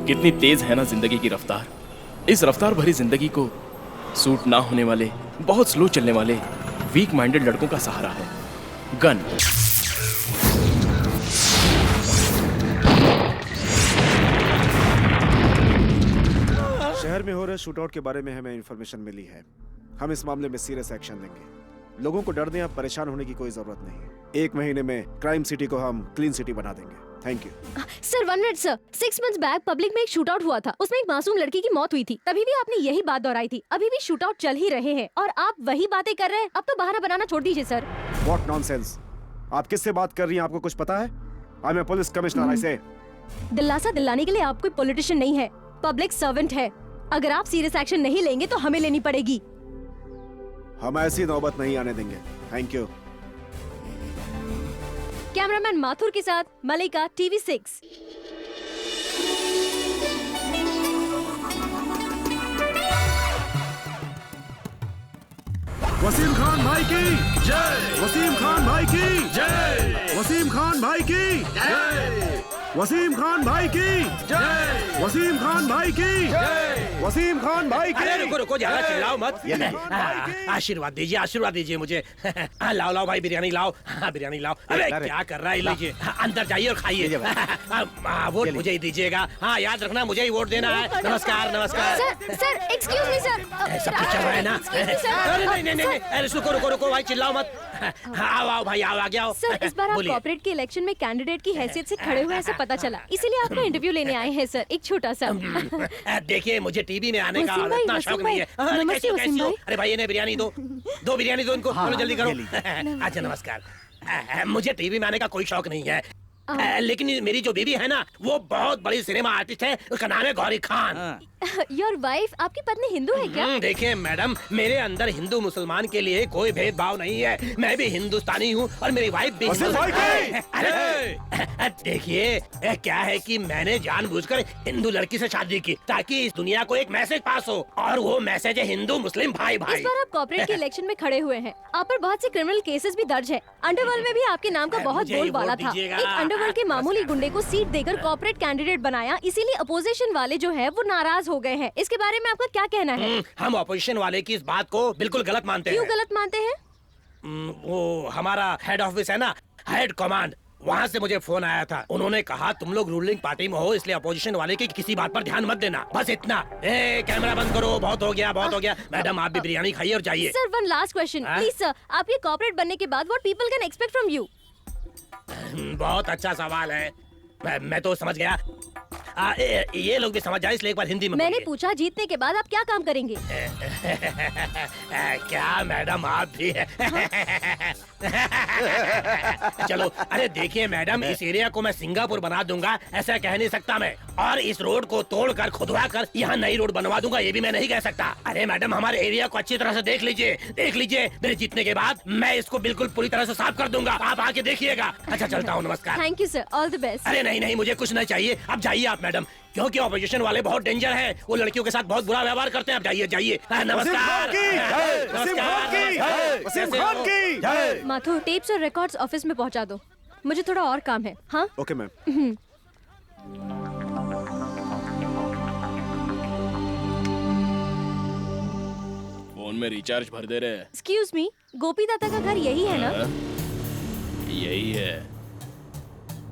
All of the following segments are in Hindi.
कितनी तेज है ना जिंदगी की रफ्तार। इस रफ्तार भरी जिंदगी को सूट ना होने वाले, बहुत स्लो चलने वाले वीक माइंडेड लड़कों का सहारा है गन। शहर में हो रहे शूटआउट के बारे में हमें इंफॉर्मेशन मिली है। हम इस मामले में सीरियस एक्शन लेंगे। लोगों को डरने या परेशान होने की कोई जरूरत नहीं है। 1 महीने में क्राइम सिटी को हम क्लीन सिटी बना देंगे। Thank you sir. 1 minute sir. 6 months back public में एक शूटआउट हुआ था, उसमें एक मासूम लड़की की मौत हुई थी। तभी भी आपने यही बात दोहराई थी। अभी भी शूटआउट चल ही रहे हैं और आप वही बातें कर रहे हैं। अब तो बहाना बनाना छोड़ दीजिए सर। What nonsense. आप किससे बात कर रही हैं? आपको कुछ पता है? I am a police commissioner. आई से दिलासा दिलाने के लिए आप कोई पॉलिटिशियन नहीं है, पब्लिक सर्वेंट है। अगर आप सीरियस एक्शन नहीं लेंगे तो हमें लेनी पड़ेगी। हम ऐसी नौबत नहीं आने देंगे। Thank you. कैमरामैन माथुर के साथ मलिका, TV6। वसीम खान भाई की जय। वसीम खान भाई की जय। वसीम खान भाई की जय। वसीम खान भाई की जय। वसीम खान भाई की जय। वसीम खान भाई की। अरे रुको रुको, ज्यादा चिल्लाओ मत। आशीर्वाद दीजिए मुझे। लाओ लाओ भाई, बिरयानी लाओ। बिरयानी लाओ। अरे क्या कर रहा है, लीजिए अंदर जाइए और खाइए। वोट मुझे ही दीजिएगा। हाँ याद रखना, मुझे ही वोट देना है। नमस्कार नमस्कार। Sir excuse me sir. सब कुछ चल रहा है ना? अरे नहीं, अरे रुको भाई, चिल्लाओ मत। आओ भाई, आओ आगे आओ। सर इस बार आप कॉर्पोरेट के इलेक्शन में कैंडिडेट की हैसियत से खड़े हुए ऐसा पता चला, इसीलिए आपका इंटरव्यू लेने आए हैं सर। एक छोटा सा। देखिए मुझे टीवी में आने का वसीम भाई, इतना शौक नहीं है। नमस्ते वसीम भाई। अरे भाई इन्हें बिरयानी दो बिरयानी दो इनको। चलो जल्दी करो। अच्छा नमस्कार। मुझे टीवी में आने का कोई शौक नहीं है, लेकिन मेरी जो बीवी है ना, वो बहुत बड़ी सिनेमा आर्टिस्ट है। उसका नाम है गौरी खान। योर वाइफ, आपकी पत्नी हिंदू है क्या? देखिए मैडम, मेरे अंदर हिंदू मुसलमान के लिए कोई भेदभाव नहीं है। मैं भी हिंदुस्तानी हूँ और मेरी वाइफ भी अरे देखिए क्या है कि मैंने जानबूझकर हिंदू लड़की से शादी की ताकि इस दुनिया को एक मैसेज पास हो, और वो मैसेज है हिंदू मुस्लिम भाई भाई। इस बार आप कॉर्पोरेट के इलेक्शन में खड़े हुए हैं। आप पर बहुत से क्रिमिनल केसेस भी दर्ज है। अंडरवर्ल्ड में भी आपके नाम का बहुत बोलबाला था। एक अंडरवर्ल्ड के मामूली गुंडे को सीट देकर कॉर्पोरेट कैंडिडेट बनाया, इसीलिए अपोजिशन वाले जो है वो नाराज हो गए हैं। इसके बारे में आपका क्या कहना है? हम अपोजिशन वाले की इस बात को बिल्कुल गलत मानते हैं। क्यों गलत मानते हैं? वो हमारा हेड ऑफिस है ना, हेड कमांड, वहाँ से मुझे फोन आया था। उन्होंने कहा तुम लोग रूलिंग पार्टी में हो, इसलिए अपोजिशन वाले की किसी बात पर ध्यान मत देना, बस इतना। कैमरा बंद करो, बहुत हो गया। मैडम आप भी बिरयानी खाइए और जाइए। Sir one last question please sir. आप ये कॉर्पोरेट बनने के बाद what people can expect from you? बहुत अच्छा सवाल है, मैं तो समझ गया। ये लोग भी समझ जाए, इसलिए एक बार हिंदी में मैंने पूछा जीतने के बाद आप क्या काम करेंगे? क्या मैडम आप भी चलो अरे देखिए मैडम, इस एरिया को मैं सिंगापुर बना दूंगा ऐसा कह नहीं सकता मैं, और इस रोड को तोड़कर खुदवा कर यहाँ नई रोड बनवा दूंगा ये भी मैं नहीं कह सकता। अरे मैडम हमारे एरिया को अच्छी तरह से देख लीजिए। मेरे जीतने के बाद मैं इसको बिल्कुल पूरी तरह से साफ कर दूंगा, आप आके देखिएगा। अच्छा चलता हूँ, नमस्कार। Thank you sir, all the best. अरे नहीं मुझे कुछ नहीं चाहिए, अब जाइए आप मैडम, क्योंकि ऑपोजिशन वाले बहुत डेंजर हैं, वो लड़कियों के साथ बहुत बुरा व्यवहार करते हैं। अब जाइए। नमस्कार। माथुर, टेप्स और रिकॉर्ड्स ऑफिस में पहुंचा दो, मुझे थोड़ा और काम है। हाँ ओके मैम। फोन में रिचार्ज भर दे रहे। एक्सक्यूज मी, गोपी दादा का घर यही है ना? यही है।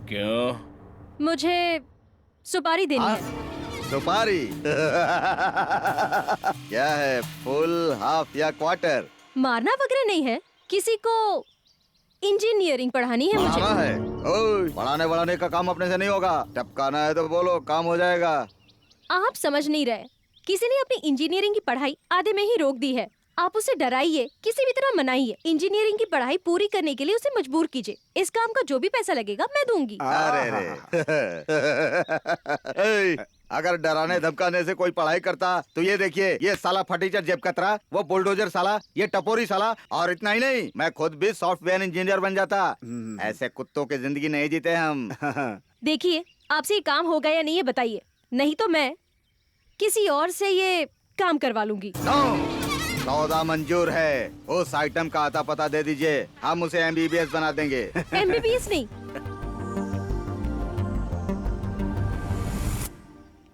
क्यों? मुझे सुपारी देनी है। सुपारी? क्या है, फुल, हाफ या क्वार्टर? मारना वगैरह नहीं है, किसी को इंजीनियरिंग पढ़ानी है मुझे। पढ़ाना है? ओए, पढ़ाने का काम अपने से नहीं होगा, टपकाना है तो बोलो, काम हो जाएगा। आप समझ नहीं रहे, किसी ने अपनी इंजीनियरिंग की पढ़ाई आधे में ही रोक दी है। आप उसे डराइए, किसी भी तरह मनाइए, इंजीनियरिंग की पढ़ाई पूरी करने के लिए उसे मजबूर कीजिए। इस काम का जो भी पैसा लगेगा मैं दूंगी। अरे अगर डराने धमकाने से कोई पढ़ाई करता तो ये देखिए, ये साला फटीचर जेब कतरा, वो बुलडोजर साला, ये टपोरी साला, और इतना ही नहीं, मैं खुद भी सॉफ्टवेयर इंजीनियर बन जाता। ऐसे कुत्तों की जिंदगी नहीं जीते हम। देखिए आपसे ये काम होगा या नहीं ये बताइए, नहीं तो मैं किसी और से ये काम करवा लूंगी। नो, सौदा मंजूर है। उस आइटम का आता पता दे दीजिए, हम उसे MBBS बना देंगे। MBBS नहीं,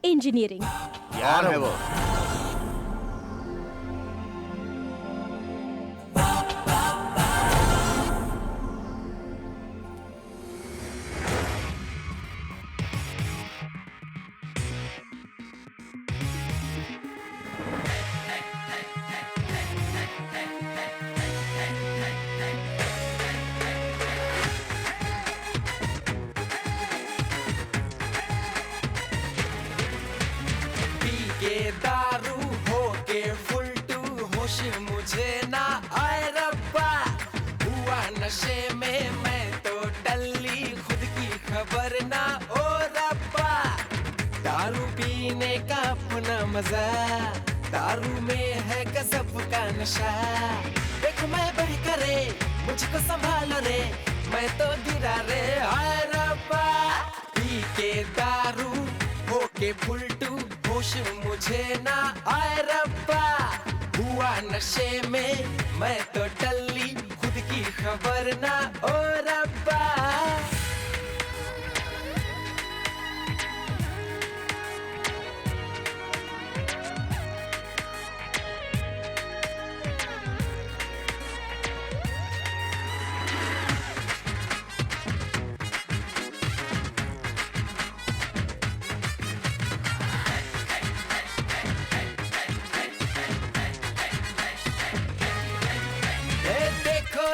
इंजीनियरिंग। कौन है वो? के दारू हो के फुल टू होश मुझे ना आए रब्बा, हुआ नशे में मैं तो टल्ली, खुद की खबर ना ओ रब्बा। दारू पीने का अपना मजा, दारू में है गजब का नशा। देख मैं बढ़ करे, मुझको संभालो रे, मैं तो गिरा रे आए रब्बा। पी के दारू हो के फुल टू होश मुझे ना आए रब्बा, हुआ नशे में मैं तो टल्ली, खुद की खबर ना ओ रब्बा।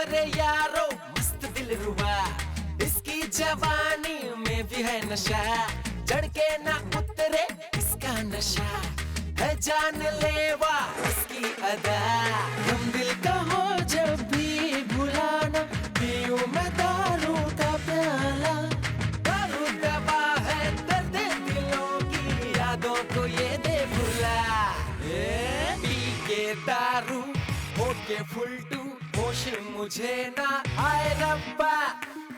रे यारो मस्त दिल रुबा, इसकी जवानी में भी है नशा, चढ़ के ना उतरे इसका नशा, है जान लेवा इसकी अदा। हम दिल का हो जब भी भुलाना, पीऊं मैं दारू का प्याला। दारू दबा है दर्द दिलों की, यादों को ये दे भुला। पी के दारू हो के फुल टू होश मुझे ना आए रब्बा,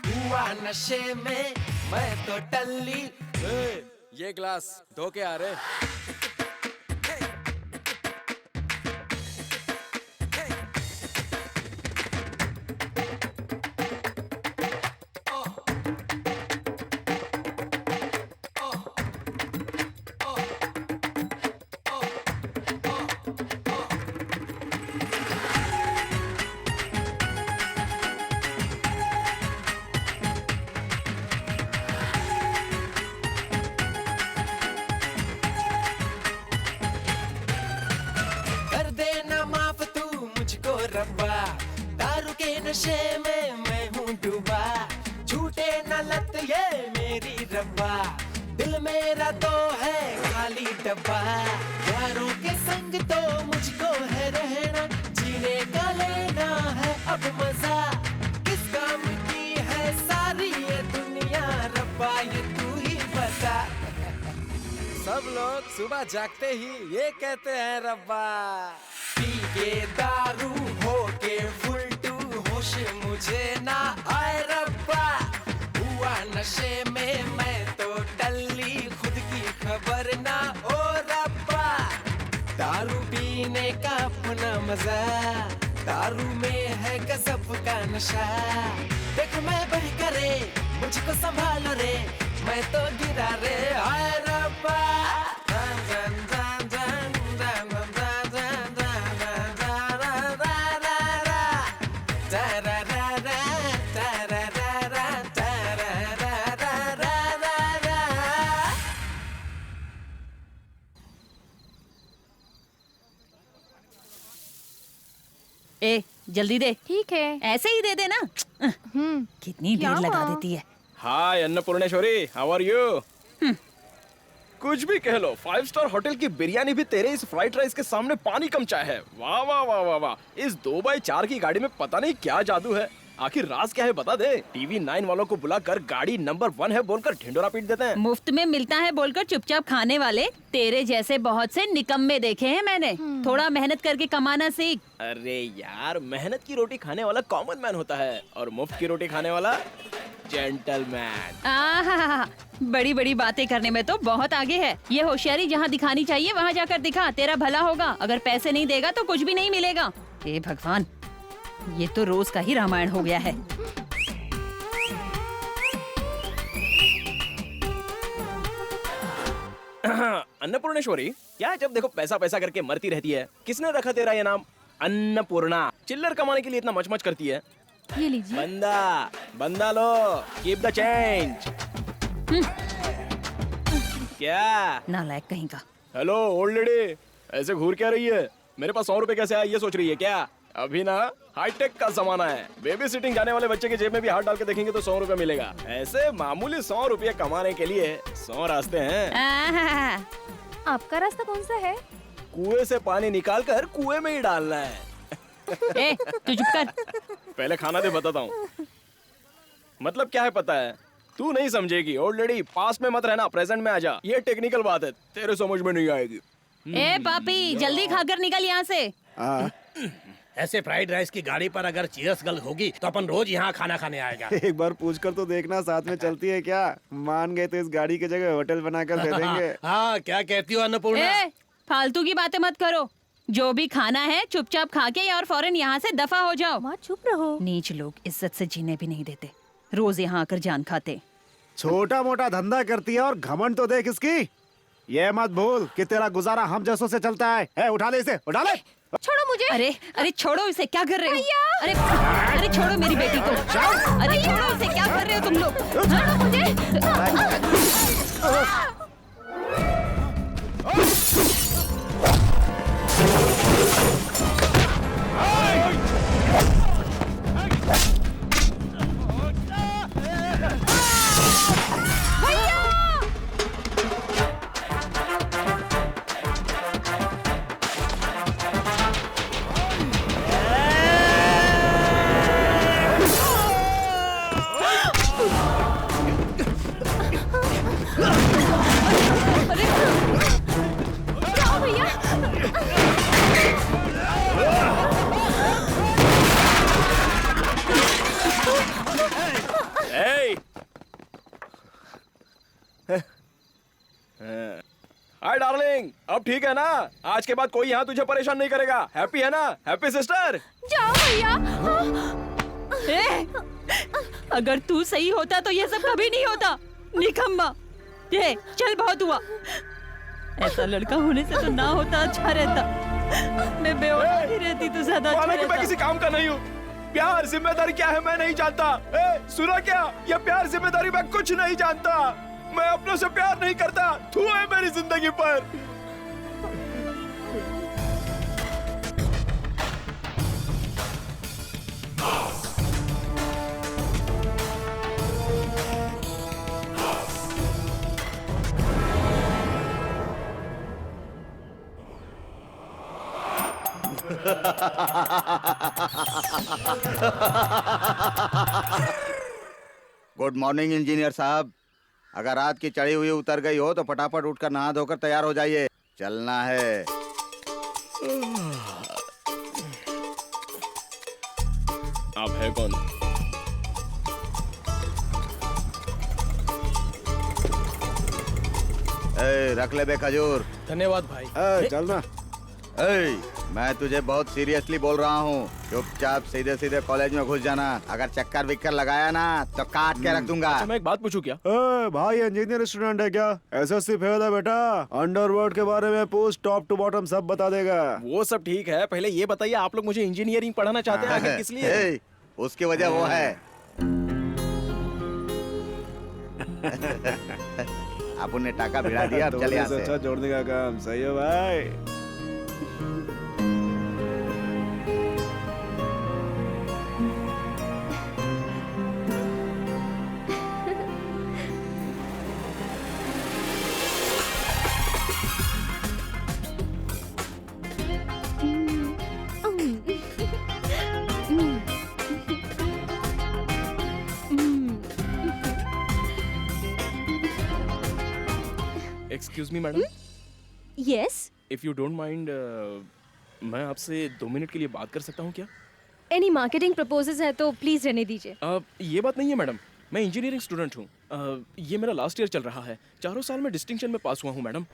हुआ नशे में मैं तो टल्ली। ये ग्लास धो के आ रहे। रब्बा, दारू के नशे में मैं हूँ डूबा, छूटे न लत ये मेरी रब्बा, दिल मेरा तो है खाली डब्बा। यारों के संग तो मुझको है रहना, जीने का लेना है अब मजा, किस काम की है सारी ये दुनिया रब्बा, ये तू ही बता। सब लोग सुबह जागते ही ये कहते हैं रब्बा। पी के दारू हो के फुल टू होश मुझे ना आए रब्बा, हुआ नशे में मैं तो टल्ली, खुद की खबर ना ओ रब्बा। दारू पीने का अपना मजा, दारू में है गजब का नशा। देख मैं बढ़ करे, मुझको संभालो रे, मैं तो गिरा रे आए रब्बा। ए जल्दी दे। ठीक है। ऐसे ही दे दे ना। कितनी देर लगा देती है। हाय अन्नपूर्णेश्वरी, हाउ आर यू? कुछ भी कह लो, 5 स्टार होटल की बिरयानी भी तेरे इस फ्राइड राइस के सामने पानी कम चाय है। वाह वाह वाह वाह वाह, इस 2x4 की गाड़ी में पता नहीं क्या जादू है। आखिर राज क्या है बता दे। टीवी 9 वालों को बुलाकर गाड़ी नंबर 1 है बोलकर ढिंडोरा पीट देते हैं। मुफ्त में मिलता है बोलकर चुपचाप खाने वाले तेरे जैसे बहुत से निकम्मे देखे हैं मैंने। थोड़ा मेहनत करके कमाना सीख। अरे यार, मेहनत की रोटी खाने वाला कॉमन मैन होता है और मुफ्त की रोटी खाने वाला जेंटलमैन। आहा, बड़ी बड़ी बातें करने में तो बहुत आगे है। ये होशियारी जहाँ दिखानी चाहिए वहाँ जाकर दिखा, तेरा भला होगा। अगर पैसे नहीं देगा तो कुछ भी नहीं मिलेगा। हे भगवान, ये तो रोज का ही रामायण हो गया है। अन्नपूर्णेश्वरी, क्या जब देखो पैसा पैसा करके मरती रहती है? किसने रखा तेरा ये नाम अन्नपूर्णा? चिल्लर कमाने के लिए इतना मच मच करती है। ये लीजिए। बंदा बंदा लो, कीप द चेंज। क्या? नालायक कहीं का। हेलो ओल्ड लेडी, ऐसे घूर क्या रही है? मेरे पास 100 रुपए कैसे आए ये सोच रही है क्या? अभी ना हाईटेक का जमाना है। बेबी सिटिंग जाने वाले बच्चे के जेब में भी हाथ डाल के देखेंगे तो 100 रुपए मिलेगा। ऐसे मामूली 100 रुपए कमाने के लिए 100 रास्ते हैं। आहा, आपका रास्ता कौन सा है? कुएं से पानी निकाल कर कुएं में ही डालना है। ए, तू चुप कर। पहले खाना दे, बताता हूँ। मतलब क्या है पता है? तू नहीं समझेगी ओल्ड लेडी, पास में मत रहना, प्रेजेंट में आ जा। ये टेक्निकल बात है, तेरे समझ में नहीं आएगी। ए पापी, जल्दी खाकर निकल यहाँ से। हाँ, ऐसे फ्राइड राइस की गाड़ी पर अगर चीयर्स गर्ल होगी तो अपन रोज यहाँ खाना खाने आएगा। एक बार पूछ कर तो देखना साथ में चलती है क्या? मान गए तो इस गाड़ी की जगह होटल बनाकर दे देंगे। हाँ, क्या कहती हो अन्नपूर्णा? ए, फालतू की बातें मत करो। जो भी खाना है चुपचाप खा के और फौरन यहाँ से दफा हो जाओ। माँ चुप रहो। नीच लोग इज्जत से जीने भी नहीं देते, रोज यहाँ आकर जान खाते। छोटा मोटा धंधा करती है और घमंड तो देख इसकी। ये मत भूल कि तेरा गुजारा हम जैसों से चलता है। उठा ले इसे, उठा ले। छोड़ो मुझे। अरे अरे छोड़ो इसे, क्या कर रहे हो? अरे अरे छोड़ो मेरी बेटी को। अरे छोड़ो इसे, क्या कर रहे हो तुम लोग? छोड़ो मुझे। जाओ भैया। हाय डार्लिंग, अब ठीक है ना? आज के बाद कोई यहाँ तुझे परेशान नहीं करेगा। हैप्पी है ना? Happy sister? जाओ भैया। ए, अगर तू सही होता तो ये सब कभी नहीं होता। निकम्मा। ये चल, बहुत हुआ। ऐसा लड़का होने से तो ना होता अच्छा रहता। मैं बेऔलाद ही रहती तो ज्यादा अच्छा माना कि मैं रहता। किसी काम का नहीं हूँ। प्यार जिम्मेदारी क्या है मैं नहीं जानता। सुना क्या? ये प्यार जिम्मेदारी मैं कुछ नहीं जानता। मैं अपनों से प्यार नहीं करता। तू है मेरी जिंदगी पर। गुड मॉर्निंग इंजीनियर साहब। अगर रात की चढ़ी हुई उतर गई हो तो फटाफट उठकर नहा धोकर तैयार हो जाइए, चलना है। आप है कौन? रख ले बे खजूर। धन्यवाद भाई। चलना। मैं तुझे बहुत सीरियसली बोल रहा हूँ, चुपचाप सीधे सीधे कॉलेज में घुस जाना। अगर चक्कर विक्कर लगाया ना तो काट के रख दूंगा। अच्छा, मैं एक बात पूछूं क्या? भाई इंजीनियर स्टूडेंट है क्या? एसएससी फेल है बेटा। अंडरवर्ल्ड के बारे में पूछ, टॉप टू बॉटम सब बता देगा। वो सब ठीक है, पहले ये बताइए आप लोग मुझे इंजीनियरिंग पढ़ाना चाहते हैं आखिर किस लिए? उसकी वजह वो है। अपन ने टाका भिड़ा दिया, अब चल यहाँ से। अच्छा जोड़ने का काम सही है भाई। Excuse me madam, yes. If you don't mind, मैं आपसे 2 मिनट के लिए बात कर सकता हूँ क्या? एनी मार्केटिंग प्रपोजल्स है तो प्लीज रहने दीजिए। ये बात नहीं है मैडम, मैं इंजीनियरिंग स्टूडेंट हूँ। ये मेरा लास्ट ईयर चल रहा है। 4 साल में डिस्टिंक्शन में पास हुआ हूँ मैडम।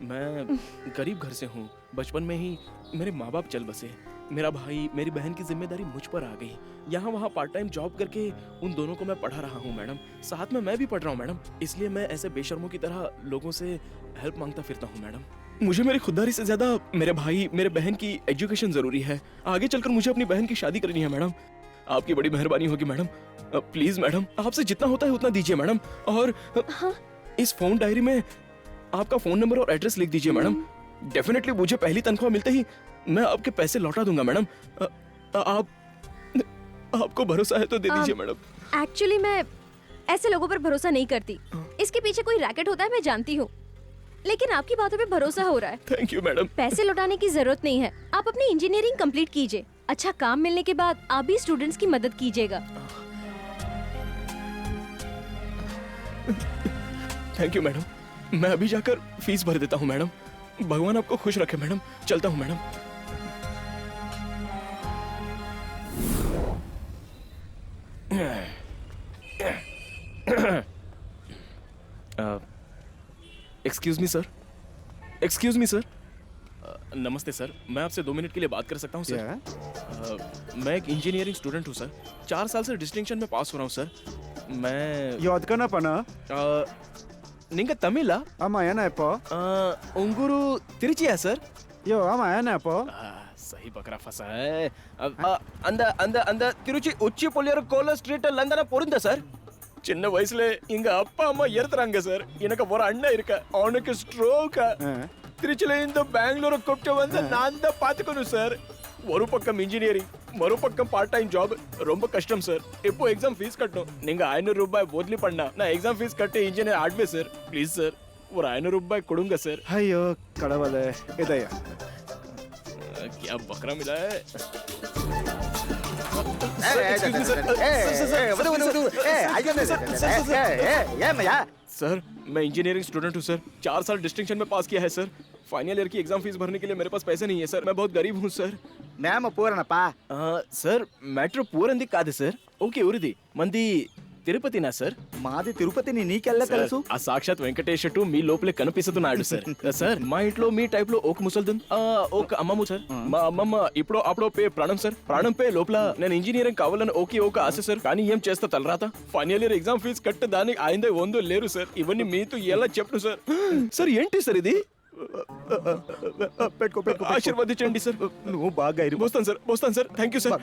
मैं गरीब घर से हूँ। बचपन में ही मेरे माँ बाप चल बसे। मेरा भाई मेरी बहन की जिम्मेदारी मुझ पर आ गई। यहाँ वहाँ पार्ट टाइम जॉब करके उन दोनों को मैं पढ़ा रहा हूँ मैडम। साथ में मैं भी पढ़ रहा हूँ मैडम। इसलिए मैं ऐसे बेशर्मों की तरह लोगों से हेल्प मांगता फिरता हूँ मैडम। मुझे मेरी खुददारी से ज्यादा मेरे भाई मेरे बहन की एजुकेशन जरूरी है। आगे चलकर मुझे अपनी बहन की शादी करनी है मैडम। आपकी बड़ी मेहरबानी होगी मैडम। प्लीज मैडम, आपसे जितना होता है उतना दीजिए मैडम। और इस फोन डायरी में आपका फोन नंबर और एड्रेस लिख दीजिए मैडम। डेफिनेटली मुझे पहली तनख्वाह मिलते ही मैं आपके पैसे लौटा दूंगा मैडम। आपको भरोसा है तो दे दीजिए मैडम। एक्चुअली मैं ऐसे लोगों पर भरोसा नहीं करती। इसके पीछे कोई रैकेट होता है मैं जानती हूँ, लेकिन आपकी बातों पे भरोसा हो रहा है। Thank you madam. पैसे लौटाने की जरूरत नहीं है। आप अपनी इंजीनियरिंग कंप्लीट कीजिए। अच्छा काम मिलने के बाद आप भी स्टूडेंट्स की मदद कीजिएगा। Thank you madam. मैं अभी जाकर फीस भर देता हूँ मैडम। भगवान आपको खुश रखे मैडम। चलता हूँ madam. Excuse me sir. Excuse me sir. नमस्ते सर, मैं आपसे 2 मिनट के लिए बात कर सकता हूँ सर? मैं एक इंजीनियरिंग स्टूडेंट हूँ सर। 4 साल से डिस्टिंक्शन में पास हो रहा हूँ सर। मैं याद पना निंगा तमिला अमायनापो उंगुरु तिरुचिया सर। यो अमायनापो सही बकरा फंसा है। अंद अंद अंद तिरुचि उच्ची पोलियर कोला स्ट्रीट लंदन पोरिंदा सर। சின்ன வயசுல எங்க அப்பா அம்மா இறந்துறாங்க சார். எனக்கு ஒரு அண்ணன் இருக்க, அவனுக்கு ஸ்ட்ரோக். திருச்சில இந்த பெங்களூரு கூப்பிட்டு வந்து நான் தான் பாத்துக்கணும் சார். ஒரு பக்கம் இன்ஜினியரிங், மறுபக்கம் பார்ட் டைம் ஜாப். ரொம்ப கஷ்டம் சார். இப்போ எக்ஸாம் ஃபீஸ் கட்டணும். நீங்க 500 ரூபாய் போதலி பண்ணா நான் எக்ஸாம் ஃபீஸ் கட்டி இன்ஜினியர் ஆடுவேன் சார். ப்ளீஸ் சார், ஒரு 500 ரூபாய் கொடுங்க சார். ஐயோ கடவுளே, இதயா क्या बकरा मिला है? सर मैं इंजीनियरिंग स्टूडेंट हूँ सर। 4 साल डिस्टिंक्शन में पास किया है सर। फाइनल ईयर की एग्जाम फीस भरने के लिए मेरे पास पैसे नहीं है सर। मैं बहुत गरीब हूँ सर। మేము పూరనపా सर मैटर पूरंदी కాదు सर. ఓకే ఉరిది మంది తిరుపతి నా సార్. మాది తిరుపతిని నీకెల్లా తెలుసు? ఆ సాక్షాత్ వెంకటేశ్వరుడు మీ లోపలే కనిపిస్తున్నాడు సార్. సార్ మా ఇంట్లో మీ టైప్ లో ఒక ముసల్దన్ ఒక అమ్మమ్మ సార్. మా అమ్మమ్మ ఇప్పుడు అప్పుడో పే ప్రాణం సార్. ప్రాణం పే లోపల నేను ఇంజనీరింగ్ కావాలని ఓకే ఒక ఆశ సార్. కానీ ఏం చేస్తా తలరాత. ఫైనల్ ఇయర్ ఎగ్జామ్ ఫీజు కట్ట దానికి ఆయిందే వందో లేరు సార్. ఇవన్నీ మీతో ఎలా చెప్పను సార్. సార్ ఏంటి సార్ ఇది? పెట్టుకో పెట్టుకో, ఆశీర్వదించండి సార్. నువ్వు బాగా వస్తాను సార్. Thank you sir.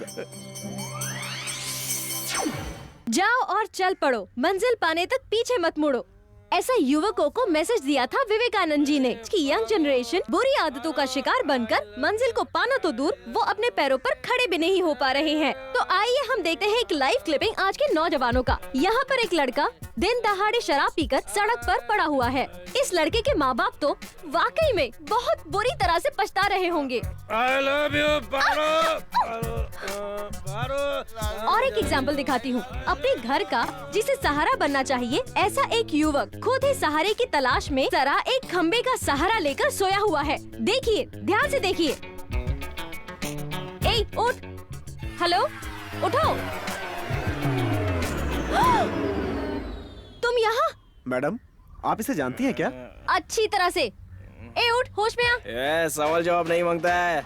जाओ और चल पड़ो, मंजिल पाने तक पीछे मत मुड़ो। ऐसा युवकों को मैसेज दिया था विवेकानंद जी ने कि यंग जनरेशन बुरी आदतों का शिकार बनकर मंजिल को पाना तो दूर, वो अपने पैरों पर खड़े भी नहीं हो पा रहे हैं। तो आइए हम देखते हैं एक लाइव क्लिपिंग आज के नौजवानों का। यहाँ पर एक लड़का दिन दहाड़े शराब पीकर सड़क पर पड़ा हुआ है। इस लड़के के माँ बाप तो वाकई में बहुत बुरी तरह से पछता रहे होंगे। I love you, पारो। और एक एग्जाम्पल दिखाती हूँ अपने घर का, जिसे सहारा बनना चाहिए। ऐसा एक युवक खुद ही सहारे की तलाश में जरा एक खम्बे का सहारा लेकर सोया हुआ है। देखिए, ध्यान से देखिए। ए, उठ, हेलो, उठो। तुम यहाँ? मैडम आप इसे जानती हैं क्या? अच्छी तरह से। ए, उठ, होश में आ। सवाल जवाब नहीं मांगता है.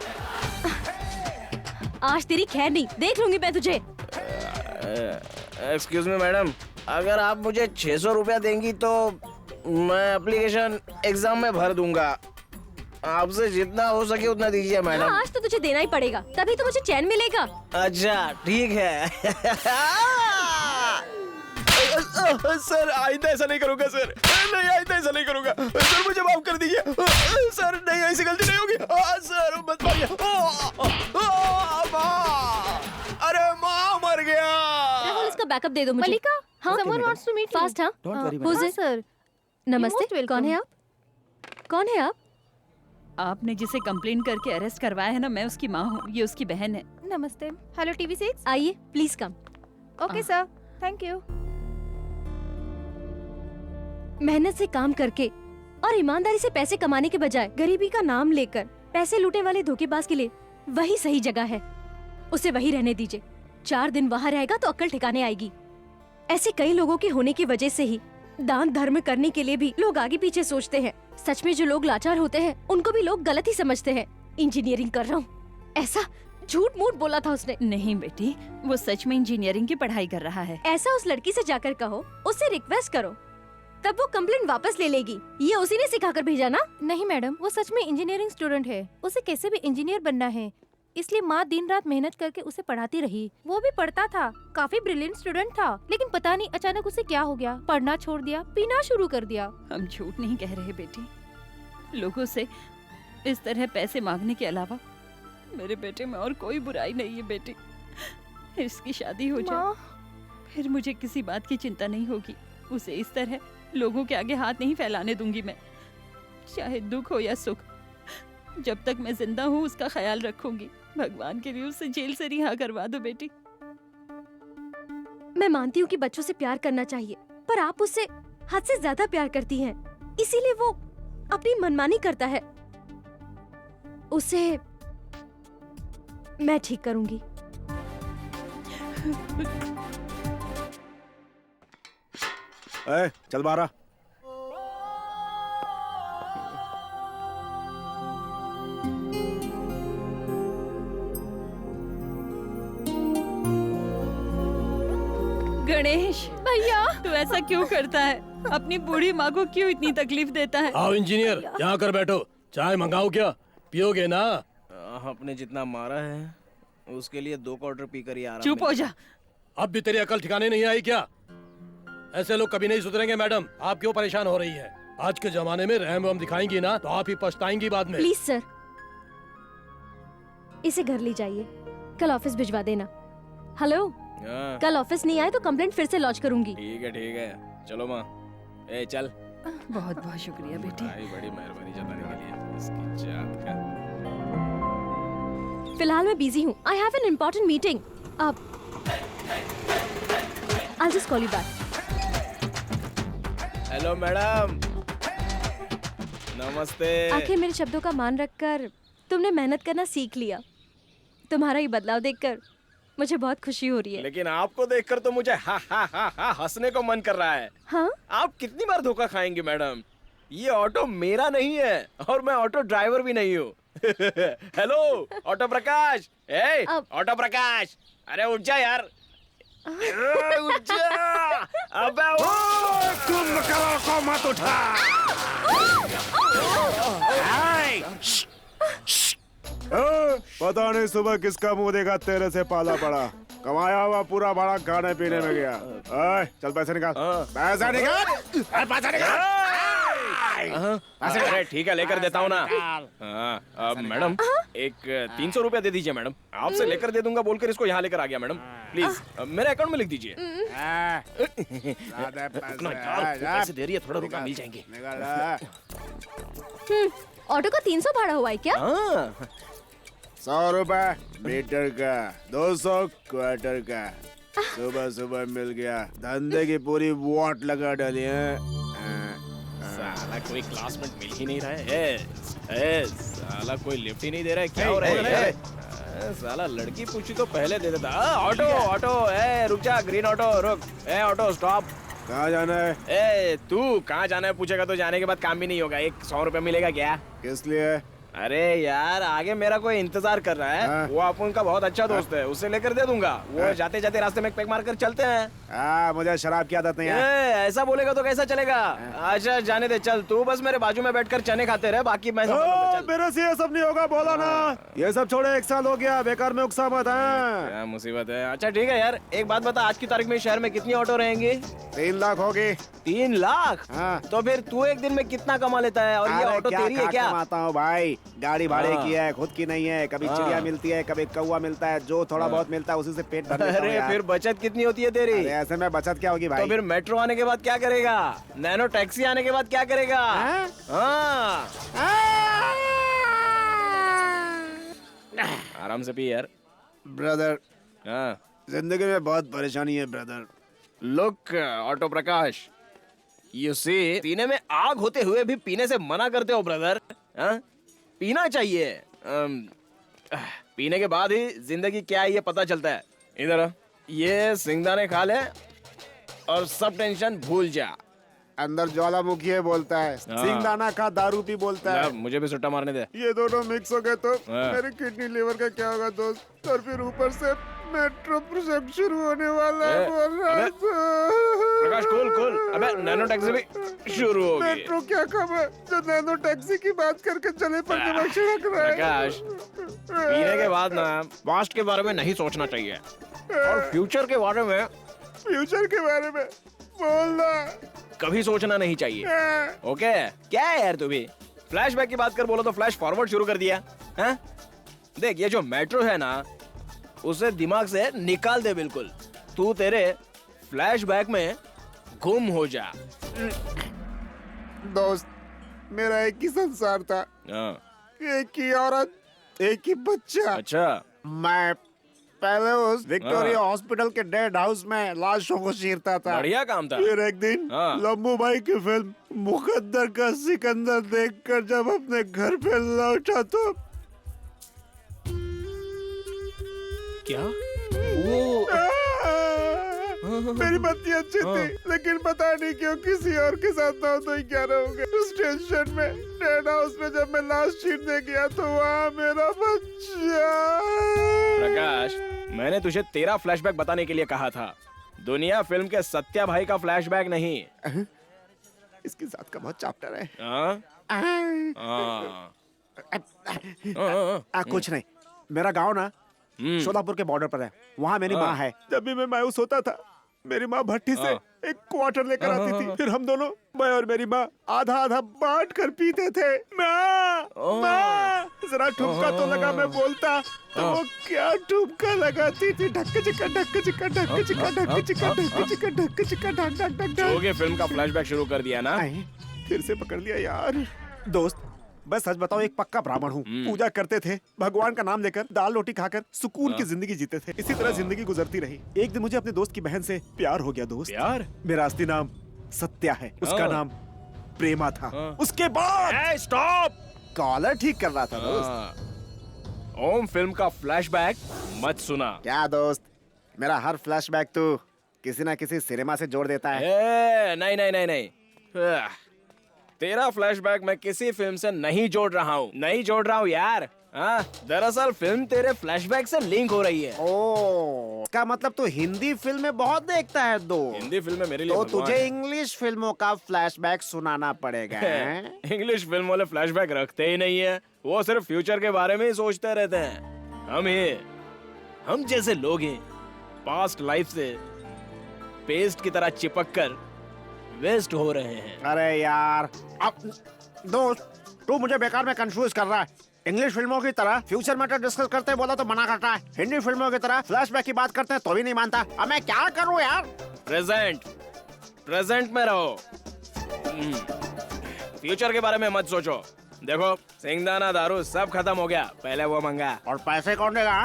आज तेरी खैर नहीं, देख लूंगी मैं तुझे। एक्सक्यूज मी मैडम, अगर आप मुझे 600 रुपया देंगी तो मैं एप्लीकेशन एग्जाम में भर दूंगा. आपसे जितना हो सके उतना दीजिए मैडम. हाँ, आज तो तुझे देना ही पड़ेगा, तभी तो मुझे चैन मिलेगा। अच्छा ठीक है. सर आइंदा ऐसा नहीं करूंगा सर. नहीं आइंदा ऐसा नहीं करूंगा सर. मुझे माफ कर दीजिए सर. नहीं ऐसी गलती नहीं होगी सर. मत मारिए. अरे माँ मर गया. राहुल, इसका बैकअप दे दो मुझे. मलिका, हाँ, someone wants to meet you. Fast, हाँ. Don't worry, Who's madam. it? Sir, नमस्ते. कौन है आप? कौन है आप? आपने जिसे कंप्लेन करके अरेस्ट करवाया है ना, मैं उसकी माँ हूँ, ये उसकी बहन है। नमस्ते। Hello TV6। आइए, please come. Okay sir, thank you. मेहनत से काम करके और ईमानदारी से पैसे कमाने के बजाय गरीबी का नाम लेकर पैसे लूटने वाले धोखेबाज के लिए वही सही जगह है. उसे वही रहने दीजिए. 4 दिन वहाँ रहेगा तो अक्ल ठिकाने आएगी. ऐसे कई लोगों के होने की वजह से ही दान धर्म करने के लिए भी लोग आगे पीछे सोचते हैं। सच में जो लोग लाचार होते हैं उनको भी लोग गलत ही समझते हैं। इंजीनियरिंग कर रहा हूँ ऐसा झूठ मूठ बोला था उसने। नहीं बेटी, वो सच में इंजीनियरिंग की पढ़ाई कर रहा है। ऐसा उस लड़की से जाकर कहो, उससे रिक्वेस्ट करो, तब वो कंप्लेंट वापस ले लेगी। ये उसी ने सिखाकर भेजा ना? नहीं मैडम, वो सच में इंजीनियरिंग स्टूडेंट है। उसे कैसे भी इंजीनियर बनना है, इसलिए माँ दिन रात मेहनत करके उसे पढ़ाती रही। वो भी पढ़ता था, काफी ब्रिलियंट स्टूडेंट था, लेकिन पता नहीं अचानक उसे क्या हो गया, पढ़ना छोड़ दिया, पीना शुरू कर दिया। हम झूठ नहीं कह रहे बेटी। लोगों से इस तरह पैसे मांगने के अलावा मेरे बेटे में और कोई बुराई नहीं है बेटी। इसकी शादी हो जाए फिर मुझे किसी बात की चिंता नहीं होगी। उसे इस तरह लोगों के आगे हाथ नहीं फैलाने दूंगी मैं, चाहे दुख हो या सुख। जब तक मैं जिंदा हूँ उसका ख्याल रखूंगी। भगवान के लिए उसे जेल से रिहा करवा दो बेटी। मैं मानती हूँ कि बच्चों से प्यार करना चाहिए, पर आप उससे हद से ज्यादा प्यार करती हैं, इसीलिए वो अपनी मनमानी करता है। उसे मैं ठीक करूंगी। चल बाहर आ। गणेश भैया तू ऐसा क्यों करता है? अपनी बूढ़ी माँ को क्यों इतनी तकलीफ देता है? आओ इंजीनियर, यहाँ कर बैठो। चाय मंगाओ क्या? पियोगे ना? आपने जितना मारा है उसके लिए 2 क्वार्टर पीकर ही आराम। चुप हो जा। अब भी तेरी अकल ठिकाने नहीं आई क्या? ऐसे लोग कभी नहीं सुधरेंगे मैडम। आप क्यों परेशान हो रही है? आज के जमाने में रहम वहम दिखाएंगी ना तो आप ही पछताएंगी बाद में। प्लीज सर, इसे घर ले जाइए, कल ऑफिस भिजवा देना। हेलो, कल ऑफिस नहीं आए तो कंप्लेंट फिर से लॉन्च करूंगी। ठीक है, चलो माँ। ए चल। बहुत बहुत शुक्रिया बेटी। भाई बड़ी मेहरबानी जताने के लिए। इसकी जात का। फिलहाल मैं बिजी हूँ। I have an important meeting. अब I'll just call you back. Hello madam, नमस्ते। आखिर मेरे शब्दों का मान रखकर तुमने मेहनत करना सीख लिया। तुम्हारा ये बदलाव देखकर मुझे बहुत खुशी हो रही है। लेकिन आपको देखकर तो मुझे हा हंसने को मन कर रहा है। हाँ? आप कितनी बार धोखा खाएंगे मैडम? ये ऑटो मेरा नहीं है और मैं ऑटो ड्राइवर भी नहीं हूँ। हेलो ऑटो प्रकाश। ए ऑटो प्रकाश, अरे उठ जा यार। उठ जा। अबे तुम को मत उठा। पता नहीं सुबह किसका मुंह देखा तेरे से पाला पड़ा। कमाया हुआ पूरा भाड़ा खाने पीने में गया। चल पैसे निकाल। पैसा निकाल। पैसा निकाल। अरे ठीक है, लेकर देता हूँ ना। मैडम एक 300 रुपया दे दीजिए मैडम। आपसे लेकर दे दूंगा बोलकर इसको यहाँ लेकर आ गया मैडम। प्लीज मेरे अकाउंट में लिख दीजिए। पैसे दे रही है, थोड़ा रुका, मिल जाएंगे। ऑटो का 300 भाड़ा हुआ है क्या? 100 रुपए मीटर का, 200 क्वार्टर का। सुबह सुबह मिल गया। धंधे की पूरी वॉट लगा डाली है। साला कोई क्लासमेट मिल ही नहीं रहा है। साला कोई लिफ्ट ही नहीं दे रहा है। क्या हो रहा है? साला लड़की पूछी तो पहले दे देता। ऑटो ऑटो, रुक जा, ग्रीन ऑटो रुक। Auto stop. कहाँ जाना है? तू कहाँ जाना है पूछेगा तो जाने के बाद काम भी नहीं होगा। एक 100 रुपए मिलेगा क्या? किस लिए? अरे यार आगे मेरा कोई इंतजार कर रहा है। वो अपन का बहुत अच्छा दोस्त है, उससे लेकर दे दूंगा। वो जाते जाते रास्ते में एक पैक मार कर चलते हैं। मुझे शराब की आदत नहीं है। ऐसा बोलेगा तो कैसा चलेगा? अच्छा जाने दे, चल तू बस मेरे बाजू में बैठकर चने खाते रहे, बाकी मैं मेरे से ये सब नहीं होगा, बोला ना। ये सब छोड़े, 1 साल हो गया, बेकार में उकसा मत है। क्या मुसीबत है? अच्छा ठीक है यार, एक बात बता, आज की तारीख में शहर में कितनी ऑटो रहेंगी? 3 लाख होगी। 3 लाख? हाँ। तो फिर तू एक दिन में कितना कमा लेता है? और ये ऑटो तेरी है क्या? कमाता हूँ भाई, गाड़ी भाड़े की है, खुद की नहीं है। कभी चिड़िया मिलती है, कभी कौवा मिलता है, जो थोड़ा बहुत मिलता है उसी से पेट भर लेता हूं यार। फिर बचत कितनी होती है तेरी? ऐसे में बचत क्या होगी भाई? तो फिर मेट्रो आने के बाद क्या करेगा? नैनो टैक्सी आने के बाद क्या करेगा? आराम से पी यार। ब्रदर, जिंदगी में बहुत परेशानी है brother. Look auto Prakash, you see, सीने में आग होते हुए भी पीने से मना करते हो ब्रदर। पीना चाहिए। पीने के बाद ही जिंदगी क्या है ये पता चलता है। इधर ये सिंगदाने खा ले और सब टेंशन भूल जा। अंदर ज्वालामुखी है बोलता है, सिंगदाना का दारू पी बोलता है। मुझे भी सुट्टा मारने दे। ये दोनों मिक्स हो गए तो मेरी किडनी लिवर का क्या होगा दोस्त? और फिर ऊपर से मेट्रो प्रोजेक्ट शुरू होने वाला है बोल रहा है। प्रकाश कूल कूल। अबे नैनो टैक्सी भी शुरू हो गई। मेट्रो क्या खबर जो नैनो टैक्सी की बात करके चले पर दिमाग छिड़क रहा है। प्रकाश, पीने के बाद ना पास्ट के बारे में नहीं सोचना चाहिए और फ्यूचर के बारे में बोलना कभी सोचना नहीं चाहिए। ओके? क्या है यार तू भी फ्लैशबैक की बात कर बोलो तो फ्लैश फॉरवर्ड शुरू कर दिया है? देख ये जो मेट्रो है ना उसे दिमाग से निकाल दे बिल्कुल। तू तेरे फ्लैशबैक में गुम हो जा। दोस्त मेरा एक ही संसार था, एक ही औरत, एक ही बच्चा। अच्छा। मैं पहले उस विक्टोरिया हॉस्पिटल के डेड हाउस में लाशों को चीरता था। बढ़िया काम था। फिर एक दिन लंबू भाई की फिल्म मुकद्दर का सिकंदर देखकर जब अपने घर पे लौटा तो क्या वो मेरी पत्नी अच्छी थी लेकिन पता नहीं क्यों किसी और के साथ ना हो तो ही क्या रहोगे। उस टेंशन में डेड हाउस में जब मैं लाश चीरने गया तो वहाँ मेरा बच्चा। प्रकाश, मैंने तुझे तेरा फ्लैशबैक बताने के लिए कहा था, दुनिया फिल्म के सत्या भाई का फ्लैशबैक नहीं। इसकी जात का बहुत चैप्टर है। कुछ नहीं, मेरा गांव ना शोलापुर के बॉर्डर पर है, वहाँ मेरी माँ है। जब भी मैं मायूस होता था मेरी माँ भट्टी से एक क्वार्टर लेकर आती थी, फिर हम दोनों मैं और मेरी माँ आधा आधा बांट कर पीते थे। माँ जरा ठुमका तो लगा, मैं बोलता तो वो क्या ठुमका लगाती थी, ढक्क चिक्का ढक्क चिक्का ढक्क चिक्का ढक्क चिक्का ढक्क चिक्का ढक्क चिक्का ढक ढक ढक ढक। ओके, फिल्म का फ्लैशबैक शुरू कर दिया ना? फिर से पकड़ लिया यार। दोस्त बस सच बताओ, एक पक्का ब्राह्मण हूँ, पूजा करते थे, भगवान का नाम लेकर दाल रोटी खाकर सुकून की जिंदगी जीते थे। इसी तरह जिंदगी गुजरती रही। एक दिन मुझे अपने दोस्त की बहन से प्यार हो गया। दोस्त प्यार? मेरा असली नाम सत्या है, उसका नाम प्रेमा था। उसके बाद स्टॉप, कॉलर ठीक कर रहा था दोस्त। ओम फिल्म का फ्लैशबैक मत सुना। क्या दोस्त, मेरा हर फ्लैशबैक तो किसी ना किसी सिनेमा से जोड़ देता है। नहीं नहीं नहीं नहीं, तेरा फ्लैशबैक मैं किसी फिल्म से नहीं जोड़ रहा हूँ यार। दरअसल फिल्म तेरे फ्लैशबैक से लिंक हो रही है। ओह, इसका मतलब तो हिंदी फिल्में बहुत देखता है दो। हिंदी फिल्में मेरे लिए तो भगवान तुझे है। इंग्लिश फिल्मों का फ्लैशबैक सुनाना पड़ेगा। इंग्लिश फिल्म वाले फ्लैशबैक रखते ही नहीं है, वो सिर्फ फ्यूचर के बारे में ही सोचते रहते हैं। हम जैसे लोग हैं पास्ट लाइफ से पेस्ट की तरह चिपक कर वेस्ट हो रहे हैं। अरे यार, अब दोस्त तू मुझे बेकार में कंफ्यूज कर रहा है। इंग्लिश फिल्मों की तरह फ्यूचर मैटर डिस्कस करते बोला तो मना करता है, हिंदी फिल्मों की तरह फ्लैशबैक की बात करते हैं तो भी नहीं मानता। अब मैं क्या करूं यार? प्रेजेंट में रहो, फ्यूचर के बारे में मत सोचो। देखो सिंगदाना दारू सब खत्म हो गया, पहले वो मंगा। और पैसे कौन देगा?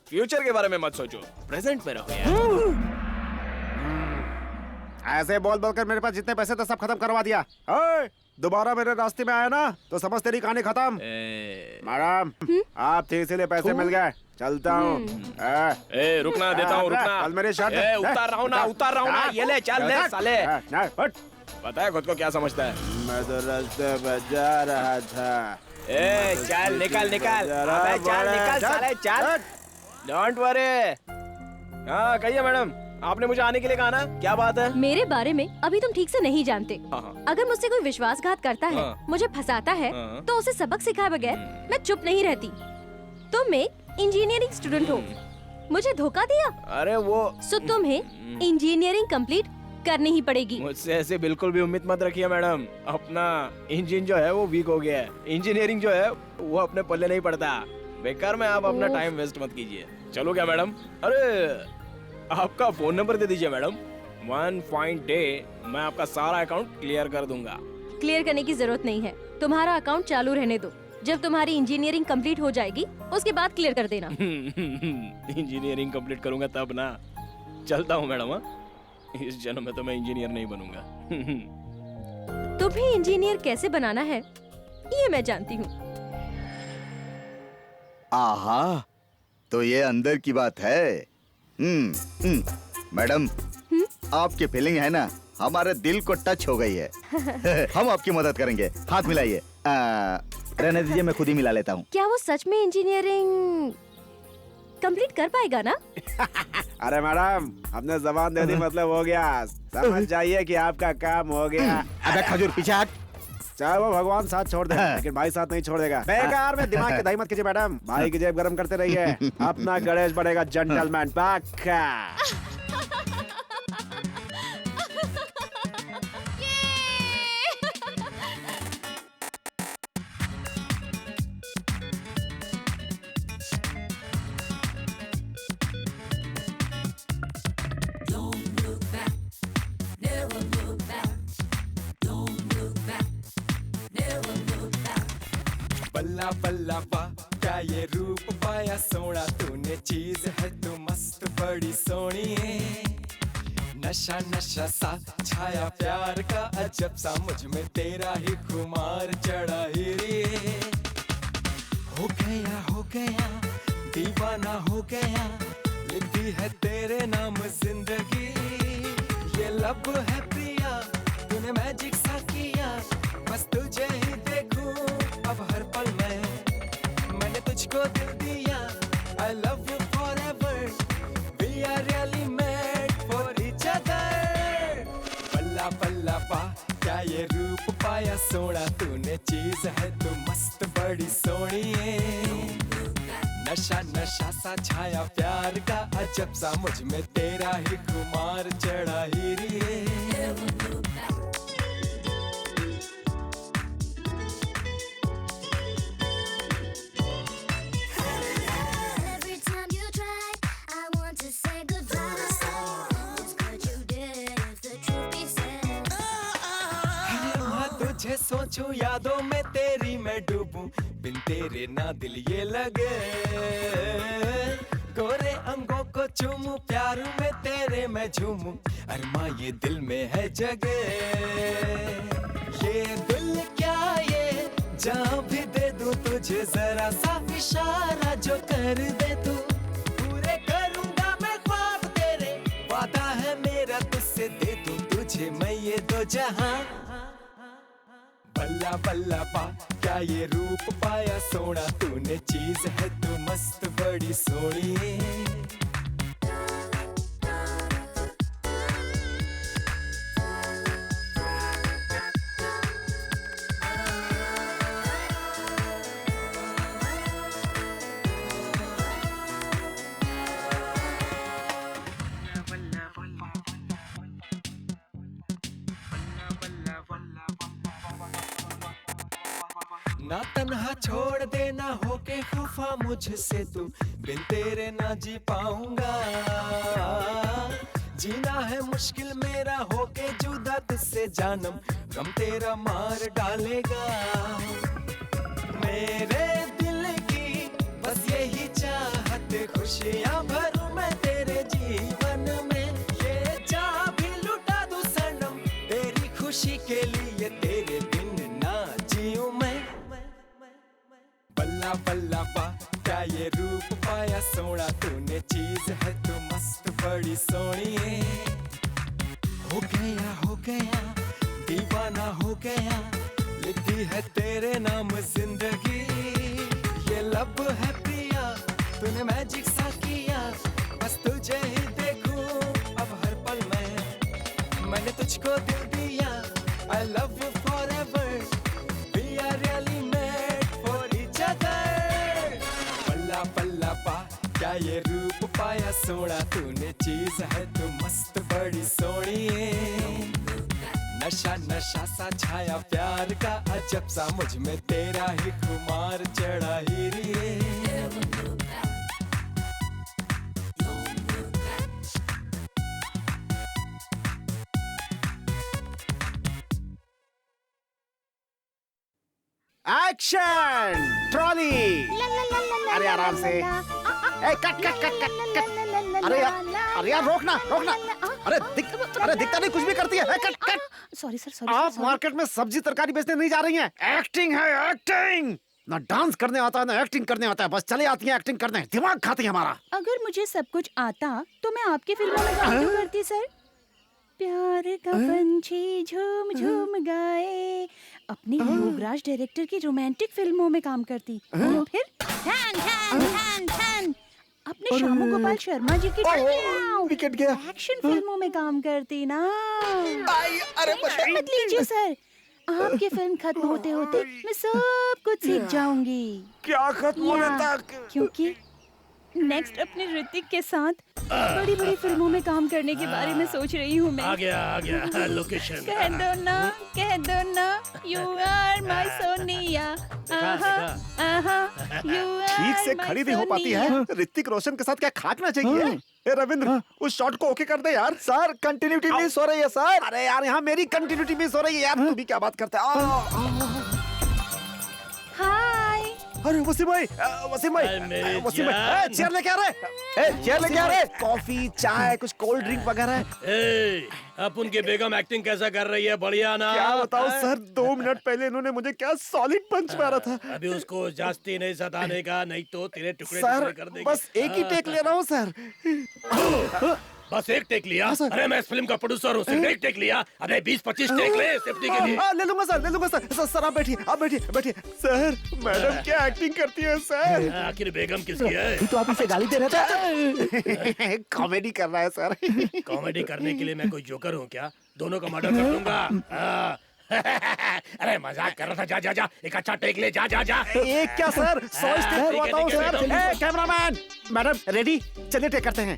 फ्यूचर के बारे में मत सोचो, प्रेजेंट में रहो यार। ऐसे बोल बोलकर मेरे पास जितने पैसे थे सब खत्म करवा दिया। दोबारा मेरे रास्ते में आया ना तो समझ तेरी कहानी खत्म। मैडम आप थे इसीलिए पैसे मिल गए, चलता हूँ। रुकना, देता हूँ, रुकना। कल मेरे शर्ट उतार रहा हूँ ना, ये ले, चल ले साले। पता है खुद को क्या समझता है? मैं तो रास्ते पे जा रहा था। चल निकल साले, चल। Don't worry. हाँ कहिए मैडम, आपने मुझे आने के लिए कहा ना, क्या बात है? मेरे बारे में अभी तुम ठीक से नहीं जानते। अगर मुझसे कोई विश्वासघात करता है, मुझे फंसाता है, तो उसे सबक सिखाए बगैर मैं चुप नहीं रहती। तुम एक इंजीनियरिंग स्टूडेंट हो, मुझे धोखा दिया। अरे वो सो तुम्हें इंजीनियरिंग कंप्लीट करनी ही पड़ेगी। मुझसे ऐसे बिल्कुल भी उम्मीद मत रखिए मैडम, अपना इंजन जो है वो वीक हो गया है, इंजीनियरिंग जो है वो अपने पल्ले नहीं पड़ता। बेकार में आप अपना टाइम वेस्ट मत कीजिए। चलो क्या मैडम? अरे आपका फोन नंबर दे दीजिए मैडम, वन फाइन डे मैं आपका सारा अकाउंट क्लियर कर दूंगा। क्लियर करने की जरूरत नहीं है, तुम्हारा अकाउंट चालू रहने दो। जब तुम्हारी इंजीनियरिंग कंप्लीट हो जाएगी उसके बाद क्लियर कर देना। इंजीनियरिंग कंप्लीट करूंगा तब ना। चलता हूँ मैडम। इस जन्म में तो मैं इंजीनियर नहीं बनूंगा। तुम्हें इंजीनियर कैसे बनाना है ये मैं जानती हूँ। आहा, तो ये अंदर की बात है। मैडम, आपकी फीलिंग है ना, हमारे दिल को टच हो गई है। हम आपकी मदद करेंगे, हाथ मिलाइए। रहने दीजिए, मैं खुद ही मिला लेता हूँ। क्या वो सच में इंजीनियरिंग कंप्लीट कर पाएगा ना? अरे मैडम, हमने जबान दे दी, मतलब हो गया। समझ जाइए कि आपका काम हो गया। अबे खजूर, पीछे हट। चाहे वो भगवान साथ छोड़ दे, लेकिन भाई साथ नहीं छोड़ेगा। बेकार में दिमाग की दही मत कीजिए मैडम, भाई की जेब गरम करते रहिए। अपना गणेश बढ़ेगा जेंटलमैन पक्का। बल्ला बल्ला बा, क्या ये रूप पाया सोना तूने, चीज है तू मस्त बड़ी सोनी है। नशा नशा सा छाया प्यार का अजब सा, मुझ में तेरा ही खुमार चढ़ा ही रे। हो गया दीवाना हो गया, लिखी है तेरे नाम जिंदगी। ये लब है प्रिया, तूने मैजिक सा किया, बस तुझे ही देखूं अब हर पल मैंने तुझको दिल दिया। I love you forever, we are really made for each other। बल्ला बल्ला पा, क्या ये रूप पाया सोना तूने, चीज है तू मस्त बड़ी सोनी है। नशा नशा सा छाया प्यार का अजब सा, मुझ में तेरा ही खुमार चढ़ा ही रे। तुझे सोचूं यादों में तेरी मैं डूबूं, बिन तेरे ना दिल ये लगे। गोरे अंगों को चूमूं, प्यार में तेरे मैं झूमूं, अरमा ये दिल में है जगे। ये दिल क्या ये जहाँ भी दे दूं तुझे, जरा सा इशारा जो कर दे तू, पूरे करूंगा मैं ख्वाब तेरे। वादा है मेरा तुझसे, दे दूं तुझे मैं ये दो जहां। बल्ला बल्ला पा, क्या ये रूप पाया सोना तूने, चीज है तू मस्त बड़ी सोनी। ना तन्हा छोड़ देना होके खफा मुझसे तू, बिन तेरे ना जी पाऊंगा। जीना है मुश्किल मेरा होके जुदा तुझसे जानम, गम तेरा मार डालेगा। मेरे दिल की बस यही चाहत, खुशियां भरूं मैं तेरे जीवन में। ये चाह भी लुटा दूं सनम, तेरी खुशी के लिए तेरे बिन ना जीऊं मैं। बल्ला बल्ला पा, क्या ये रूप पाया सोना तूने, चीज है तू मस्त बड़ी सोनी है। हो गया दीवाना हो गया, लिखी है तेरे नाम जिंदगी। ये लब है प्रिया, तूने मैजिक सा किया, बस तुझे ही देखूं अब हर पल मैंने तुझको दिल दिया। I love you forever, we are really made for each other। पल्ला पल्ला पा, क्या ये रूप पाया सोना तूने, चीज है तू मस्त बड़ी सोनी है। नशा नशा सा छाया प्यार का अजब सा, मुझ में तेरा ही खुमार चढ़ा ही रे। Action trolley. अरे आराम से, cut cut cut cut cut. अरे यार रोकना। अरे दिखता नहीं, कुछ भी करती है। Cut cut. सॉरी सर, आप मार्केट में सब्जी तरकारी बेचने नहीं जा रही हैं। एक्टिंग है एक्टिंग। ना डांस करने आता है ना एक्टिंग करने आता है, बस चले आती हैं एक्टिंग करने, दिमाग खाती है हमारा। अगर मुझे सब कुछ आता तो मैं आपकी फिल्मों में काम क्यों करती सर? प्यार का पंछी झूम झूम गाए। अपनी योगराज डायरेक्टर की रोमांटिक फिल्मों में काम करती, फिर ठन ठन ठन ठन अपने श्यामू गोपाल शर्मा जी की विकेट गया। एक्शन फिल्मों में काम करती ना। अरे टेंशन मत लीजिए सर, आपकी फिल्म खत्म होते होते मैं सब कुछ सीख जाऊंगी। क्या खत्म होने तक? क्योंकि नेक्स्ट अपने ऋतिक के साथ बड़ी बड़ी फिल्मों में काम करने के बारे में सोच रही हूँ मैं। आ गया लोकेशन। कह दो ना यू आर माय सोनिया। ठीक से खड़ी नहीं हो पाती है। ऋतिक रोशन के साथ क्या खाकना चाहिए? ए रविंद्र, उस शॉट को ओके कर दे यार। सर कंटिन्यूटी मिस हो रही है सर। अरे यार, यहाँ मेरी कंटिन्यूटी मिस हो रही है यार। तू भी क्या बात करता है? हाय अरे वसीम भाई, वसीम भाई, वसीम भाई, चेयर लेके आ रहे? चेयर लेके आ रहे? कॉफी, चाय, कुछ कोल्ड ड्रिंक वगैरह। अब उनकी बेगम एक्टिंग कैसा कर रही है? बढ़िया ना? क्या बताओ सर, 2 मिनट पहले इन्होंने मुझे क्या सॉलिड पंच मारा था। अभी उसको जास्ती नहीं सताने का, नहीं तो तेरे टुकड़े सर कर देगी। बस एक ही टेक ले रहा हूँ सर। बस एक टेक लिया? अरे मैं इस फिल्म का प्रोड्यूसर हूँ, सिर्फ एक टेक लिया। अरे 20-25 टेक ले सेफ्टी के लिए। ले लूंगा सर, ले लूंगा सर। सर आप बैठिए। सर मैडम क्या एक्टिंग करती है सर। आखिर बेगम किसकी है? तो आप इसे गाली दे रहे थे। कॉमेडी कर रहा है सर। कॉमेडी करने के लिए मैं कोई जोकर हूँ क्या? दोनों का मर्डर कर दूंगा। अरे मजाक कर रहा था। जा एक अच्छा टेक ले। जा एक क्या सर, 100 स्टेप करवाता हूँ सर। Cameraman, madam ready? चलिए टेक करते हैं।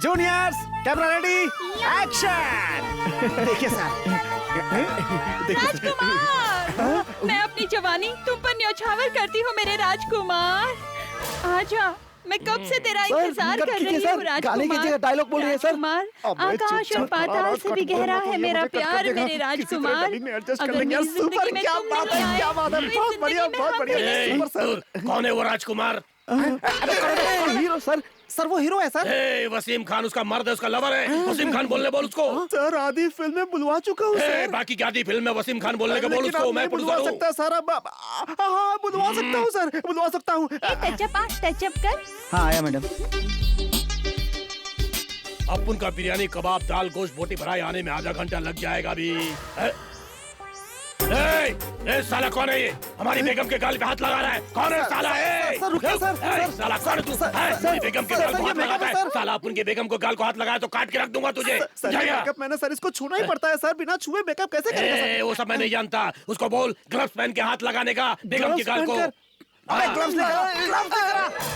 Juniors, camera ready, action. देखिए सर। राजकुमार, मैं अपनी जवानी तुम पर न्यौछावर करती हूँ मेरे राजकुमार। आजा, मैं कब से तेरा इंतजार कर रही हूँ राजकुमार। डायलॉग बोल रही है सर। राजकुमार, आकाश और पाताल से भी गहरा है मेरा प्यार मेरे राजकुमार। अगर मेरी जिंदगी में तुम नहीं आए, बहुत बढ़िया सर। कौन है वो राजकुमार? हीरो सर वो हीरो है सर। वसीम खान उसका मर्द है, उसका लवर है। वसीम खान बोलने बोल उसको। सर आधी फिल्म में बुलवा चुका हूँ सर। बाकी क्या आधी फिल्म में वसीम खान बोलने का बोल उसको। मैं बुलवा सकता सर। हाँ बुलवा सकता हूँ सर, बुलवा सकता हूँ। टचअप कर। हाँ आया मैडम। अब उनका बिरयानी कबाब दाल गोश्त बोटी फ्राई आने में आधा घंटा लग जाएगा अभी। साला कौन है ये? हमारी बेगम के गाल पे हाथ लगा रहा है। कौन है साला? सर रुकिए सर। साला कौन है तू? मेरी बेगम के गाल को हाथ लगाता है। साला अपन के बेगम को गाल को हाथ लगाया तो काट के रख दूंगा तुझे। मेकअप मैंने सर इसको छूना ही पड़ता है सर, बिना छुए मेकअप कैसे करेगा सर? वो सब मैं नहीं जानता। उसको बोल ग्लव्स पहन के हाथ लगाने का बेगम के गाल को।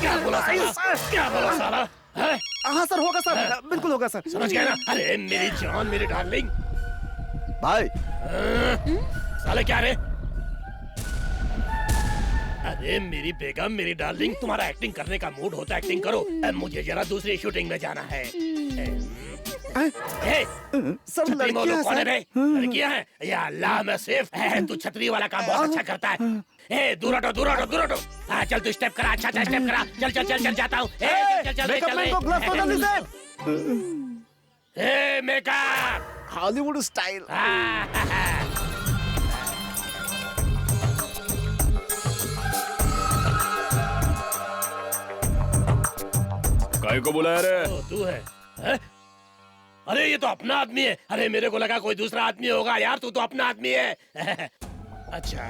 क्या बोला साला? हाँ सर होगा सर, बिल्कुल होगा सर। समझ गया ना? अरे मेरी जान, मेरी डार्लिंग। भाई साले क्या रे? अरे मेरी बेगम, मेरी डार्लिंग, तुम्हारा एक्टिंग करने का मूड होता है एक्टिंग करो। मुझे जरा दूसरी शूटिंग में जाना है। सब लड़कियां कौन है बे? लड़कियां हैं? या अल्लाह मैं सेफ है। तू छतरी वाला काम बहुत अच्छा करता है। दूर हटो। चल तू स्टेप करा, अच्छा स्टेप करा। चल जाता हूँ। Makeup Hollywood style. काय को बुलाया रे? तू है? अरे ये तो अपना आदमी है। अरे मेरे को लगा कोई दूसरा आदमी होगा यार। तू तो अपना आदमी है। अच्छा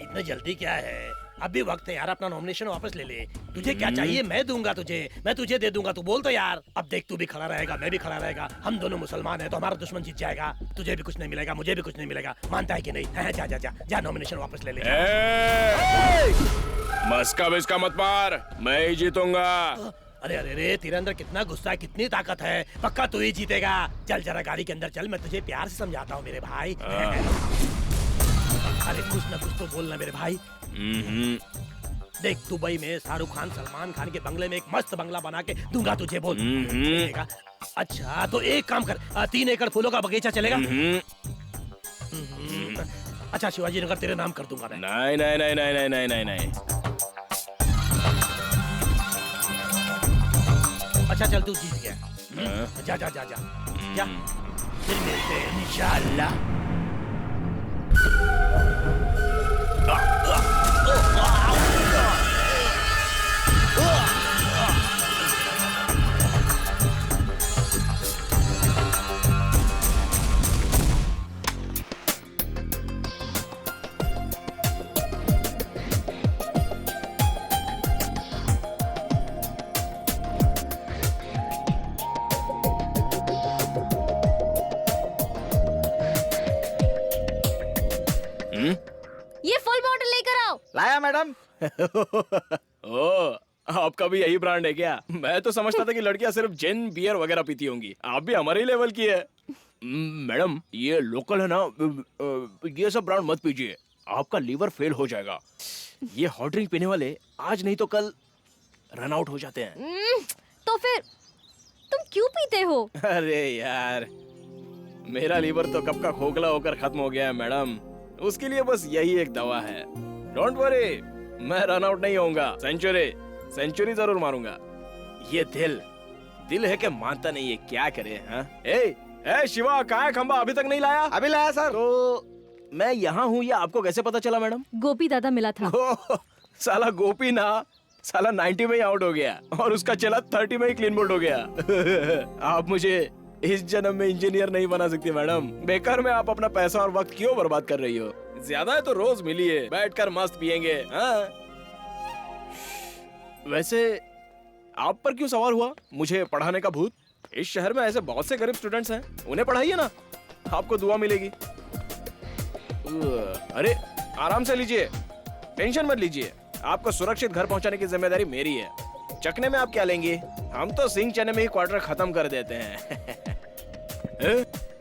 इतनी जल्दी क्या है? अभी वक्त है यार, अपना नॉमिनेशन वापस ले ले। तुझे क्या चाहिए मैं दूंगा तुझे, मैं तुझे दे दूंगा। तू बोल तो यार। अब देख तू भी खड़ा रहेगा, मैं भी खड़ा रहेगा। हम दोनों मुसलमान हैं तो हमारा दुश्मन जीत जाएगा। तुझे भी कुछ नहीं मिलेगा, मुझे भी कुछ नहीं मिलेगा। मानता है कि नहीं? जा नॉमिनेशन वापस ले ले। मस्का बिस्का मत मार, मैं ही जीतूंगा। अरे तेरे अंदर कितना गुस्सा है, कितनी ताकत है। पक्का तू ही जीतेगा। चल जरा गाड़ी के अंदर चल, मैं तुझे प्यार से समझाता हूँ मेरे भाई। अरे कुछ ना कुछ तो बोलना मेरे भाई। देख दुबई में शाहरुख खान सलमान खान के बंगले में एक मस्त बंगला बना के दूंगा तुझे। बोल अच्छा तो एक काम कर, 3 एकड़ फूलों का बगीचा चलेगा? अच्छा शिवाजी नगर तेरे नाम कर दूंगा मैं। नहीं। अच्छा चल तू जीत गया। जा फिर मिलते हैं इंशाअल्लाह। मैडम। ओ, आपका भी यही ब्रांड है क्या? मैं तो समझता था कि लड़कियां सिर्फ जिन बियर वगैरह पीती होंगी। आप भी हमारे ही लेवल की है। मैडम ये लोकल है ना, ये सब ब्रांड मत पीजिए, आपका लीवर फेल हो जाएगा। ये हॉट ड्रिंक पीने वाले आज नहीं तो कल रन आउट हो जाते हैं। तो फिर तुम क्यों पीते हो? अरे यार, मेरा लीवर तो कब का खोखला होकर खत्म हो गया है मैडम, उसके लिए बस यही एक दवा है। डोंट वरी, मैं रन आउट नहीं होऊंगा, सेंचुरी जरूर मारूंगा। ये दिल है कि मानता नहीं है, क्या करे? हाँ? ए शिवा, कहाँ है खंबा? अभी तक नहीं लाया? अभी लाया सर। तो मैं यहाँ हूँ, ये आपको कैसे पता चला मैडम? गोपी दादा मिला था। साला गोपी ना, साला 90 में ही आउट हो गया और उसका चला 30 में ही क्लीन बोल्ड हो गया। आप मुझे इस जन्म में इंजीनियर नहीं बना सकती मैडम। बेकार में आप अपना पैसा और वक्त क्यों बर्बाद कर रही हो? ज्यादा है तो रोज मिलिए, बैठकर मस्त पियेंगे। हाँ? वैसे आप पर क्यों सवार हुआ मुझे पढ़ाने का भूत? इस शहर में ऐसे बहुत से गरीब स्टूडेंट्स हैं, उन्हें पढ़ाइए ना, आपको दुआ मिलेगी। अरे आराम से लीजिए, टेंशन मत लीजिए, आपको सुरक्षित घर पहुंचाने की जिम्मेदारी मेरी है। चखने में आप क्या लेंगे? हम तो सिंह चने में ही क्वार्टर खत्म कर देते हैं।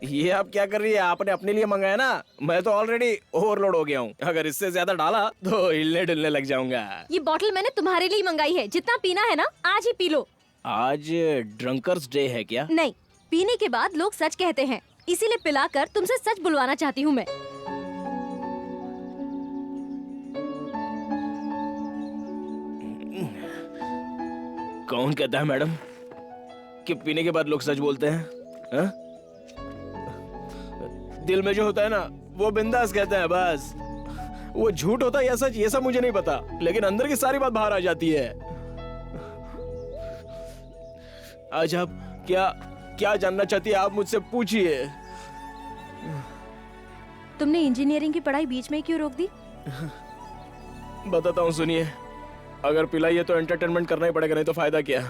ये आप क्या कर रही है? आपने अपने लिए मंगाया ना, मैं तो ऑलरेडी ओवरलोड हो गया हूँ। अगर इससे ज्यादा डाला तो हिलने डुलने लग जाऊंगा। ये बॉटल मैंने तुम्हारे लिए मंगाई है, जितना पीना है ना आज ही पी लो। आज ड्रंकर्स डे है क्या? नहीं, पीने के बाद लोग सच कहते हैं, इसीलिए पिलाकर तुमसे सच बुलवाना चाहती हूँ मैं। कौन कहता है मैडम कि पीने के बाद लोग सच बोलते हैं? हा? दिल में जो होता है ना वो बिंदास कहते हैं बस। वो झूठ होता है या सच ये सब मुझे नहीं पता, लेकिन अंदर की सारी बात बाहर आ जाती है। आज आप क्या जानना चाहती है? आप मुझसे पूछिए। तुमने इंजीनियरिंग की पढ़ाई बीच में क्यों रोक दी? बताता हूँ, सुनिए। अगर पिलाई है तो एंटरटेनमेंट करना ही पड़ेगा, नहीं तो फायदा क्या?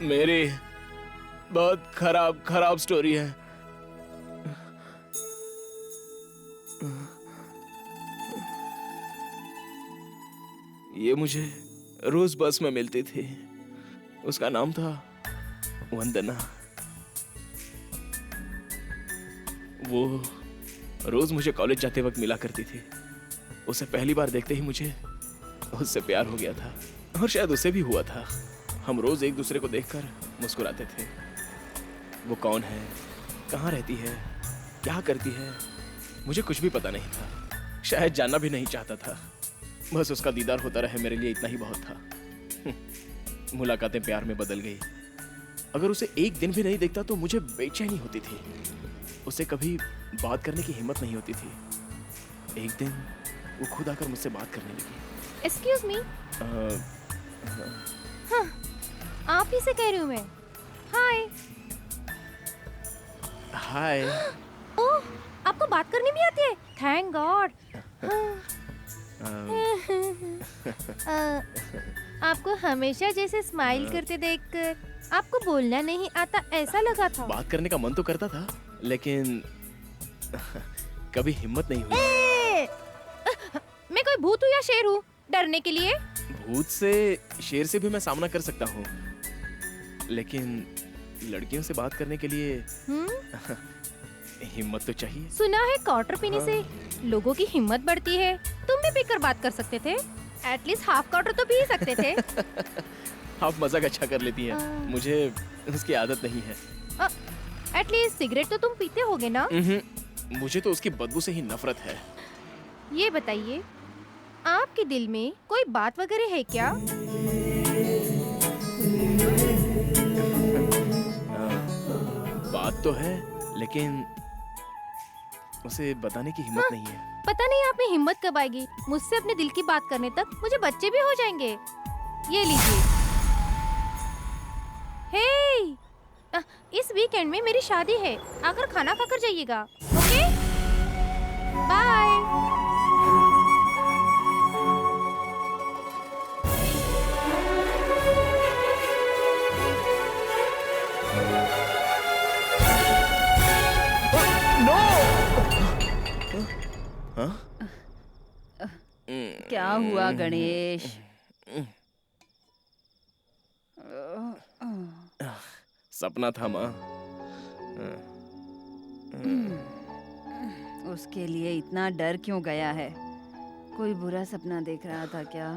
मेरी बहुत खराब स्टोरी है। ये मुझे रोज बस में मिलती थी, उसका नाम था वंदना। वो रोज मुझे कॉलेज जाते वक्त मिला करती थी। उसे पहली बार देखते ही मुझे उससे प्यार हो गया था, और शायद उसे भी हुआ था। हम रोज एक दूसरे को देखकर मुस्कुराते थे। वो कौन है, कहाँ रहती है, क्या करती है, मुझे कुछ भी पता नहीं था, शायद जानना भी नहीं चाहता था। बस उसका दीदार होता रहे, मेरे लिए इतना ही बहुत था। मुलाकातें प्यार में बदल गई। अगर उसे एक दिन भी नहीं देखता तो मुझे बेचैनी होती थी। उसे कभी बात करने की हिम्मत नहीं होती थी। एक दिन वो खुद आकर मुझसे बात करने लगी। Excuse me. हाँ, आप ही से कह रही हूँ मैं। हाय। हाय। ओह, आपको बात करनी भी आती है? Thank God. आपको हमेशा जैसे स्माइल करते देखकर आपको बोलना नहीं आता ऐसा लगा था। बात करने का मन तो करता था, लेकिन कभी हिम्मत नहीं हुई। मैं कोई भूत हूँ या शेर हूँ डरने के लिए? भूत से, शेर से भी मैं सामना कर सकता हूँ, लेकिन लड़कियों से बात करने के लिए हिम्मत तो चाहिए। सुना है क्वार्टर पीने से लोगों की हिम्मत बढ़ती है। तुम भी पीकर बात कर सकते थे, एटलीस्ट हाफ क्वार्टर तो पी सकते थे। आप मजाक अच्छा कर लेती हैं, मुझे उसकी आदत नहीं है। एटलीस्ट सिगरेट तो तुम पीते होगे ना? मुझे तो उसकी बदबू से ही नफरत है। ये बताइए, आपके दिल में कोई बात वगैरह है क्या? बात तो है, लेकिन उसे बताने की हिम्मत नहीं है। पता नहीं आप में हिम्मत कब आएगी। मुझसे अपने दिल की बात करने तक मुझे बच्चे भी हो जाएंगे। ये लीजिए। हे, इस वीकेंड में मेरी शादी है, आकर खाना खाकर जाइएगा। Okay, bye. हाँ? क्या हुआ गणेश? सपना था माँ। उसके लिए इतना डर क्यों गया है? कोई बुरा सपना देख रहा था क्या?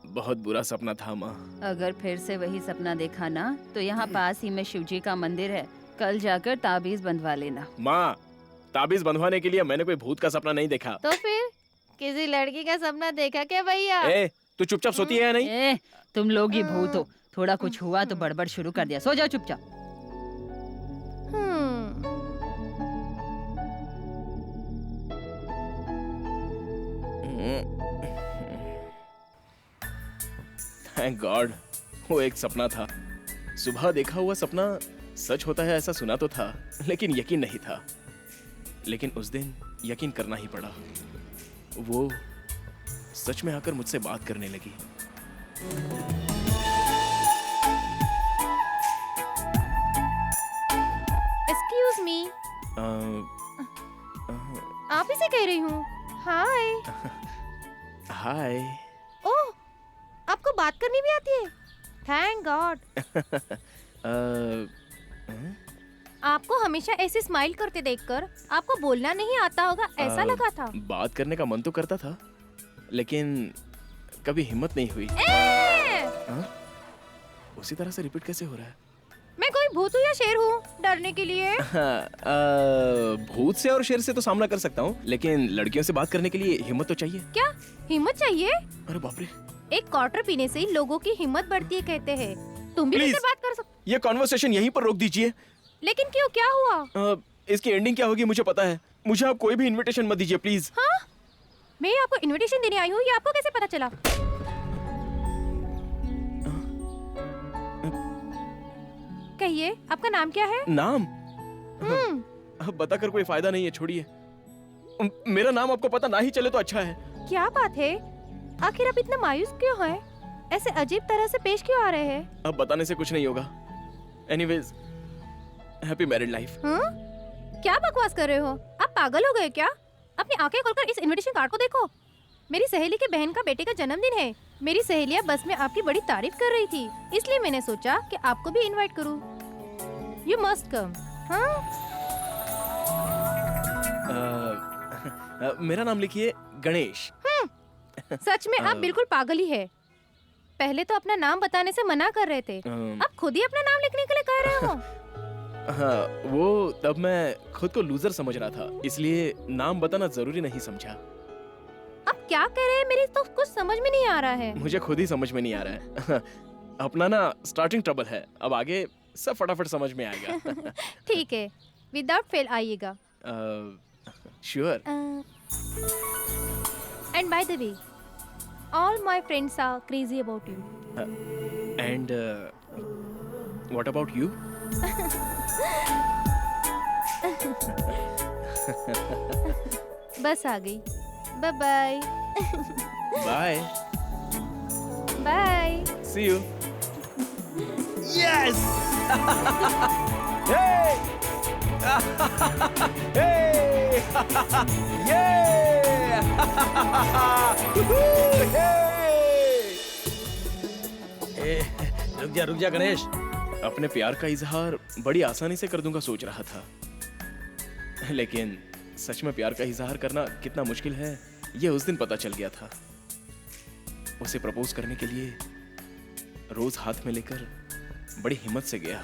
बहुत बुरा सपना था माँ। अगर फिर से वही सपना देखा ना तो यहाँ पास ही में शिवजी का मंदिर है, कल जाकर ताबीज बंधवा लेना। माँ, ताबीज बंधवाने के लिए मैंने कोई भूत का सपना नहीं देखा। तो फिर किसी लड़की का सपना देखा क्या भैया? ए, तू चुपचाप सोती है या नहीं? ए, तुम लोग ही भूत हो। थोड़ा कुछ हुआ तो बड़बड़ शुरू कर दिया। सो जाओ चुपचाप। थैंक गॉड, वो एक सपना था। सुबह देखा हुआ सपना सच होता है ऐसा सुना तो था, लेकिन यकीन नहीं था। लेकिन उस दिन यकीन करना ही पड़ा। वो सच में आकर मुझसे बात करने लगी। एक्सक्यूज मी, आप ही से कह रही हूँ। हाय। हाय। ओह, आपको बात करनी भी आती है? Thank God. आपको हमेशा ऐसे स्माइल करते देखकर आपको बोलना नहीं आता होगा ऐसा लगा था। बात करने का मन तो करता था, लेकिन कभी हिम्मत नहीं हुई। उसी तरह से रिपीट कैसे हो रहा है? मैं कोई भूत हूँ या शेर हूँ डरने के लिए? भूत से और शेर से तो सामना कर सकता हूँ, लेकिन लड़कियों से बात करने के लिए हिम्मत तो चाहिए। क्या हिम्मत चाहिए? अरे बाप रे। एक क्वार्टर पीने से लोगों की हिम्मत बढ़ती है कहते हैं। तुम भी मुझसे बात कर सकते। ये कॉन्वर्सेशन यहीं पर रोक दीजिए। लेकिन क्यों, क्या हुआ? इसकी एंडिंग क्या होगी मुझे पता है। मुझे आप कोई भी इनविटेशन मत दीजिए प्लीज। हाँ? मैं आपको इनविटेशन देने आई हूँ, ये आपको कैसे पता चला? कहिए, आपका नाम क्या है? नाम? अब बताकर कोई फायदा नहीं है, छोड़िए। मेरा नाम आपको पता ना ही चले तो अच्छा है। क्या बात है? आखिर आप इतना मायूस क्यों हैं? ऐसे अजीब तरह से पेश क्यों आ रहे हैं? अब बताने से कुछ नहीं होगा। Anyways, happy married life. क्या बकवास कर रहे हो? आप पागल हो गए क्या? अपनी आंखें खोलकर इस इनविटेशन कार्ड को देखो। मेरी सहेली की बहन का बेटे का जन्मदिन है। मेरी सहेलियां बस में आपकी बड़ी तारीफ कर रही थी, इसलिए मैंने सोचा कि आपको भी इनवाइट करूं। You must come. मेरा नाम लिखिए गणेश। सच में आप बिल्कुल पागल ही है। पहले तो अपना नाम बताने से मना कर रहे थे, अब खुद ही अपना नाम लिखने के लिए कह रहे हो। हाँ, वो तब मैं खुद को लूजर समझ रहा था, इसलिए नाम बताना जरूरी नहीं समझा। आप क्या कह रहे हैं? मेरी तो कुछ समझ में नहीं आ रहा है। मुझे खुद ही समझ में नहीं आ रहा है। अपना ना स्टार्टिंग ट्रबल है, अब आगे सब फटाफट समझ में आएगा। ठीक है, विदाउट फेल आइएगा। Sure. And by the way, all my friends are crazy about you. And what about you? Bus आ गई। Bye bye. Bye. Bye. See you. Yes! Hey! Hey! Yeah! रुक जा गणेश। अपने प्यार का इजहार बड़ी आसानी से कर दूंगा सोच रहा था, लेकिन सच में प्यार का इजहार करना कितना मुश्किल है ये उस दिन पता चल गया था। उसे प्रपोज करने के लिए रोज हाथ में लेकर बड़ी हिम्मत से गया।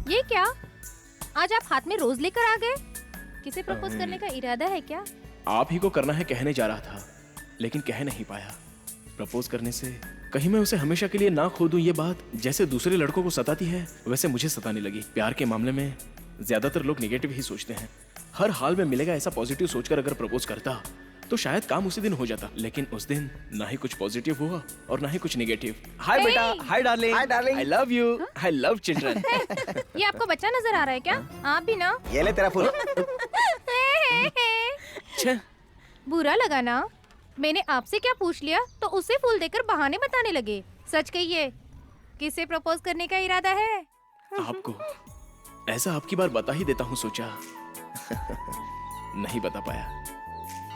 ये क्या? आज आप हाथ में रोज लेकर आ गए? किसे प्रपोज करने का इरादा है क्या? आप ही को करना है कहने जा रहा था, लेकिन कह नहीं पाया। प्रपोज करने से कहीं मैं उसे हमेशा के लिए ना खो दूं, ये बात जैसे दूसरे लड़कों को सताती है वैसे मुझे सताने लगी। प्यार के मामले में ज्यादातर लोग नेगेटिव ही सोचते हैं। हर हाल में मिलेगा ऐसा पॉजिटिव सोचकर अगर प्रपोज करता तो शायद काम उसी दिन हो जाता, लेकिन उस दिन ना ही कुछ पॉजिटिव हुआ और ना ही कुछ नेगेटिव। हाय बेटा, hi darling, hi darling, I love you, I love children. ये आपको बच्चा नजर आ रहा है क्या? आप भी ना। ये ले तेरा फूल। बुरा लगा ना? मैंने आपसे क्या पूछ लिया तो उसे फूल देकर बहाने बताने लगे। सच कहिए, किसे प्रपोज करने का इरादा है? आपको ऐसा आपकी बार बता ही देता हूँ सोचा। नहीं बता पाया।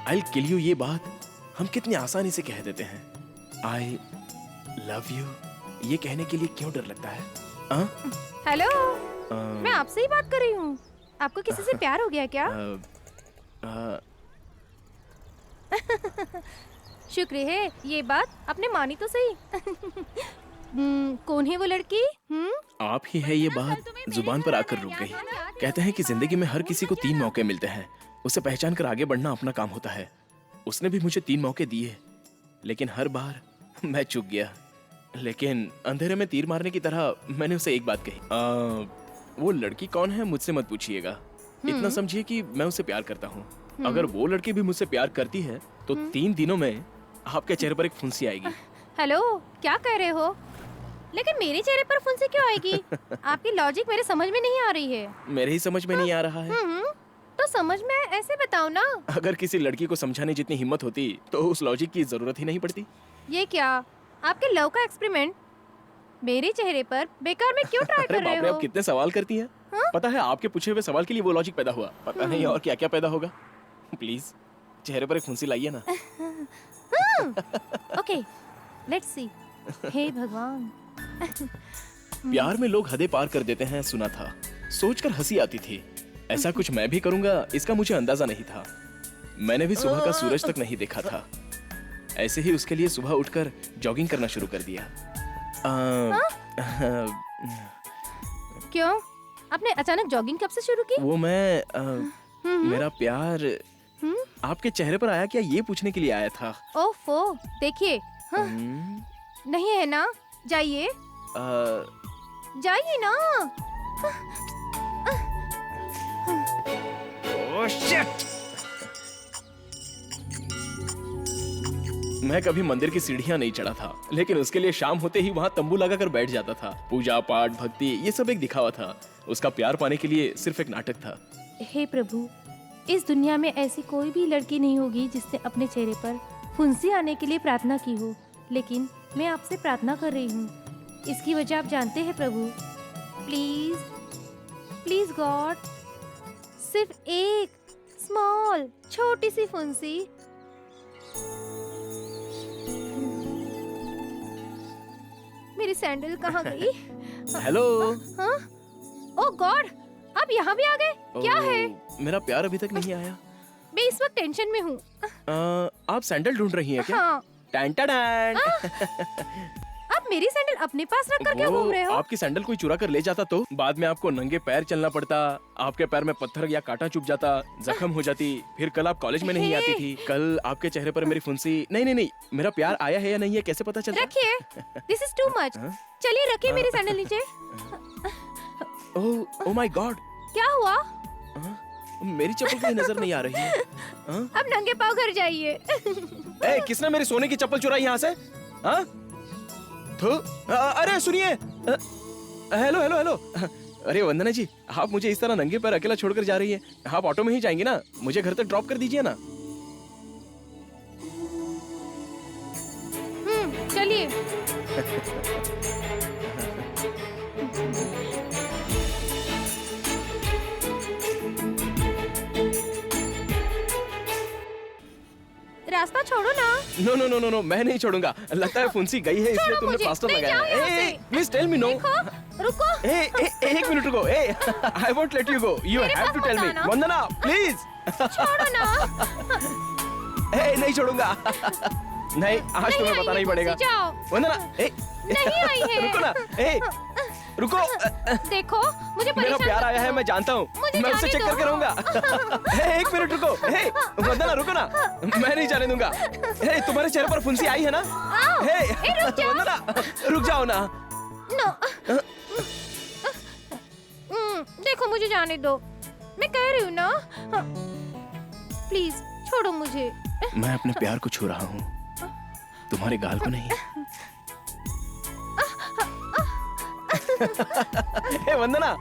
I'll kill you ये बात हम कितनी आसानी से कह देते हैं। I love you ये कहने के लिए क्यों डर लगता है? हेलो, मैं आपसे ही बात कर रही हूँ। आपको किसी से प्यार हो गया क्या? शुक्र है, ये बात आपने मानी तो सही। कौन है वो लड़की? आप ही है ये बात जुबान पर आकर रुक गई। कहते हैं कि जिंदगी में हर किसी को 3 मौके मिलते हैं, उसे पहचान कर आगे बढ़ना अपना काम होता है। उसने भी मुझे 3 मौके दिए, लेकिन हर बार मैं चूक गया। लेकिन अंधेरे में तीर मारने की तरह मैंने उसे एक बात कही, वो लड़की कौन है मुझसे मत पूछिएगा। इतना समझिए कि मैं उसे प्यार करता हूँ। अगर वो लड़की भी मुझसे प्यार करती है तो 3 दिनों में आपके चेहरे पर एक फुंसी आएगी। हेलो, क्या कह रहे हो? लेकिन मेरे चेहरे पर फुंसी क्यों आएगी? आपकी लॉजिक मेरे समझ में नहीं आ रही है। मेरे ही समझ में नहीं आ रहा है। तो समझ में ऐसे बताओ ना। अगर किसी लड़की को समझाने जितनी हिम्मत होती तो उस लॉजिक की जरूरत ही नहीं पड़ती। ये क्या आपके लव का एक्सपेरिमेंट मेरे चेहरे पर बेकार में क्यों ट्राई कर रहे बाप रे, हो? आप कितने सवाल करती हैं? पता है आपके पूछे हुए सवाल के लिए वो लॉजिक पैदा हुआ, पता नहीं और क्या क्या पैदा होगा। प्लीज चेहरे पर एक फुंसी लाइए ना। Okay, let's see. हे भगवान। प्यार में लोग हदें पार कर देते हैं, सुना था। सोचकर हंसी आती थी। ऐसा कुछ मैं भी करूंगा इसका मुझे अंदाजा नहीं था। मैंने भी सुबह का सूरज तक नहीं देखा था। ऐसे ही उसके लिए सुबह उठकर जॉगिंग करना शुरू कर दिया। क्यों? आपने अचानक जॉगिंग कब से शुरू की? वो मैं मेरा प्यार आपके चेहरे पर आया क्या ये पूछने के लिए आया था। ओफो, देखिए। नहीं है ना? जाइए जाइए ना। Oh shit! मैं कभी मंदिर की सीढ़ियां नहीं चढ़ा था, लेकिन उसके लिए शाम होते ही वहाँ तंबू लगाकर बैठ जाता था। पूजा पाठ भक्ति ये सब एक दिखावा था। उसका प्यार पाने के लिए सिर्फ एक नाटक था। हे प्रभु, इस दुनिया में ऐसी कोई भी लड़की नहीं होगी जिसने अपने चेहरे पर फुंसी आने के लिए प्रार्थना की हो, लेकिन मैं आपसे प्रार्थना कर रही हूँ। इसकी वजह आप जानते हैं प्रभु। प्लीज प्लीज गॉड, सिर्फ एक स्मॉल छोटी सी फुंसी। मेरी सैंडल कहाँ गई? हेलो। हाँ? ओह गॉड, आप यहाँ भी आ गए? क्या है? मेरा प्यार अभी तक नहीं आया। मैं इस वक्त टेंशन में हूँ। आप सैंडल ढूंढ रही हैं क्या? हाँ। Tan tan. आप मेरी सैंडल अपने पास रख कर क्या घूम रहे हो? आपकी सैंडल कोई चुरा कर ले जाता तो बाद में आपको नंगे पैर चलना पड़ता, आपके पैर में पत्थर या कांटा चुभ जाता, जख्म हो जाती, फिर कल आप कॉलेज में नहीं आती थी। कल आपके चेहरे पर मेरी फुंसी। नहीं, मेरा प्यार आया है या नहीं है कैसे पता चलता? रखिए, दिस इज टू मच। चलिए रखिए मेरी सैंडल नीचे। ओह माय गॉड, क्या हुआ? मेरी चप्पल कहीं नजर नहीं आ रही है। अब नंगे पाँव घर जाइए। किसने मेरी सोने की चप्पल चुराई यहाँ से? अरे सुनिए। Hello hello hello. अरे वंदना जी, आप मुझे इस तरह नंगे पैर अकेला छोड़कर जा रही हैं। आप ऑटो में ही जाएंगी ना? मुझे घर तक ड्रॉप कर दीजिए ना। चलिए। रास्ता छोड़ो ना। No no no no no, मैं नहीं छोड़ूंगा। लगता है फुंसी गई है इसलिए तुमने प्लास्टर लगाया। Please tell me no. रुको। एक मिनट रुको। I won't let you go. You have to tell me. Vandana please. छोड़ो ना। नहीं छोड़ूंगा। नहीं, आज तुम्हें बताना ही पड़ेगा। वंदना नहीं आई है। रुको ना। रुको। देखो मुझे मेरा प्यार आया है, मैं जानता हूँ। मैं उसे चेक करके रहूंगा। एक मिनट रुको। वंदना रुको ना, मैं नहीं जाने दूंगा। तुम्हारे चेहरे पर फुंसी आई है ना? वंदना रुक जाओ ना। देखो मुझे जाने दो, मैं कह रही हूँ ना। प्लीज छोड़ो मुझे। मैं अपने प्यार को छू रहा हूँ, तुम्हारे गाल को नहीं। वंदना।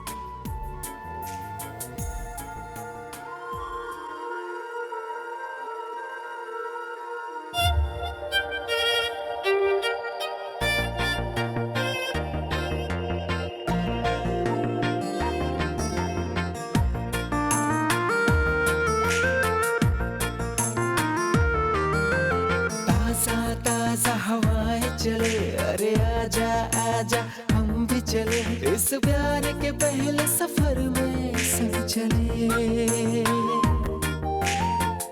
ताजा हवाएं चले, अरे आजा आजा हम भी चले, इस प्यार के पहले सफर में सब चले।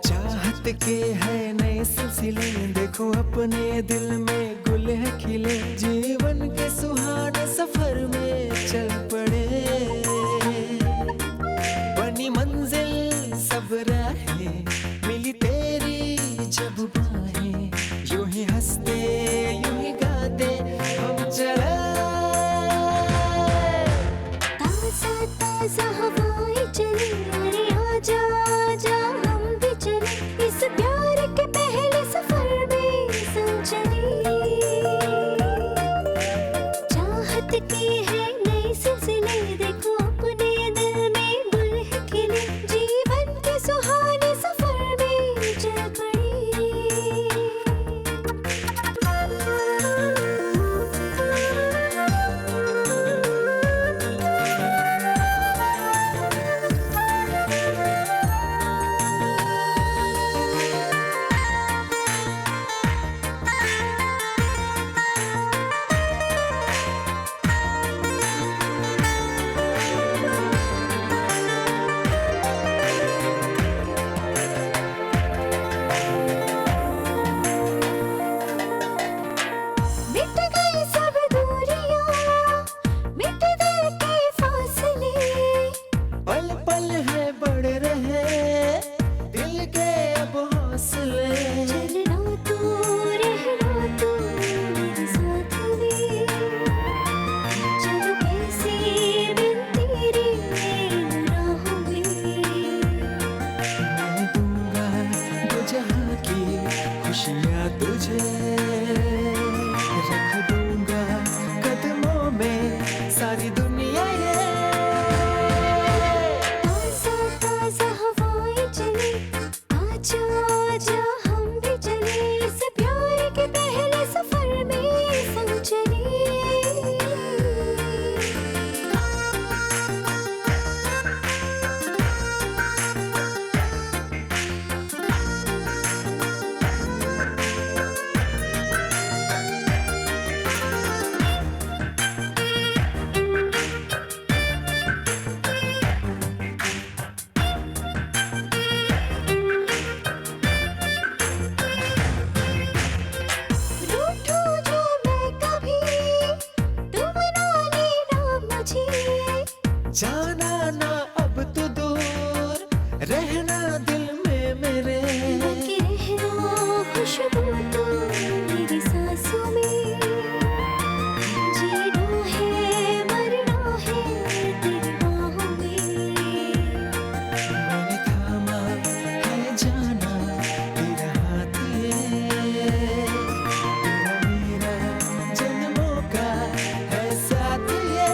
चाहत के है नए सिलसिले, देखो अपने दिल में गुल है खिले, जीवन के सुहाने सफर में चल पड़े। बनी मंजिल सब राहें, मिली तेरी जब बाहें, यूं ही हंसते यूं ही गाते हम चले। ताजा ताजा हवाएं चली, अरे आजा आजा हम भी चले, इस प्यार के पहले सफर में सब चले। चाहत की है नई सिलसिले, देखो अपने दिल में गुल है खिले, जीवन के सुहाने सफर में चल पड़े। मिट गई सब दूरियां, मिट गए के फासले, पल पल है बढ़ रहे दिल के अब हौसले। चलना तू रहना तू मेरे साथ में, चलो कैसे बिन तेरे इन राहों में। मैं दूंगा दो जहां की खुशियां तुझे, रख दूंगा कदमों में सारी दुनिया ये। ताजा ताजा हवाएं चली, आजा आजा हम भी चले, इस प्यार के पहले सफर में सब चले। रूठूं जो मैं कभी, तुम ना लेना मुझे, जाना ना अब तो दूर, रहना दिल में मेरे। लगी रहना खुशबू तू मेरी सांसों में, जीना है मरना है तेरी बाहों में। मैंने थामा है जाना तेरा हाथ ये, तेरा मेरा जन्मों का है साथ ये।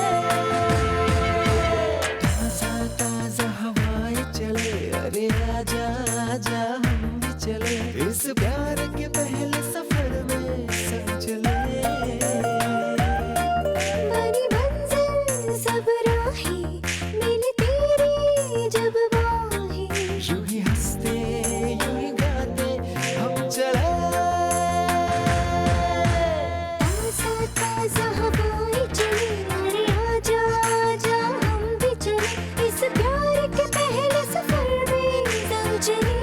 ताजा ताजा हवाएं चले, अरे आजा आजा हम भी चले, इस प्यार के पहले सफर में सब चले। बनी मंजिल सब राहें, मिली तेरी जब बाहें, यूं ही हंसते यूं ही गाते हम चले। ताजा ताजा हवाएं चली, अरे आजा आजा हम भी चले, इस प्यार के पहले सफर में सब चले।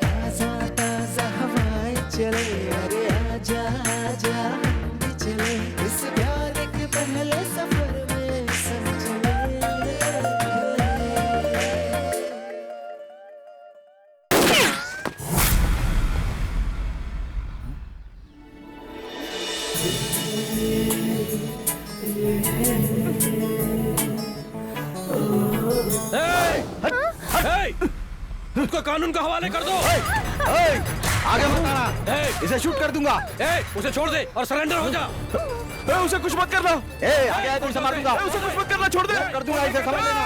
ताजा ताजा हवाएं चले, अरे आजा आजा हम भी चले, इस प्यार के पहले सफर में सब चले। उसको कानून का हवाले कर दो। आगे मत आना, इसे शूट कर दूंगा। उसे छोड़ दे और सरेंडर हो जा। उसे कुछ मत करना। आगे आए तो उसे मार दूंगा। उसे कुछ मत करना, छोड़ दे। कर दूंगा, इसे समझ लेना।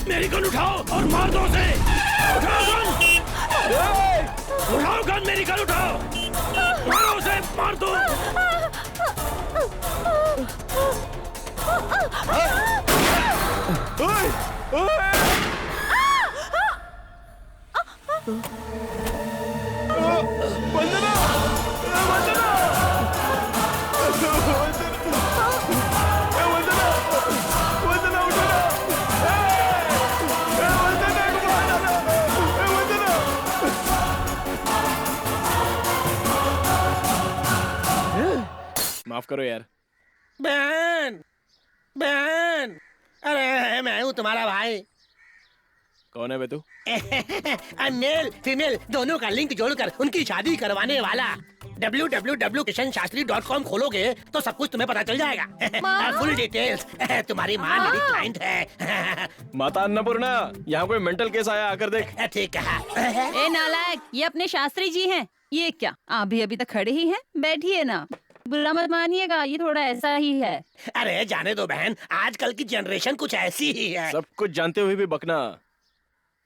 मेरी गन उठाओ और मार दो उसे। उठाओ गन, उठाओ गन, मेरी गन उठाओ, मारो उसे, मार दो। माफ करो यार। बहन, बहन, अरे मैं हूँ तुम्हारा भाई। कौन है बे तू? मेल फीमेल दोनों का लिंक जोड़कर उनकी शादी करवाने वाला। www.kishanshastri.com खोलोगे तो सब कुछ तुम्हें पता चल जाएगा। Full details. तुम्हारी माँ मेरी क्लाइंट है। माता अन्नपूर्णा, यहाँ कोई मेंटल केस आया, आकर देख। ठीक है। ए नालायक, ये अपने शास्त्री जी हैं। ये क्या, आप भी अभी तक खड़े ही हैं? बैठिए ना, बुरा मत मानिएगा, ये थोड़ा ऐसा ही है। अरे जाने दो बहन, आजकल की जनरेशन कुछ ऐसी ही है। सब कुछ जानते हुए भी बकना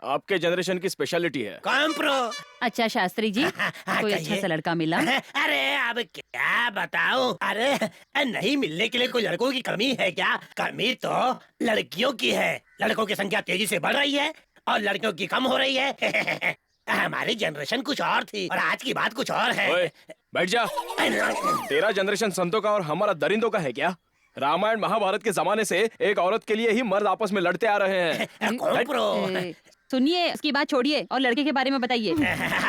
आपके जनरेशन की स्पेशलिटी है। कॉम्प्रो। अच्छा शास्त्री जी, कोई अच्छा सा लड़का मिला? अरे अब क्या बताऊं? अरे नहीं मिलने के लिए कोई लड़कों की कमी है क्या? कमी तो लड़कियों की है। लड़कों की संख्या तेजी से बढ़ रही है और लड़कियों की कम हो रही है। हमारी जनरेशन कुछ और थी और आज की बात कुछ और है। ओए, बैठ जा। तेरा जनरेशन संतों का और हमारा दरिंदों का है क्या? रामायण महाभारत के जमाने से एक औरत के लिए ही मर्द आपस में लड़ते आ रहे हैं। सुनिए, उसकी बात छोड़िए और लड़के के बारे में बताइए।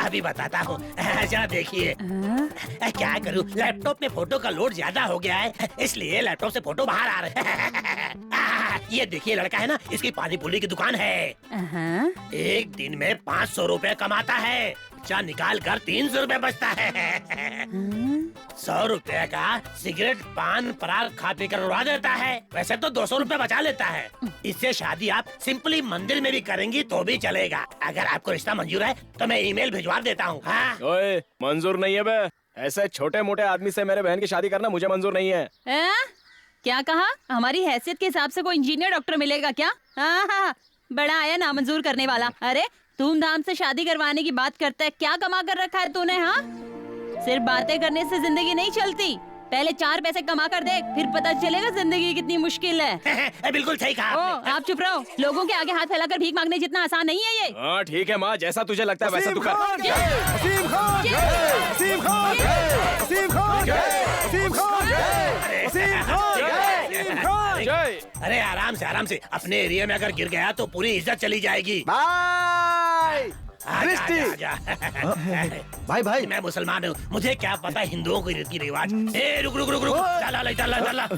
अभी बताता हूँ, जरा देखिए। क्या करूँ, लैपटॉप में फोटो का लोड ज्यादा हो गया है, इसलिए लैपटॉप से फोटो बाहर आ रहे हैं। ये देखिए लड़का है ना, इसकी पानी पूरी की दुकान है। एक दिन में 500 रुपए कमाता है। चार निकाल कर 300 रुपए बचता है। 100 रुपए का सिगरेट पान पराग खा पी कर उड़ा देता है। वैसे तो 200 रुपए बचा लेता है। इससे शादी आप सिंपली मंदिर में भी करेंगी तो भी चलेगा। अगर आपको रिश्ता मंजूर है तो मैं ईमेल भिजवा देता हूँ। हाँ? ओए, मंजूर नहीं है बे। ऐसे छोटे मोटे आदमी से मेरे बहन की शादी करना मुझे मंजूर नहीं है। क्या कहा? हमारी हैसियत के हिसाब से कोई इंजीनियर डॉक्टर मिलेगा क्या? हाँ, बड़ा आया नामंजूर करने वाला। अरे धूमधाम से शादी करवाने की बात करता है, क्या कमा कर रखा है तूने? हाँ, सिर्फ बातें करने से जिंदगी नहीं चलती। पहले 4 पैसे कमा कर देख, फिर पता चलेगा जिंदगी कितनी मुश्किल है। बिल्कुल सही कहा। आप चुप रहो। लोगों के आगे हाथ फैलाकर भीख मांगने जितना आसान नहीं है ये। हाँ ठीक है माँ, जैसा तुझे लगता है वैसा तू कर। वसीम खान, वसीम खान, वसीम खान, वसीम खान, वसीम खान, जय। अरे आराम से अपने एरिया में अगर गिर गया तो पूरी इज्जत चली जाएगी। भाई भाई भाई, मैं मुसलमान हूँ, मुझे क्या पता हिंदुओं को रीति रिवाज। रुक रुक रुक रुक, चला।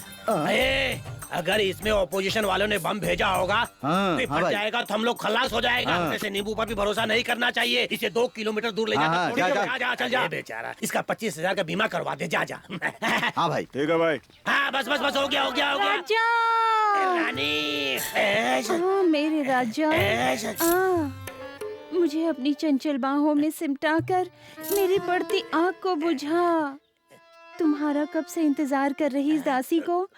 अगर इसमें ऑपोजिशन वालों ने बम भेजा होगा तो फट जाएगा तो हम लोग खलास हो जाएगा। जैसे नींबू पर भी भरोसा नहीं करना चाहिए। इसे 2 किलोमीटर दूर ले जाकर चल जा बेचारा। इसका 25,000 का बीमा करवा दे। जा। हाँ भाई, ठीक है भाई। हाँ बस हो गया। राजा, रानी, मेरे राजा, मुझे अपनी चंचल बाहों में सिमटाकर मेरी बढ़ती आग को बुझा। तुम्हारा कब से इंतजार कर रही इस दासी को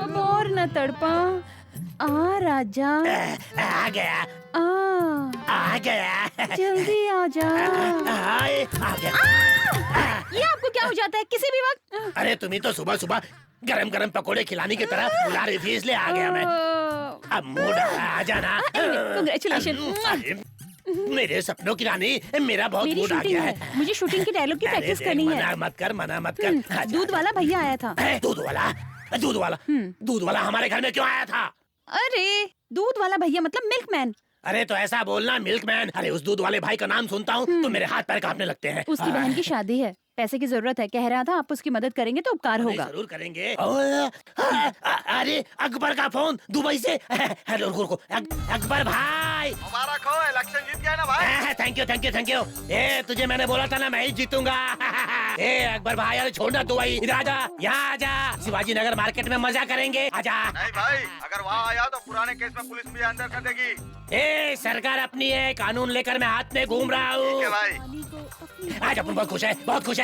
अब और न तड़पा। आ राजा, आ गया, जल्दी आ जा। आ गया। ये आपको क्या हो जाता है किसी भी वक्त? अरे तुम्ही तो सुबह गरम पकोड़े खिलाने की तरह बुला रही थी, इसलिए आ गया मैं। अब मूड आ जाना। कांग्रेचुलेशन। मेरे सपनों की रानी, मेरा बहुत मूड आ गया है। मुझे शूटिंग की डायलॉग की प्रैक्टिस करनी है। मना मत कर। दूध वाला भैया आया था। दूध वाला हमारे घर में क्यों आया था? अरे दूध वाला भैया मतलब मिल्कमैन। अरे तो ऐसा बोलना मिल्कमैन। अरे उस दूध वाले भाई का नाम सुनता हूँ तो मेरे हाथ पैर कांपने लगते हैं। उसकी बहन की शादी है, पैसे की जरूरत है। कह रहा था आप उसकी मदद करेंगे तो उपकार होगा। जरूर करेंगे। अरे अकबर का फोन दुबई से। रुको, अकबर भाई, मुबारक हो, इलेक्शन जीत गया ना भाई। Thank you. ए तुझे मैंने बोला था ना मैं ही जीतूंगा। ए अकबर भाई, अरे छोड़ना दुबई, इधर आजा, यहाँ आजा। शिवाजी नगर मार्केट में मजा करेंगे, आजा। नहीं भाई, अगर वहाँ आया तो पुराने केस में पुलिस भी अंदर कर देगी। ए सरकार अपनी है, कानून लेकर मैं हाथ में घूम रहा हूँ। आज अपन बहुत खुश है।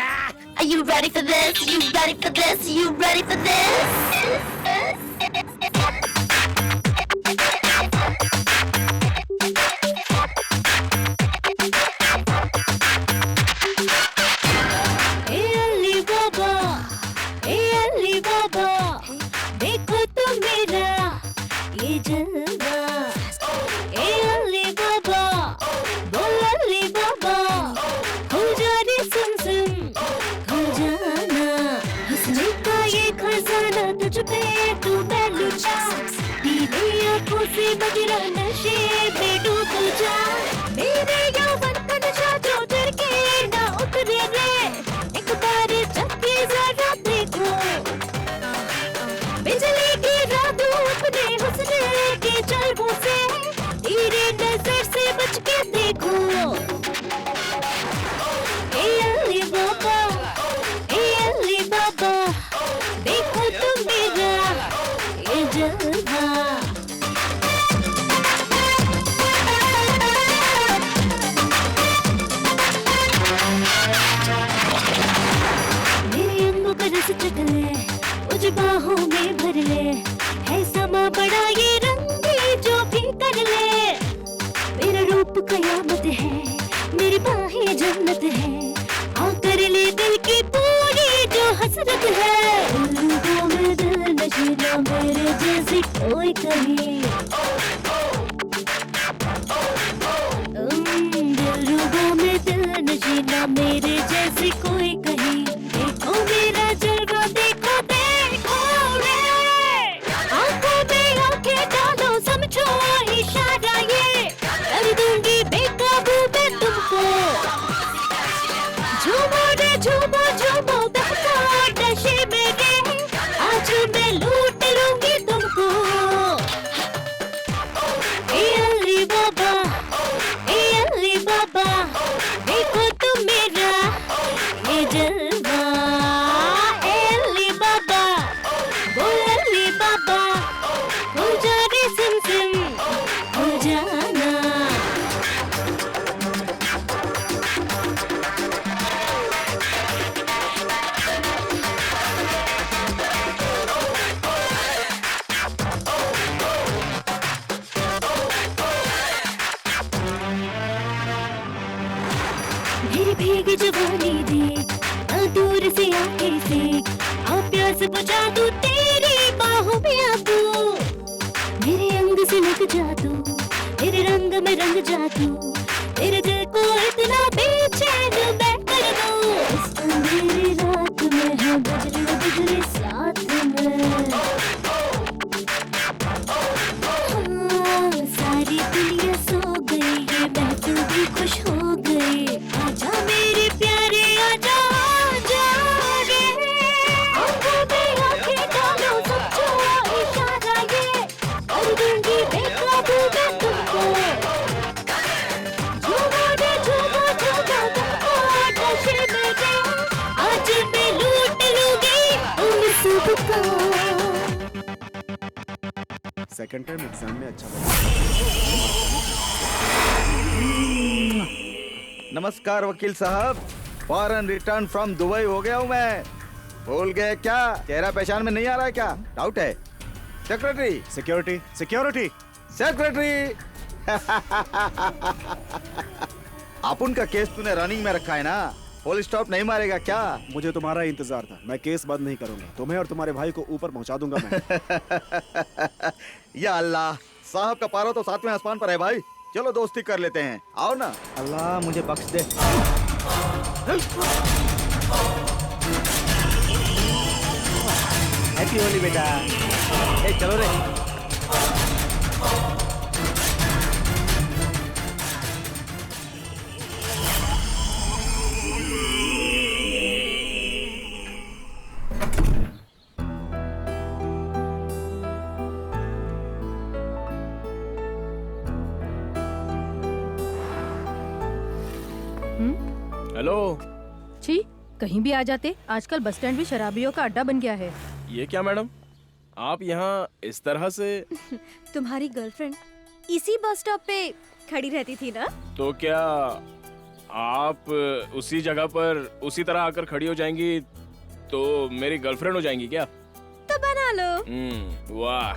Are you ready for this? You ready for this? You ready for this? Hey Ali Baba, देखो तो मेरा मदिरा नशे में डूब जा, मेरे यौवन का नशा जो झड़के ना उतरे रे, एक बार चक्के जरा देखो, बिजली गिरा दूं अपने हुस्न के चलबों से, तेरे नजर से बच के देखो। ए अली बाबा, देखो तुम मेरा ये जलवा। मेरे अंगों का रस चख ले, मुझे बाहों में भर ले, है समा बड़ा ये रंगी जो भी कर ले, मेरा रूप कयामत है, मेरी बाहें जन्नत है, आ कर ले दिल की पूरी जो हसरत है। दिलों में दिल नशीला मेरे जैसी कोई कहीं, दिलों में दिल नशीला मेरे जैसी कोई कहीं, देखो मेरा जलवा देखो देखो रे, आंखों में आंखें डालो समझो इशारा ये, कर दूंगी बेकाबू मैं तुमको, झूमो रे झूमो झूमो बहका नशे में रे, आज मैं लूट लूंगी तुमको। ए अली बाबा, देखो तुम मेरा ये जलवा। ए अली बाबा, बोल अली बाबा, हो जा रे सिम सिम, हो जाना। मेरी भीगी जवानी दे, आ दूर से आके से, आ प्यास बुझा दूं तेरी बाहों में आ तू, मेरे अंग से लग जा तू, तेरे रंग में रंग जा तू, तेरे दिल को इतना बेचैन मैं कर दूं, इस अंधेरी रात में है बिजली साथ में, हाँ, सारी दुनिया सो गई है, मैं तू भी खुश हो गई, आजा मेरे प्यारे आजा आजा रे, आंखों में आंखें डालो समझो इशारा ये, कर दूंगी बेकाबू मैं तुमको, झूमो रे झूमो झूमो तुमको नशे में रे, आज मैं लूट लूंगी तुम सबको। सेकंड टाइम एग्जाम में अच्छा नमस्कार वकील साहब, फॉरन रिटर्न फ्रॉम दुबई हो गया हूँ मैं। भूल गए क्या? चेहरा पहचान में नहीं आ रहा है क्या? डाउट है? सेक्रेटरी सिक्योरिटी सिक्योरिटी सेक्रेटरी अपुन का केस तूने रनिंग में रखा है ना, फुल स्टॉप नहीं मारेगा क्या? मुझे तुम्हारा इंतजार था, मैं केस बंद नहीं करूंगा, तुम्हें और तुम्हारे भाई को ऊपर पहुंचा दूंगा मैं। या अल्लाह, साहब का पारा तो सातवें आसमान पर है भाई, चलो दोस्ती कर लेते हैं, आओ ना। अल्लाह मुझे बख्श दे। हैप्पी होली बेटा। ए चलो रे। हेलो। छी, कहीं भी आ जाते। आजकल बस स्टैंड भी शराबियों का अड्डा बन गया है। ये क्या मैडम, आप यहाँ इस तरह से? तुम्हारी गर्लफ्रेंड इसी बस स्टॉप पे खड़ी रहती थी ना? तो क्या आप उसी जगह पर उसी तरह आकर खड़ी हो जाएंगी तो मेरी गर्लफ्रेंड हो जाएंगी क्या? तो बना लो। वाह,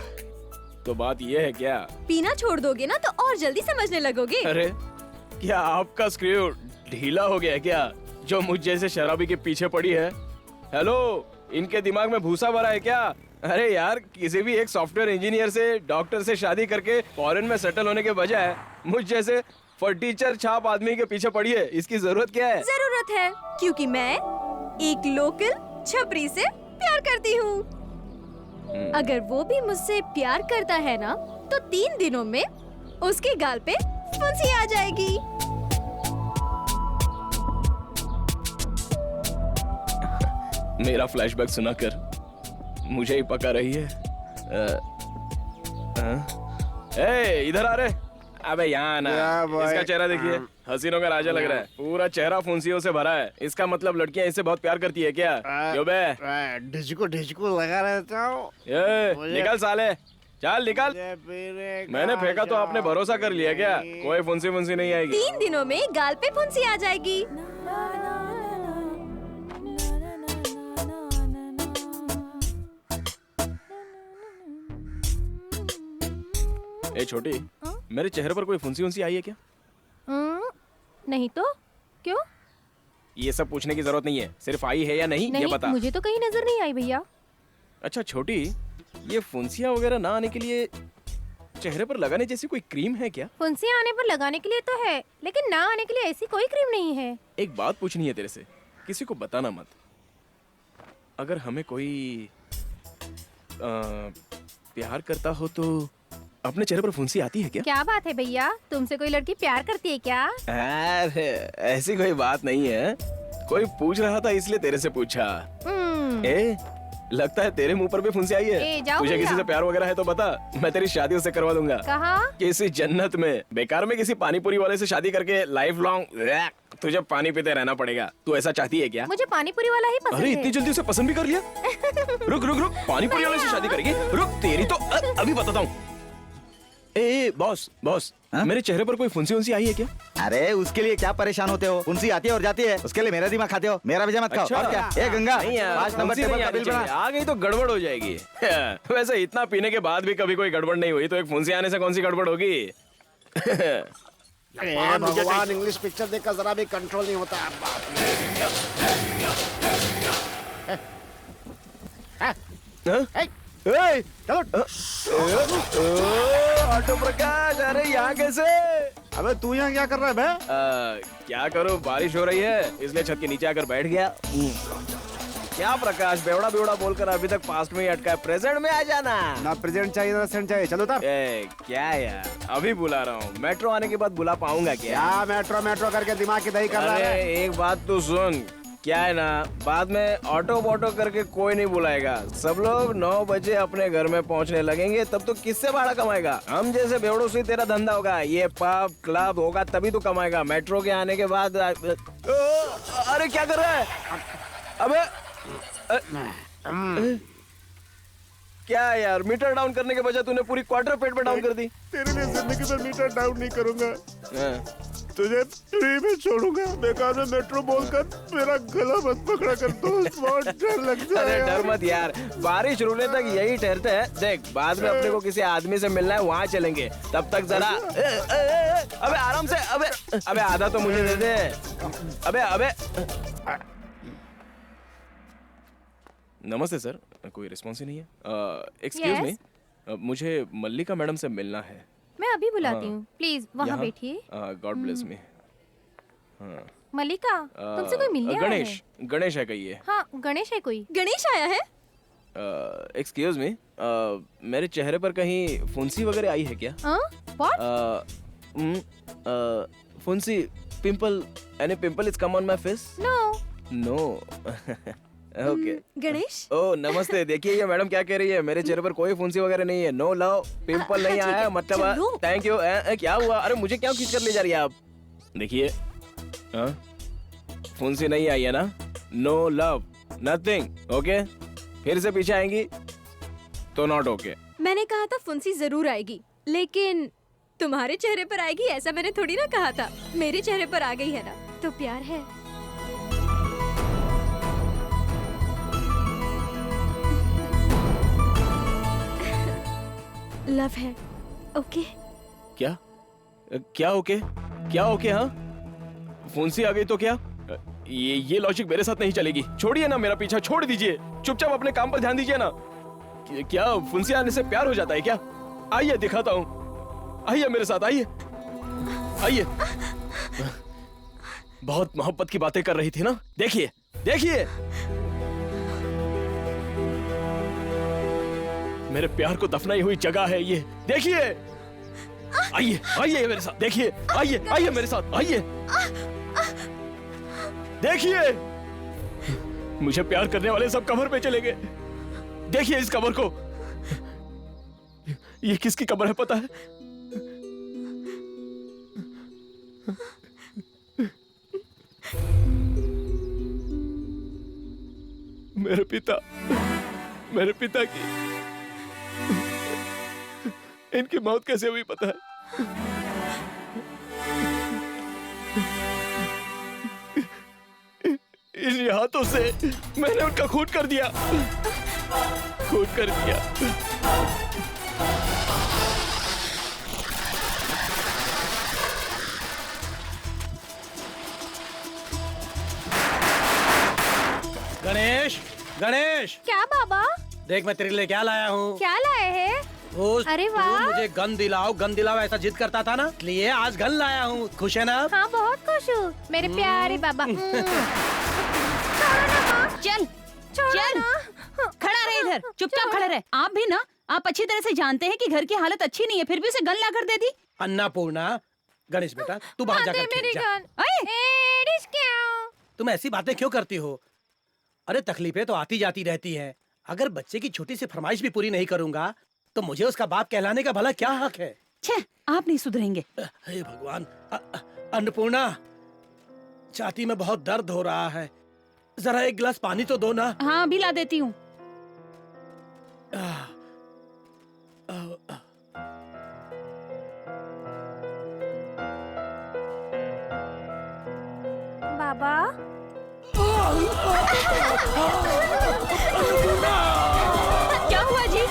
तो बात ये है क्या? पीना छोड़ दोगे ना तो और जल्दी समझने लगोगे। अरे क्या आपका स्क्रू ढीला हो गया क्या, जो मुझ जैसे शराबी के पीछे पड़ी है? हेलो, इनके दिमाग में भूसा भरा है क्या? अरे यार, किसी भी एक सॉफ्टवेयर इंजीनियर से, डॉक्टर से शादी करके फॉरेन में सेटल होने के बजाय मुझ जैसे फटीचर छाप आदमी के पीछे पड़ी है। इसकी जरूरत क्या है? जरूरत है, क्योंकि मैं एक लोकल छपरी से प्यार करती हूँ। अगर वो भी मुझसे प्यार करता है ना, तो तो 3 दिनों में उसके गाल पे फुंसी आ जाएगी। मेरा फ्लैशबैक सुनाकर मुझे ही पका रही है। ए, इधर आ रे। अबे यहाँ ना, इसका चेहरा देखिए, हसीनों का राजा लग रहा है। पूरा चेहरा फुंसियों से भरा है। इसका मतलब लड़कियां इससे बहुत प्यार करती है क्या? क्यों बे? डिस्को लगा रहता हूँ। निकल साले, चल निकल। मैंने फेंका तो आपने भरोसा कर लिया क्या? कोई फुंसी फुंसी नहीं आएगी। 3 दिनों में गाल पे फुंसी आ जाएगी। ए छोटी, मेरे चेहरे पर कोई फुंसी उंसी आई है क्या? नहीं तो क्यों? ये सब पूछने की जरूरत नहीं है, सिर्फ आई है या नहीं, ये बता। मुझे तो कहीं नजर नहीं आई भैया। अच्छा छोटी, ये फुंसियाँ वगैरह ना आने के लिए चेहरे पर लगाने जैसी कोई क्रीम है क्या? फुंसी आने पर लगाने के लिए तो है, लेकिन ना आने के लिए ऐसी कोई क्रीम नहीं है। एक बात पूछनी है तेरे से, किसी को बताना मत। अगर हमें कोई प्यार करता हो तो अपने चेहरे पर फुंसी आती है क्या? क्या बात है भैया, तुमसे कोई लड़की प्यार करती है क्या? अरे ऐसी कोई बात नहीं है, कोई पूछ रहा था इसलिए तेरे से पूछा। ए, लगता है तेरे मुंह पर भी फुंसी आई है। जाओ तुझे भैया। किसी से प्यार वगैरह है तो बता, मैं तेरी शादी उससे करवा दूंगा। कहाँ? किसी जन्नत में। बेकार में किसी पानीपुरी वाले से शादी करके लाइफ लॉन्ग तुझे पानी पीते रहना पड़ेगा। तू ऐसा चाहती है क्या? मुझे पानीपुरी वाला ही पसंद अरे है। इतनी जल्दी उसे पसंद भी कर लिया? रुक रुक रुक, पानीपुरी वाले से शादी करेगी? रुक, तेरी तो अभी बताता हूँ। ए बॉस बॉस, मेरे चेहरे पर कोई फुंसी उंसी आई है क्या? अरे उसके लिए क्या परेशान होते हो? फुंसी आती है और जाती है, उसके लिए मेरा दिमाग खाते हो। मेरा भी मत खाओ। अच्छा। और क्या? ए गंगा, नहीं यार, 5 नंबर फुंसी टेबल नहीं का आनी बिल बना। चाहिए। आ गई तो गड़बड़ हो जाएगी। वैसे इतना पीने के बाद भी कभी कोई गड़बड़ नहीं हुई, तो एक फुंसी आने से कौन सी गड़बड़ होगी? भगवान, इंग्लिश पिक्चर देखकर जरा भी कंट्रोल नहीं होता। ऑटो प्रकाश, अरे यहाँ कैसे? अबे तू यहाँ क्या कर रहा है बे? क्या करूँ, बारिश हो रही है इसलिए छत के नीचे आकर बैठ गया। क्या प्रकाश, बेवड़ा बेवड़ा बोलकर अभी तक पास्ट में ही अटका है। प्रेजेंट में आ जाना। ना प्रेजेंट चाहिए ना सेंट चाहिए। चलो तब। क्या यार, अभी बुला रहा हूँ। मेट्रो आने के बाद बुला पाऊंगा क्या? क्या मेट्रो मेट्रो करके दिमाग की दही कर रहा अरे है? एक बात तो सुन, क्या है ना, बाद में ऑटो बोटो करके कोई नहीं बुलाएगा। सब लोग 9 बजे अपने घर में पहुंचने लगेंगे, तब तो किससे भाड़ा कमाएगा? हम जैसे बेवड़ों से तेरा धंधा होगा। ये पब क्लब होगा तभी तो कमाएगा। मेट्रो के आने के बाद अरे क्या कर रहा है? अबे क्या यार, मीटर डाउन करने के बजाय तूने पूरी क्वार्टर पेट पे डाउन कर दी। तेरे लिए जिंदगी में मीटर डाउन नहीं करूंगा। तुझे फ्री में छोड़ूंगा। बेकार में मेट्रो बोलकर मेरा गला मत पकड़ा कर दोस्त, बहुत डर लगता है। अरे डर मत यार, बारिश रुकने तक यही ठहरते हैं। देख, बाद में अपने को किसी आदमी से मिलना है, वहाँ चलेंगे। तब तक जरा अबे आराम से। अबे आधा तो मुझे दे दे। अबे नमस्ते सर, कोई रिस्पॉन्स ही नहीं है। एक्सक्यूज मी, मुझे मल्लिका मैडम से मिलना है। मैं अभी बुलाती हूँ, प्लीज वहाँ बैठिए। God bless me. मल्लिका, तुमसे कोई मिलने आया है? गणेश है कहिए। हाँ, गणेश है कोई। गणेश आया है? एक्सक्यूज मी, मेरे चेहरे पर कहीं फुंसी वगैरह आई है क्या? What? फुंसी, pimple, any pimple is come on my face? No. Okay. Ganesh, ओ नमस्ते। देखिए ये मैडम क्या कह रही है, मेरे चेहरे पर कोई फुंसी वगैरह नहीं है। नो लव, पिंपल नहीं आया है, मतलब थैंक यू। क्या हुआ? अरे मुझे क्या खींच कर ले जा रही है आप? देखिए फुंसी नहीं आई है ना? No love, nothing. ओके, फिर से पीछे आएंगी तो नॉट ओके। मैंने कहा था फुंसी जरूर आएगी, लेकिन तुम्हारे चेहरे पर आएगी ऐसा मैंने थोड़ी ना कहा था। मेरे चेहरे पर आ गई है ना, तो प्यार है। लव है। ओके? क्या ओके? क्या ओके? हाँ, फुंसी आ गई तो क्या? ये लॉजिक मेरे साथ नहीं चलेगी। छोड़िए ना मेरा पीछा, छोड़ दीजिए। चुपचाप अपने काम पर ध्यान दीजिए ना। क्या फुंसी आने से प्यार हो जाता है क्या? आइए दिखाता हूँ, आइए मेरे साथ, आइए आइए। बहुत मोहब्बत की बातें कर रही थी ना, देखिए देखिए। मेरे प्यार को दफनाई हुई जगह है ये। देखिए, आइए आइए मेरे साथ, देखिए, आइए आइए मेरे साथ, आइए देखिए। मुझे प्यार करने वाले सब कब्र पे चले गए। देखिए इस कब्र को। ये किसकी कब्र है पता है? मेरे पिता की। इनकी मौत कैसे हुई पता है? इन हाथों से मैंने उनका खून कर दिया। गणेश, गणेश, क्या बाबा? देख मैं तेरे लिए क्या लाया हूँ। क्या लाए हैं? अरे वाह। तू मुझे गन दिलाओ ऐसा जिद करता था ना, इसलिए आज गन लाया हूँ। खुश है ना? हाँ बहुत खुश हूँ मेरे प्यारे बाबा। चल चल, खड़ा रहे इधर, चुपचाप खड़ा रहे। आप भी ना, आप अच्छी तरह से जानते हैं कि घर की हालत अच्छी नहीं है, फिर भी उसे गन ला कर दे दी। अन्नपूर्णा, गणेश बेटा तू बाहर जाकर खेल जा। तुम ऐसी बातें क्यों करती हो? अरे तकलीफें तो आती जाती रहती हैं। अगर बच्चे की छोटी सी फरमाइश भी पूरी नहीं करूंगा तो मुझे उसका बाप कहलाने का भला क्या हक है? छे, आप नहीं सुधरेंगे। हे भगवान। अन्नपूर्णा, छाती में बहुत दर्द हो रहा है, जरा एक गिलास पानी तो दो ना। हाँ अभी ला देती हूँ। बाबा क्या हुआ जी?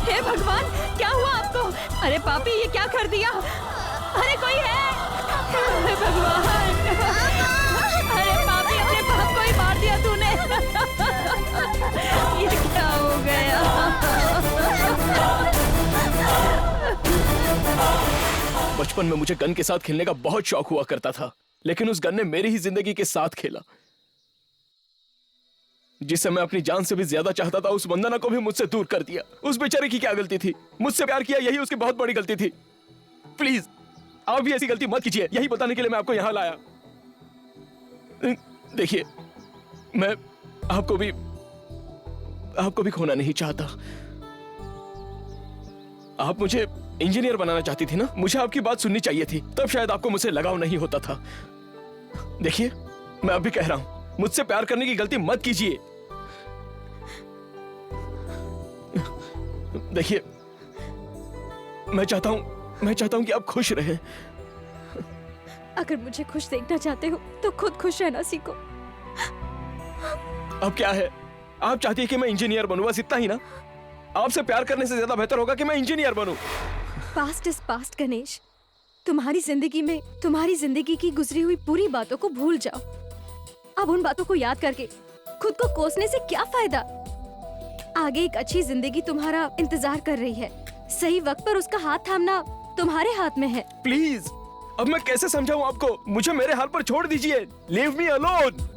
हे भगवान, क्या हुआ आपको? अरे पापी, ये क्या कर दिया? अरे कोई है? हे भगवान, अरे पापी, अपने बाप को ही मार दिया तूने। ये क्या हो गया? बचपन में मुझे गन के साथ खेलने का बहुत शौक हुआ करता था, लेकिन उस गन ने मेरी ही जिंदगी के साथ खेला। जिसे मैं अपनी जान से भी ज्यादा चाहता था, उस वंदना को भी मुझसे दूर कर दिया। उस बेचारे की क्या गलती थी? मुझसे प्यार किया, यही उसकी बहुत बड़ी गलती थी। प्लीज आप भी ऐसी गलती मत कीजिए, यही बताने के लिए मैं आपको यहां लाया। देखिए, मैं आपको भी खोना नहीं चाहता। आप मुझे इंजीनियर बनाना चाहती थी ना? मुझे आपकी बात सुननी चाहिए थी, तब शायद आपको मुझसे लगाव नहीं होता था। देखिए, मैं अभी कह रहा हूं, मुझसे प्यार करने की गलती मत कीजिए। देखिए, मैं चाहता हूं कि आप खुश रहें। अगर मुझे खुश देखना चाहते हो तो खुद खुश रहना सीखो। अब क्या है? आप चाहती है कि मैं इंजीनियर बनूं, बस इतना ही ना? आपसे प्यार करने से ज्यादा बेहतर होगा कि मैं इंजीनियर बनूं। Past is past Ganesh. तुम्हारी जिंदगी की गुजरी हुई पूरी बातों को भूल जाओ। अब उन बातों को याद करके खुद को कोसने से क्या फायदा? आगे एक अच्छी जिंदगी तुम्हारा इंतजार कर रही है। सही वक्त पर उसका हाथ थामना तुम्हारे हाथ में है। प्लीज, अब मैं कैसे समझाऊं आपको? मुझे मेरे हाल पर छोड़ दीजिए। Leave me alone.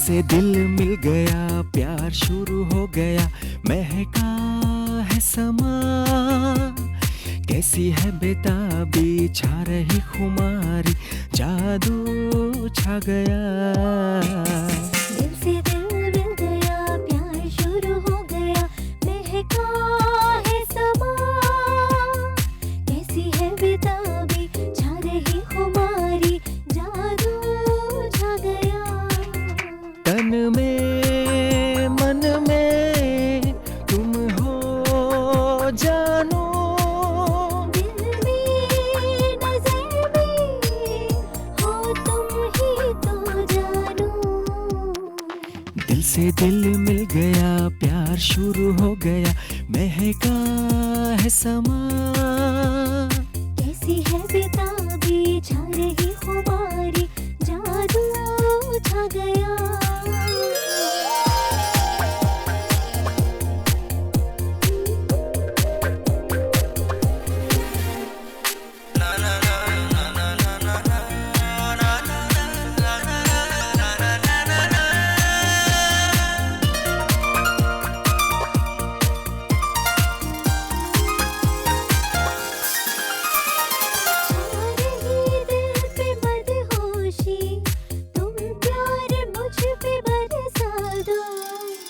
से दिल मिल गया, प्यार शुरू हो गया, महका है समा, कैसी है बेताबी, छा रही खुमारी, जादू छा गया। दिल से दिल मिल गया, प्यार शुरू हो गया, महका है समा, कैसी है बेताबी, छा रही खुमारी, जादू छा गया। तन में मन में तुम हो जानो, दिल में नजर में हो तुम ही तो जानो। दिल से दिल मिल गया, प्यार शुरू हो गया, महका है समा, कैसी है बेताबी, छा रही खुमारी, जादू छा गया।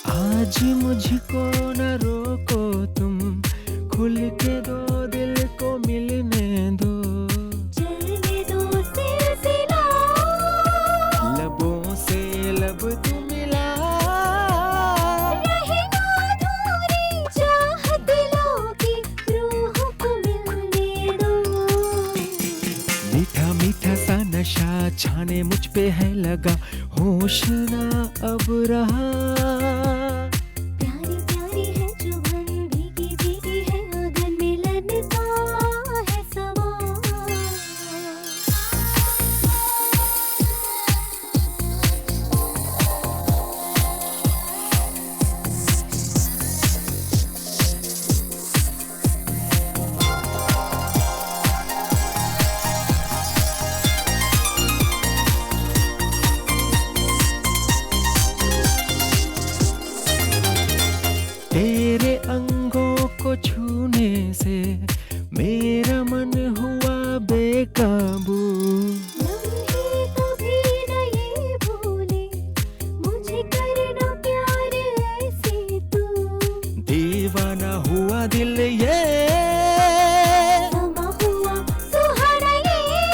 आज मुझको न रोको तुम, खुल के दो दिल को मिलने दो, चलने दो सिलसिला, लबों से लब तू मिला, रहे ना अधूरी चाहत दिलों की, रूह को मिलने दो। मीठा मीठा सा नशा छाने मुझ पे है लगा, होश ना अब रहा, प्यारी प्यारी है चुभन, भीगी भीगी है अगन, मिलन का है समा। तेरे अंगों को छूने से मेरा मन हुआ बेकाबू, लम्हे कभी न ये भूले, मुझे करना प्यार ऐसे तू, दीवाना हुआ दिल ये, समा हुआ सुहाना ये,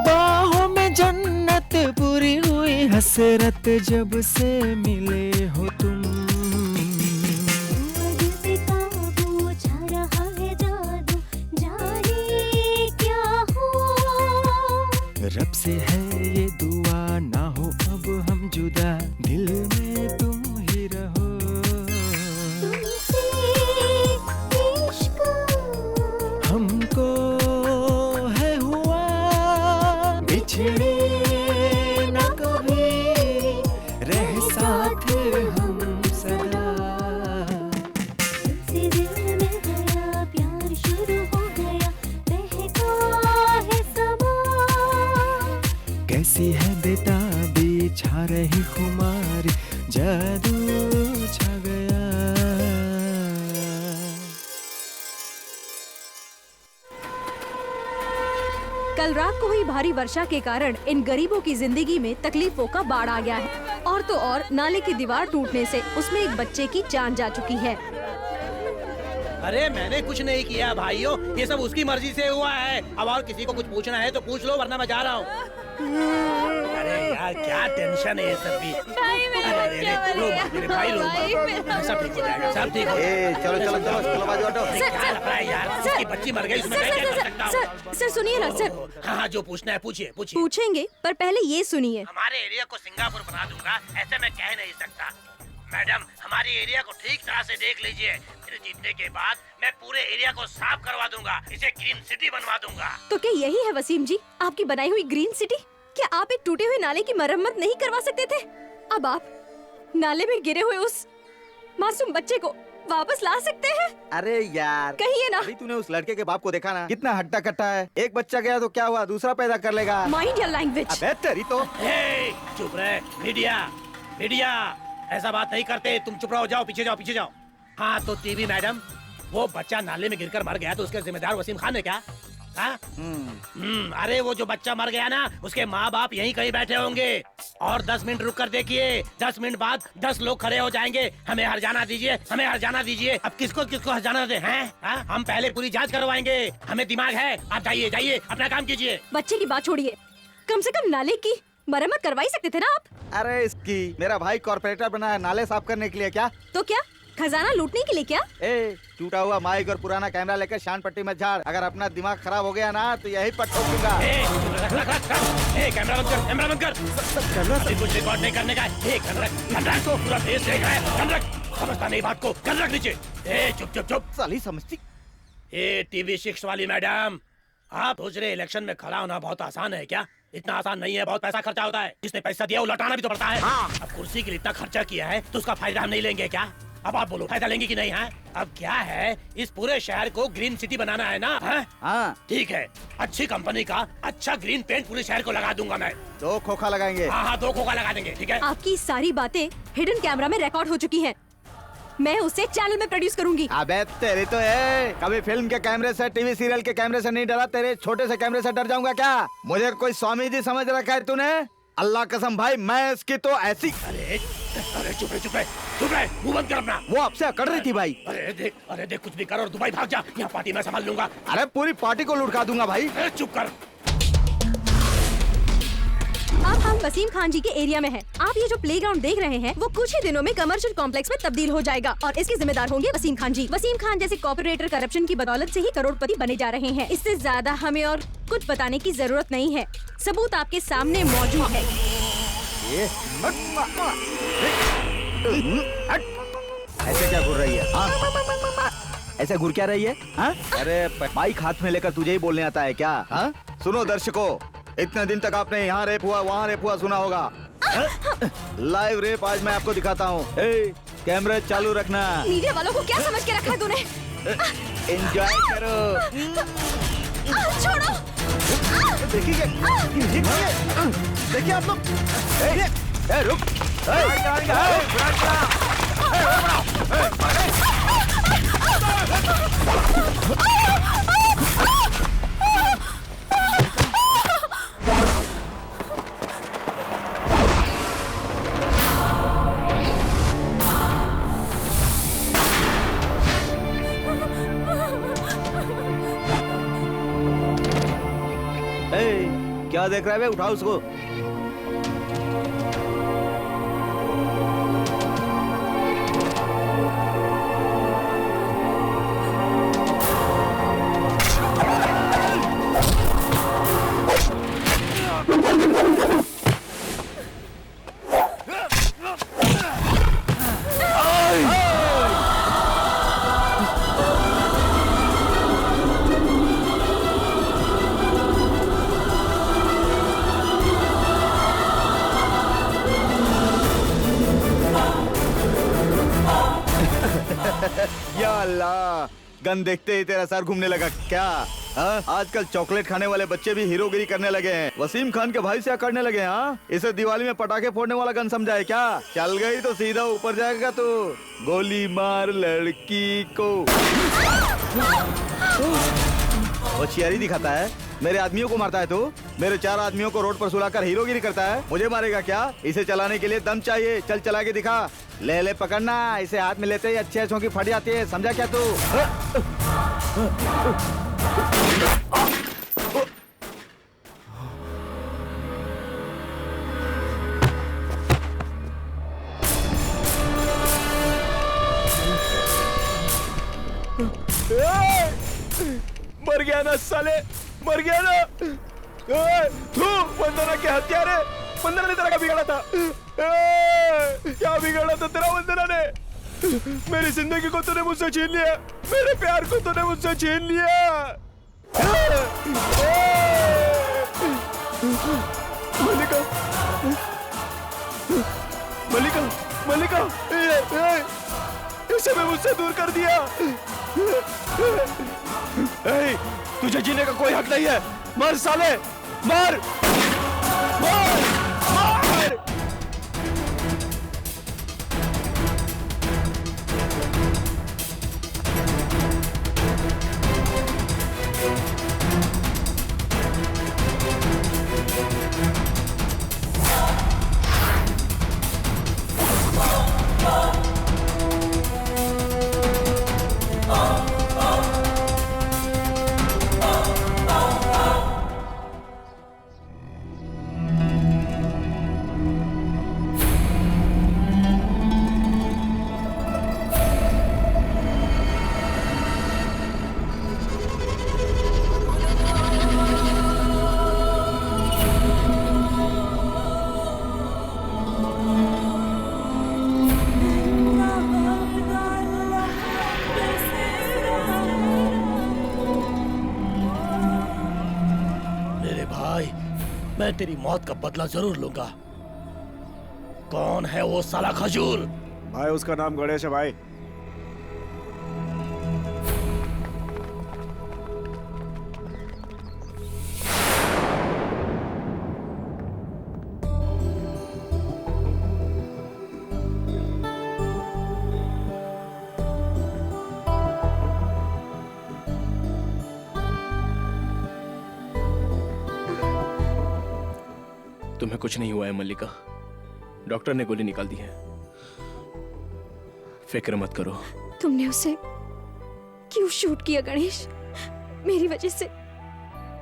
बाहों में जन्नत पूरी हुई, हसरत जब से मिले हो तुम, दिल पे काबू, छा रहा है जादू, जाने क्या हुआ। रब से है ये दुआ, ना हो अब हम जुदा, दिल में तुम ही रहो, तुमसे इश्क हमको है हुआ, बिछड़े न कभी, रहे साथ हम सदा। से दिल मिल गया, प्यार शुरू हो गया, महका है समा, कैसी है बेताबी, छा रही खुमारी, जादू छा गया। कल रात को हुई भारी वर्षा के कारण इन गरीबों की जिंदगी में तकलीफों का बाढ़ आ गया है। और तो और नाले की दीवार टूटने से उसमें एक बच्चे की जान जा चुकी है। अरे मैंने कुछ नहीं किया भाइयों, ये सब उसकी मर्जी से हुआ है। अब और किसी को कुछ पूछना है तो पूछ लो, वरना मैं जा रहा हूँ। अरे यार क्या टेंशन है ये सब भी। मेरे भाई रो मत। सब ठीक हो जाएगा, सब ठीक हो जाएगा। चलो चलो चलो चलो बाजू हटो। क्या लग रहा है यार, उसकी बच्ची मर गई, उसमें मैं क्या कर सकता हूँ? सर सुनिए ना सर। हाँ हाँ, जो पूछना है पूछिए पूछिए। पूछेंगे पर पहले ये सुनिए। हमारे एरिया को सिंगापुर बना दूंगा ऐसे मैं कह नहीं सकता। मैडम हमारे एरिया को ठीक तरह से देख लीजिए, फिर जीतने के बाद मैं पूरे एरिया को साफ करवा दूंगा, इसे ग्रीन सिटी बनवा दूंगा। तो क्या यही है वसीम जी आपकी बनाई हुई ग्रीन सिटी? क्या आप एक टूटे हुए नाले की मरम्मत नहीं करवा सकते थे? अब आप नाले में गिरे हुए उस मासूम बच्चे को वापस ला सकते हैं? अरे यार कहिए ना। अभी तूने उस लड़के के बाप को देखा ना, कितना हट्टा कट्टा है। एक बच्चा गया तो क्या हुआ, दूसरा पैदा कर लेगा। Mind your language. अबे तेरी तो। चुप रहे। मीडिया मीडिया ऐसा बात नहीं करते, तुम चुप रहो, जाओ पीछे जाओ पीछे जाओ। हाँ तो टीवी मैडम, वो बच्चा नाले में गिरकर मर गया तो उसके जिम्मेदार वसीम खान है क्या? अरे वो जो बच्चा मर गया ना, उसके माँ बाप यहीं कहीं बैठे होंगे। और 10 मिनट रुक कर देखिए, 10 मिनट बाद 10 लोग खड़े हो जाएंगे। हमें हर जाना दीजिए, हमें हर जाना दीजिए। अब किसको किसको हर जाना दे हैं? हम पहले पूरी जांच करवाएंगे, हमें दिमाग है। आप जाइए जाइए अपना काम कीजिए। बच्चे की बात छोड़िए, कम से कम नाले की मरम्मत करवाई सकते थे ना आप? अरे इसकी मेरा भाई कॉर्पोरेटर बना है नाले साफ करने के लिए। क्या तो क्या खजाना लूटने के लिए? क्या टूटा हुआ माइक और पुराना कैमरा लेकर शान पट्टी में झाड़। अगर अपना दिमाग खराब हो गया ना तो यही पर ठोकूंगा। कैमरा बंद कर, कैमरा बंद कर। अभी कुछ रिकॉर्ड नहीं करने का। तो पूरा फेस देख रहा है। समझता नहीं बात को, कर रख नीचे। चुप चुप चुप, साली समझती। TV 6 वाली मैडम, आप सोच रहे इलेक्शन में खड़ा होना बहुत आसान है क्या? इतना आसान नहीं है, बहुत पैसा खर्चा होता है। जिसने पैसा दिया वो लौटाना भी तो पड़ता है। अब कुर्सी के लिए इतना खर्चा किया है तो उसका फायदा हम नहीं लेंगे क्या? अब आप बोलो फायदा लेंगे कि नहीं? है अब क्या है, इस पूरे शहर को ग्रीन सिटी बनाना है ना? हाँ ठीक है, अच्छी कंपनी का अच्छा ग्रीन पेंट पूरे शहर को लगा दूंगा मैं। 2 खोखा लगाएंगे। हाँ 2 खोखा लगा देंगे, ठीक है। आपकी सारी बातें हिडन कैमरा में रिकॉर्ड हो चुकी हैं। मैं उसे चैनल में प्रोड्यूस करूंगी। अबे तेरी तो है, कभी फिल्म के कैमरे से, टीवी सीरियल के कैमरे से नहीं डरा, तेरे छोटे से कैमरे से डर जाऊंगा क्या? मुझे कोई स्वामी जी समझ रखा है तूने? अल्लाह कसम भाई, मैं इसकी तो ऐसी। अरे चुप रहे चुप रहे चुप रहे, मुंह बंद कर अपना। वो आपसे अकड़ रही थी भाई। अरे देख कुछ भी कर और दुबई भाग जा, यहाँ पार्टी मैं संभाल लूंगा। अरे पूरी पार्टी को लुढ़का दूंगा भाई। चुप कर। अब हम वसीम खान जी के एरिया में हैं। आप ये जो प्लेग्राउंड देख रहे हैं वो कुछ ही दिनों में कमर्शियल कॉम्प्लेक्स में तब्दील हो जाएगा और इसके जिम्मेदार होंगे वसीम खान जी। वसीम खान जैसे कॉर्पोरेटर करप्शन की बदौलत से ही करोड़पति बने जा रहे हैं। इससे ज्यादा हमें और कुछ बताने की जरूरत नहीं है, सबूत आपके सामने मौजूद है। ऐसे क्या घूर रही है? ऐसे घूर क्या रही है? अरे माइक हाथ में लेकर तुझे ही बोलने आता है क्या? सुनो दर्शकों, इतने दिन तक आपने यहाँ रेप हुआ वहाँ रेप हुआ सुना होगा। लाइव रेप आज मैं आपको दिखाता हूँ। कैमरा चालू रखना। मीडिया वालों को क्या समझ के रखा है तूने? एंजॉय करो। छोड़ो। देखिए आप लोग। रुक। क्या देख रहा है बे? उठाओ उसको। या अल्लाह, गन देखते ही तेरा सर घूमने लगा क्या? आजकल चॉकलेट खाने वाले बच्चे भी हीरोगिरी करने लगे हैं। वसीम खान के भाई से अकड़ने लगे हैं। इसे दिवाली में पटाखे फोड़ने वाला गन समझा है क्या? चल गई तो सीधा ऊपर जाएगा तू। गोली मार लड़की को। होशियारी दिखाता है, मेरे आदमियों को मारता है तू? मेरे 4 आदमियों को रोड पर सुलाकर हीरोगिरी करता है, मुझे मारेगा क्या? इसे चलाने के लिए दम चाहिए, चल चला के दिखा। ले ले पकड़ना, इसे हाथ में लेते ही अच्छे अच्छों की फट जाती है, समझा क्या तू? मर गया ना साले, मर गया ना। तू वंदना के हत्यारे, वंदना ने तेरा क्या बिगाड़ा था? क्या बिगाड़ा था तेरा वंदना ने? मेरी जिंदगी को तूने मुझसे छीन लिया, मेरे प्यार को तूने मुझसे छीन लिया। मल्लिका, मल्लिका, मल्लिका, इसे मैं मुझसे दूर कर दिया। तुझे जीने का कोई हक नहीं है। मर साले, मर, मर, मर। मैं तेरी मौत का बदला जरूर लूंगा। कौन है वो साला खजूर? भाई उसका नाम गणेश है भाई। तुम्हें कुछ नहीं हुआ है मल्लिका, डॉक्टर ने गोली निकाल दी है, फिक्र मत करो। तुमने उसे क्यों शूट किया गणेश? मेरी वजह से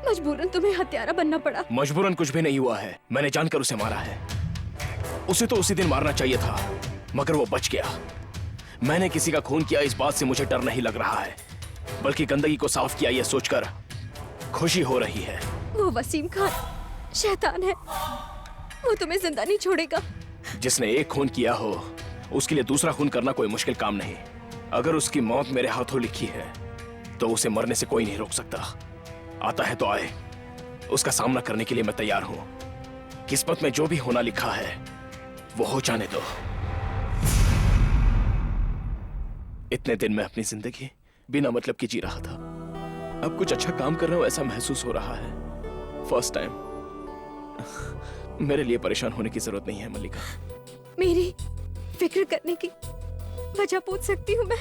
मजबूरन तुम्हें हत्यारा बनना पड़ा। मजबूरन कुछ भी नहीं हुआ है, मैंने जानकर उसे मारा है। उसे तो उसी दिन मारना चाहिए था, मगर वो बच गया। मैंने किसी का खून किया इस बात से मुझे डर नहीं लग रहा है, बल्कि गंदगी को साफ किया यह सोचकर खुशी हो रही है। वो वसीम खान शैतान है, वो तुम्हें जिंदा नहीं छोड़ेगा। जिसने एक खून किया हो उसके लिए दूसरा खून करना कोई मुश्किल काम नहीं। अगर उसकी मौत मेरे हाथों लिखी है तो उसे मरने से कोई नहीं रोक सकता। आता है तो आए, उसका सामना करने के लिए मैं तैयार हूं। किस्मत में जो भी होना लिखा है वो हो जाने दो। इतने दिन मैं अपनी जिंदगी बिना मतलब की जी रहा था, अब कुछ अच्छा काम कर रहा हूं ऐसा महसूस हो रहा है। First time. मेरे लिए परेशान होने की जरूरत नहीं है मल्लिका। मेरी फिक्र करने की वजह पूछ सकती हूँ मैं?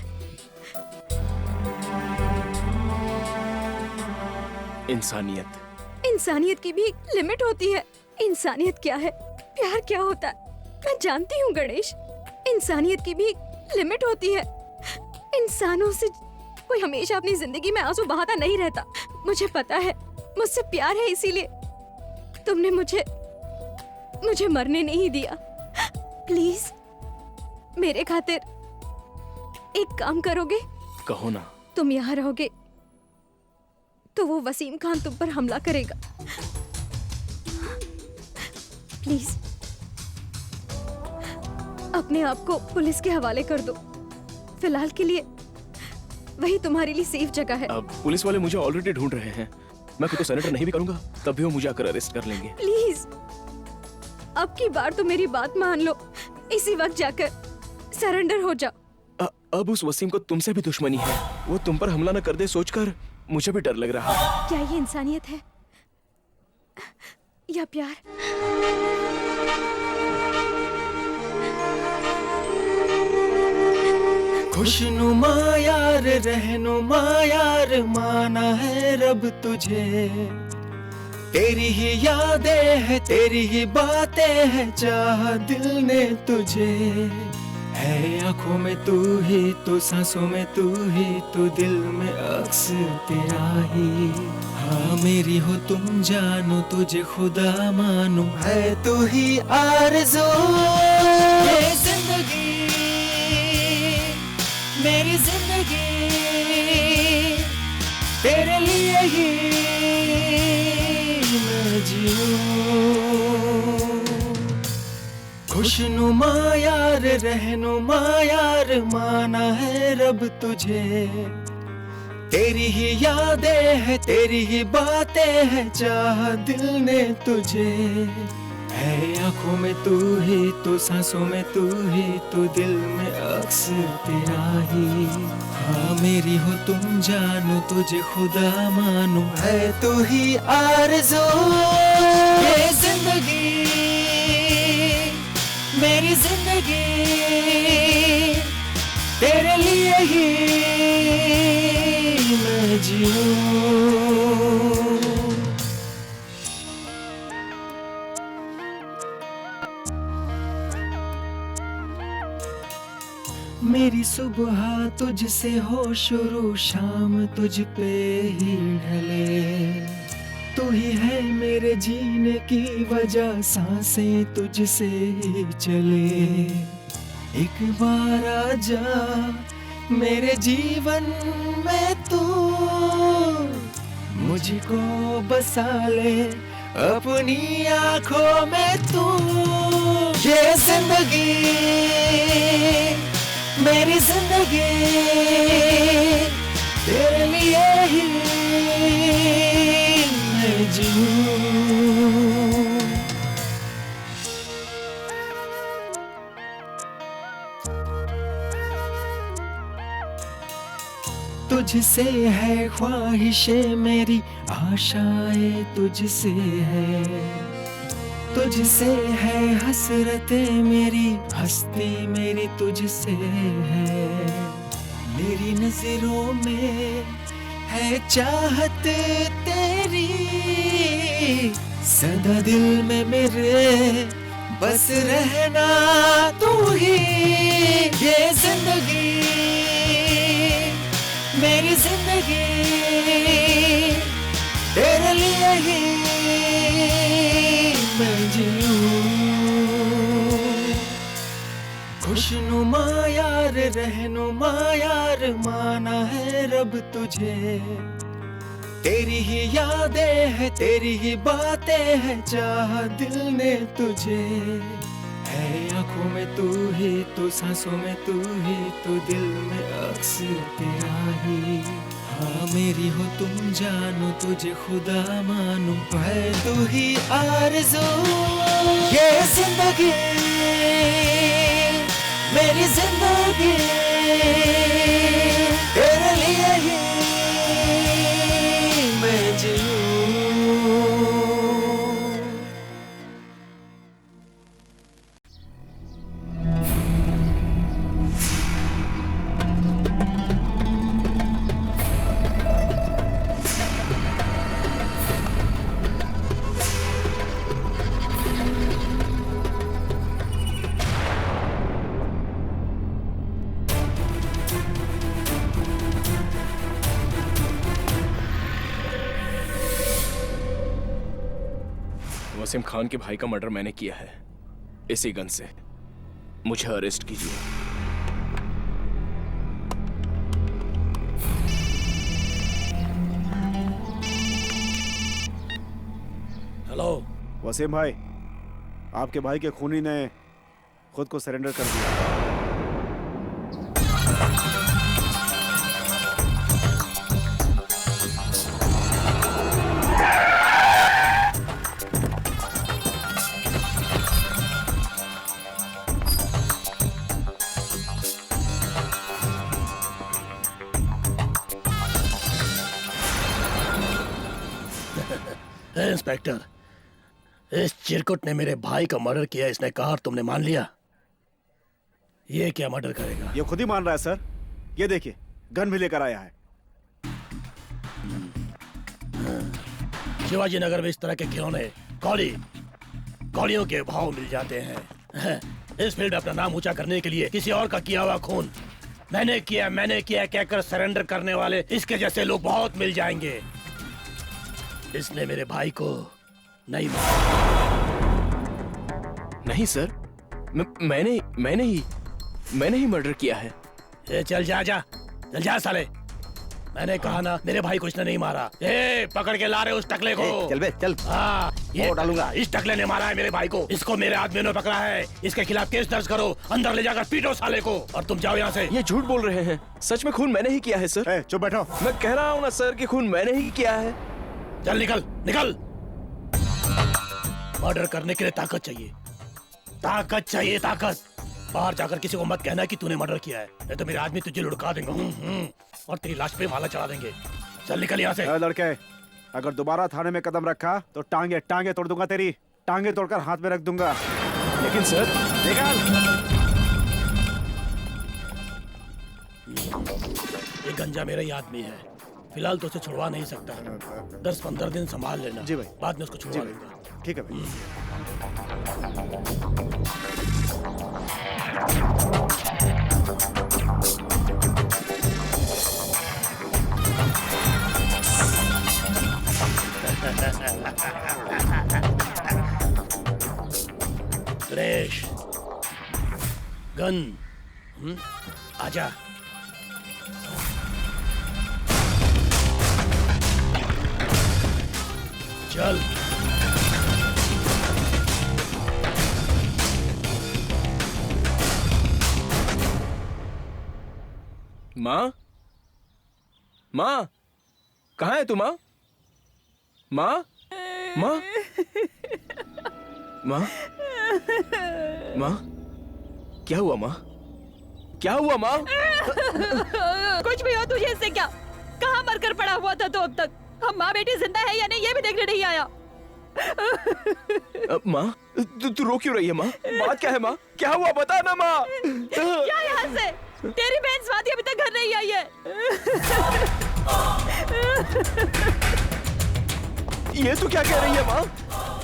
इंसानियत। इंसानियत की भी एक लिमिट होती है। इंसानियत क्या है, प्यार क्या होता है, मैं जानती हूँ गणेश। इंसानियत की भी एक लिमिट होती है। इंसानों से कोई हमेशा अपनी जिंदगी में आंसू बहाता नहीं रहता। मुझे पता है, मुझसे प्यार है, इसीलिए तुमने मुझे मरने नहीं दिया। प्लीज मेरे खातिर एक काम करोगे? कहो ना। तुम यहाँ रहोगे तो वो वसीम खान तुम पर हमला करेगा। प्लीज अपने आप को पुलिस के हवाले कर दो। फिलहाल के लिए वही तुम्हारे लिए सेफ जगह है। अब पुलिस वाले मुझे ऑलरेडी ढूंढ रहे हैं। मैं खुद को सरेंडर नहीं भी करूंगा तब भी वो मुझे आकर अरेस्ट कर लेंगे। प्लीज अब की बार तो मेरी बात मान लो, इसी वक्त जाकर सरेंडर हो जाओ। अब उस वसीम को तुमसे भी दुश्मनी है, वो तुम पर हमला न कर दे सोचकर मुझे भी डर लग रहा है। क्या ये इंसानियत है या प्यार? खुशनुमा यार रहनुमा यार माना है रब तुझे, तेरी ही यादें हैं, तेरी ही बातें हैं, चाह दिल ने तुझे। है आंखों में तू ही तो, सांसों में तू ही तो, दिल में अक्स तेरा ही। हाँ मेरी हो तुम जानो, तुझे खुदा मानो, है तू ही आरज़ू। ये जिंदगी मेरी जिंदगी तेरे लिए ही मैं जीऊं। खुशनुमा यार, रहनुमा यार, माना है रब तुझे। तेरी ही यादें हैं, तेरी ही बातें हैं, चाह दिल ने तुझे। है आंखों में तू ही तो, सांसों में तू ही तो, दिल में अक्स तेरा ही। हाँ मेरी हो तुम जानो, तुझे खुदा मानो, है तू ही आरज़ू। ये जिंदगी मेरी जिंदगी तेरे लिए ही मैं जीऊं। मेरी सुबह तुझसे हो शुरू, शाम तुझ पे ही ढले। तू ही है मेरे जीने की वजह, सांसें तुझसे ही चले। एक बार आजा मेरे जीवन में तू, मुझको बसा ले अपनी आंखों में तू। ये जिंदगी मेरी जिंदगी तेरे लिए ही मैं जीऊं। तुझसे है ख्वाहिशें मेरी, आशाएं तुझसे है। तुझसे है हसरतें मेरी, हस्ती मेरी तुझसे है। मेरी नजरों में है चाहत तेरी, सदा दिल में मेरे बस रहना तू ही। ये जिंदगी मेरी जिंदगी तेरे लिए ही मैं जीऊं। खुशनुमा यार, रहनुमा यार, माना है रब तुझे। तेरी ही यादें हैं, तेरी ही बातें हैं, चाह दिल ने तुझे। है आंखों में तू ही तो, सांसों में तू ही तो, दिल में अक्स तेरा ही। हाँ मेरी हो तुम जानो, तुझे खुदा मानो, है तू ही आरज़ू। ये जिंदगी मेरी जिंदगी तेरे लिए ही मैं जीऊं। वसीम खान के भाई का मर्डर मैंने किया है, इसी गन से। मुझे अरेस्ट कीजिए। हेलो वसीम भाई, आपके भाई के खूनी ने खुद को सरेंडर कर दिया। इंस्पेक्टर, इस चिरकुट ने मेरे भाई का मर्डर किया, इसने कहा और तुमने मान लिया। ये क्या मर्डर करेगा? ये खुद ही मान रहा है सर। ये देखिए, गन भी लेकर आया है। शिवाजी नगर में इस तरह के खिलौने कौड़ियों के भाव मिल जाते हैं। इस फील्ड में अपना नाम ऊंचा करने के लिए किसी और का किया हुआ खून मैंने किया कहकर सरेंडर करने वाले इसके जैसे लोग बहुत मिल जाएंगे। इसने मेरे भाई को नहीं मारा। नहीं सर, मैंने ही मर्डर किया है। ए, चल जा साले। मैंने कहा ना, मेरे भाई को इसने नहीं मारा। ए, पकड़ के ला रहे उस टकले को। चल बे चल। हाँ, ये डालूंगा। इस टकले ने मारा है मेरे भाई को। इसको मेरे आदमियों ने पकड़ा है। इसके खिलाफ केस दर्ज करो, अंदर ले जाकर पीटो साले को। और तुम जाओ यहाँ से। ये झूठ बोल रहे हैं, सच में खून मैंने ही किया है सर। चुप बैठो। मैं कह रहा हूँ ना सर कि खून मैंने ही किया है। चल निकल। मर्डर करने के लिए ताकत चाहिए। ताकत। बाहर जाकर किसी को मत कहना कि तूने मर्डर किया है, नहीं तो मेरे आदमी तुझे लुढ़का देंगे और तेरी लाश पे माला चढ़ा देंगे। चल निकल यहाँ से। लड़के, अगर दोबारा थाने में कदम रखा तो टांगे तोड़ दूंगा तेरी। टांगे तोड़कर हाथ में रख दूंगा। लेकिन सर, निकल। ये गंजा मेरा ही आदमी है। फिलहाल तो उसे छुड़वा नहीं सकता। 10-15 दिन संभाल लेना। जी भाई। बाद में उसको छुड़वा लूंगा। ठीक है भाई। सुरेश, गन। आजा। चल। माँ, कहाँ है तू माँ? माँ, क्या हुआ माँ? कुछ भी हो, तुझे इससे क्या? कहाँ मरकर पड़ा हुआ था तो अब तक? हम माँ बेटी जिंदा है या नहीं ये भी देखने नहीं आया। माँ, तू रो क्यों रही है माँ? बात क्या है माँ? क्या हुआ बता ना माँ। क्या यहाँ से? तेरी बहन स्वाति अभी तक घर नहीं आई है। ये तू क्या कह रही है माँ?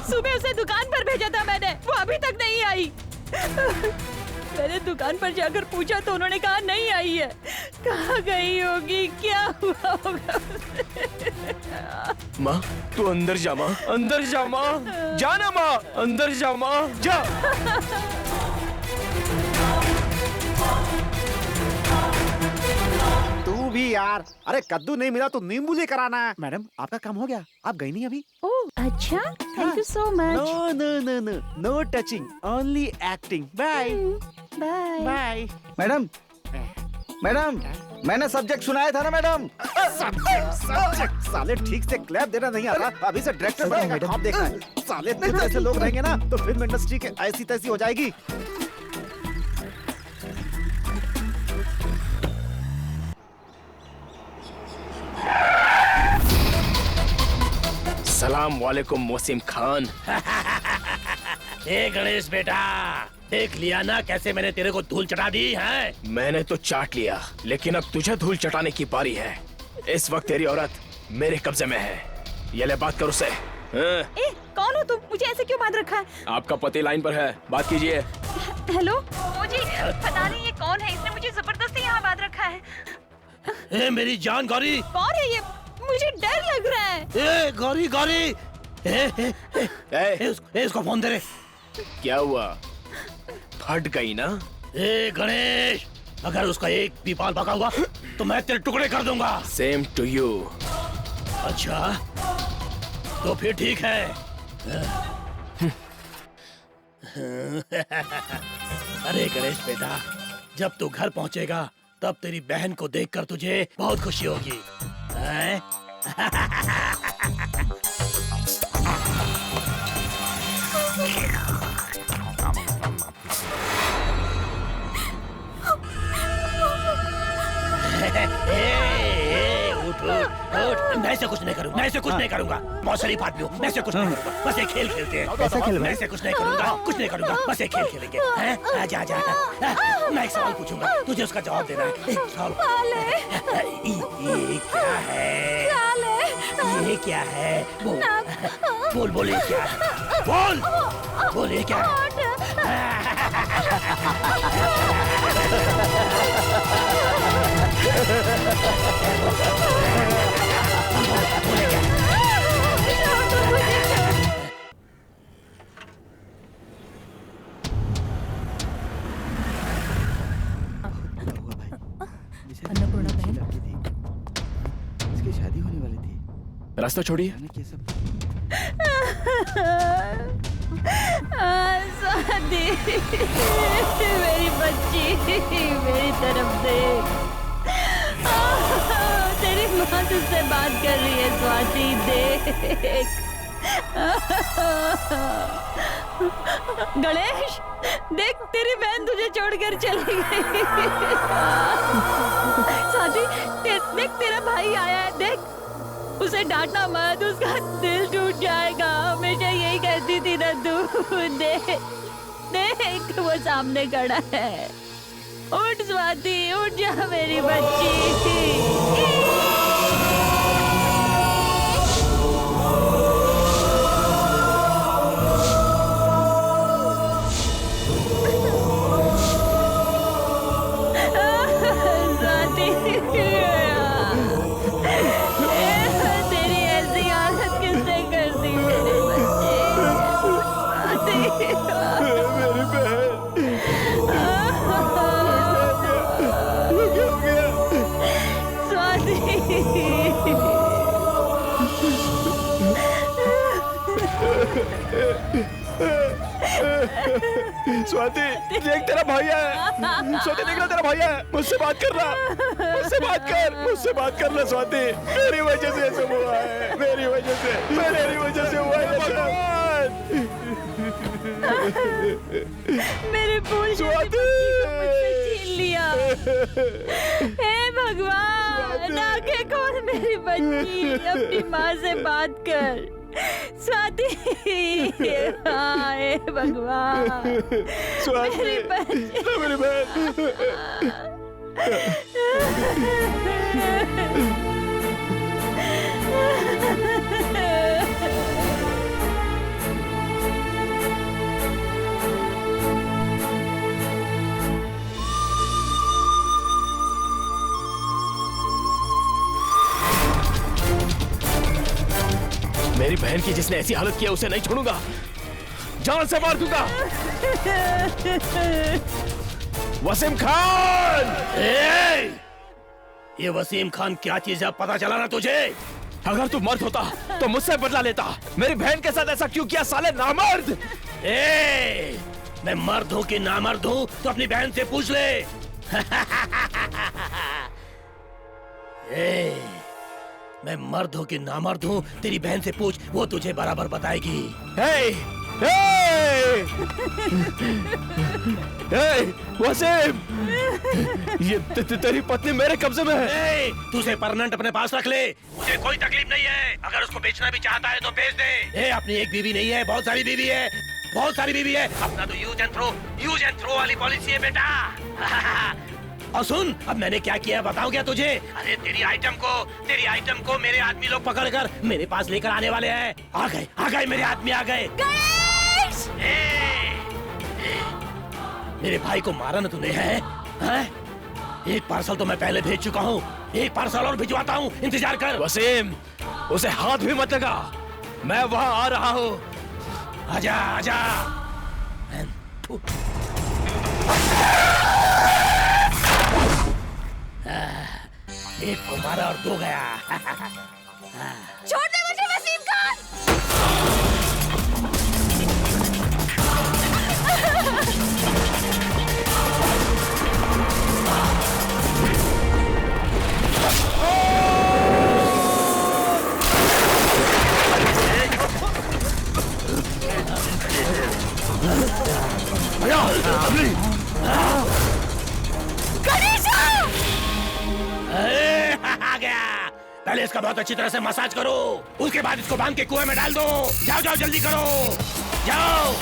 सुबह उसे दुकान पर भेजा था मैंने, वो अभी तक नहीं आई। मैंने दुकान पर जाकर पूछा तो उन्होंने कहा नहीं आई है। कहाँ गई होगी, क्या हुआ होगा माँ, तू अंदर जा माँ, जाना माँ, अंदर जा माँ, जा। तू भी यार, अरे कद्दू नहीं मिला तो नींबू लेकर आना है। मैडम, आपका काम हो गया, आप गई नहीं अभी? ओह अच्छा, thank you so much. No touching, only acting. Bye bye. Madam, मैंने सब्जेक्ट सुनाया था ना मैडम। सब्जेक्ट साले ठीक से क्लैप देना नहीं आता। अभी से डायरेक्टर बनेगा, ख्वाब देखा है। साले इतने ऐसे लोग रहेंगे ना तो फिल्म इंडस्ट्री के ऐसी तैसी हो जाएगी। सलाम वालेकुम मोहसिन खान। ए गणेश बेटा, देख लिया ना कैसे मैंने तेरे को धूल चटा दी है? मैंने तो चाट लिया, लेकिन अब तुझे धूल चटाने की बारी है। इस वक्त तेरी औरत मेरे कब्जे में है। ये ले बात कर उससे। ए, कौन हो तुम? मुझे ऐसे क्यों बांध रखा है? आपका पति लाइन पर है, बात कीजिए। हेलो जी, पता नहीं ये कौन है, इसने मुझे जबरदस्ती यहाँ बांध रखा है। ए मेरी जान गौरी। कौन है ये? मुझे डर लग रहा है। ए गौरी, इसको फोन दे रे। क्या हुआ, फट गई ना? ए गणेश, अगर उसका एक भी बाल बका हुआ तो मैं तेरे टुकड़े कर दूंगा। Same to you. अच्छा तो फिर ठीक है। अरे गणेश बेटा, जब तू घर पहुंचेगा तब तेरी बहन को देखकर तुझे बहुत खुशी होगी। हैं? मैं ऐसे कुछ नहीं करूंगा, बहुत शरीफ आदमी हूँ। मैं ऐसे कुछ नहीं करूंगा, बस एक खेल खेलते हैं। मैं ऐसे कुछ नहीं करूंगा, बस एक खेल खेलेंगे। आजा आजा, मैं एक सवाल पूछूंगा, तुझे उसका जवाब देना है। एक सवाल। ये क्या है? ये क्या है? बोल बोल ये क्या है? बोल बोल ये क्या अन्नपूर्णा बहन, इसकी शादी होने वाली थी। रास्ता छोड़िए। स्वाति, मेरी बच्ची, मेरी तरफ देख। तेरी माँ तुझसे बात कर रही है स्वाति, देख। गणेश, देख तेरी बहन तुझे छोड़कर चली गई। स्वाति, देख तेरा भाई आया है, देख। उसे डांटना मत, उसका दिल टूट जाएगा। हमेशा यही कहती थी ना तू। देख देख, वो सामने खड़ा है। उठ स्वाति, उठ जा मेरी बच्ची। तेरी ऐसी हालत किसने कर दी मेरे बच्चे? मेरी बहन स्वाति, स्वाति, देख तेरा भाई है। स्वाति, देख रहा तेरा भाई है। मुझसे बात कर रहा, मुझसे बात कर, मुझसे बात कर ले स्वाति। मेरी वजह से सब हुआ है, मेरी वजह से, मेरी वजह से हुआ है भगवान। मेरे फूल स्वाति मुझसे छीन लिया। हे भगवान, आंखें खोल मेरी बच्ची, अपनी माँ से बात कर। स्वाति, हाँ हे भगवान, स्वाति, मेरी बच्ची, मेरी बहन। मेरी बहन की जिसने ऐसी हालत किया उसे नहीं छोड़ूंगा, जान से मार दूंगा। वसीम खान! ये वसीम खान क्या चीज है, पता चला ना तुझे? अगर तू मर्द होता तो मुझसे बदला लेता। मेरी बहन के साथ ऐसा क्यों किया साले नामर्द? मैं मर्द हूँ कि नामर्द हूँ तो अपनी बहन से पूछ ले। मैं मर्द हूँ कि नामर्द हूँ तेरी बहन से पूछ, वो तुझे बराबर बताएगी। वसीम, ये तेरी पत्नी मेरे कब्जे में है। तू उसे परमानेंट अपने पास रख ले, मुझे कोई तकलीफ नहीं है। अगर उसको बेचना भी चाहता है तो बेच दे। अपनी एक बीवी नहीं है, बहुत सारी बीवी है, बहुत सारी बीवी है। अपना तो यूज एंड थ्रो वाली पॉलिसी है बेटा। और सुन, अब मैंने क्या किया बताऊं क्या तुझे? अरे तेरी आइटम को मेरे आदमी लोग पकड़कर मेरे पास लेकर आने वाले हैं। आ गए मेरे आदमी आ गए। मेरे भाई को मारा ना तूने, है? एक पार्सल तो मैं पहले भेज चुका हूँ, एक पार्सल और भिजवाता हूँ, इंतजार कर। वसीम, उसे हाथ भी मत लगा, मैं वहाँ आ रहा हूँ। आजा आजा। एक को मारा और दो गया। छोड़ दे मुझे वसीम खान। आ गया। पहले इसका बहुत अच्छी तरह से मसाज करो, उसके बाद इसको बांध के कुएं में डाल दो। जाओ जाओ जल्दी करो, जाओ।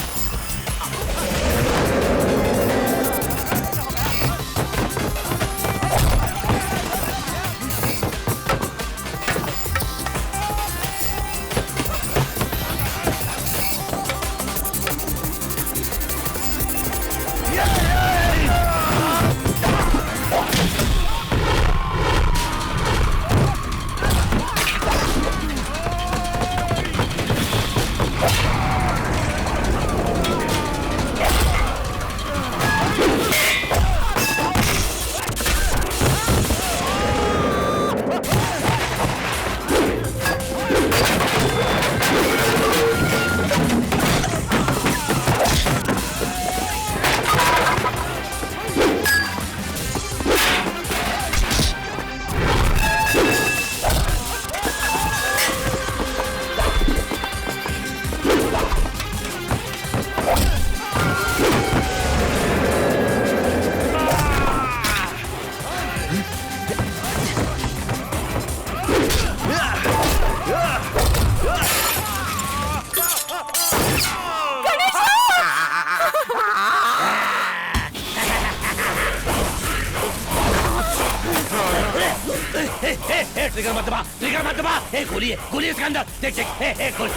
ट्रिगर मत दबा, ट्रिगर मत दबा। गोली है, गोली इसके अंदर। देख देख,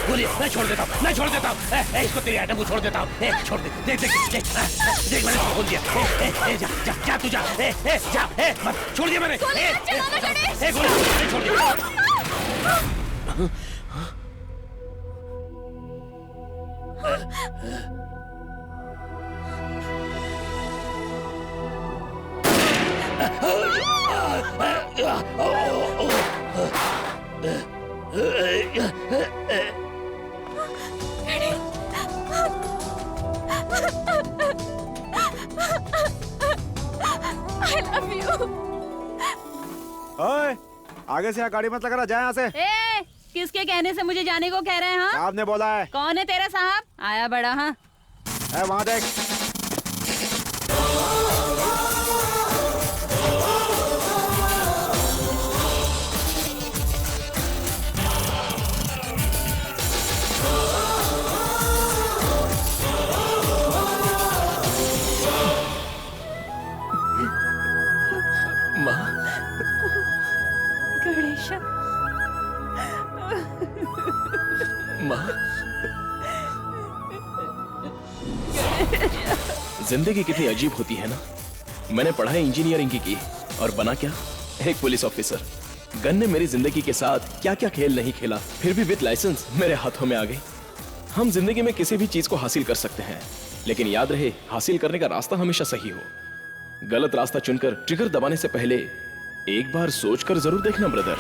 गोली। मैं छोड़ देता हूँ, मैं छोड़ देता हूँ। इसको तेरे आइटम को छोड़ देता हूँ। छोड़ दे, देख देख देख देख मैंने इसको खोल दिया। जा जा जा तू जा, जा मत छोड़ दिया मैंने। गोली छोड़ दिया। I love you. ओए, आगे से यहाँ गाड़ी मत लगा, जाए यहाँ से। ए, किसके कहने से मुझे जाने को कह रहे हैं? हाँ? साहब ने बोला है। कौन है तेरा साहब? आया बड़ा। हाँ वहाँ देख। गणेशा, माँ, जिंदगी कितनी अजीब होती है ना। मैंने पढ़ाई इंजीनियरिंग की और बना क्या, एक पुलिस ऑफिसर। गन ने मेरी जिंदगी के साथ क्या क्या खेल नहीं खेला, फिर भी विद लाइसेंस मेरे हाथों में आ गई। हम जिंदगी में किसी भी चीज को हासिल कर सकते हैं, लेकिन याद रहे हासिल करने का रास्ता हमेशा सही हो। गलत रास्ता चुनकर ट्रिगर दबाने से पहले एक बार सोचकर जरूर देखना ब्रदर।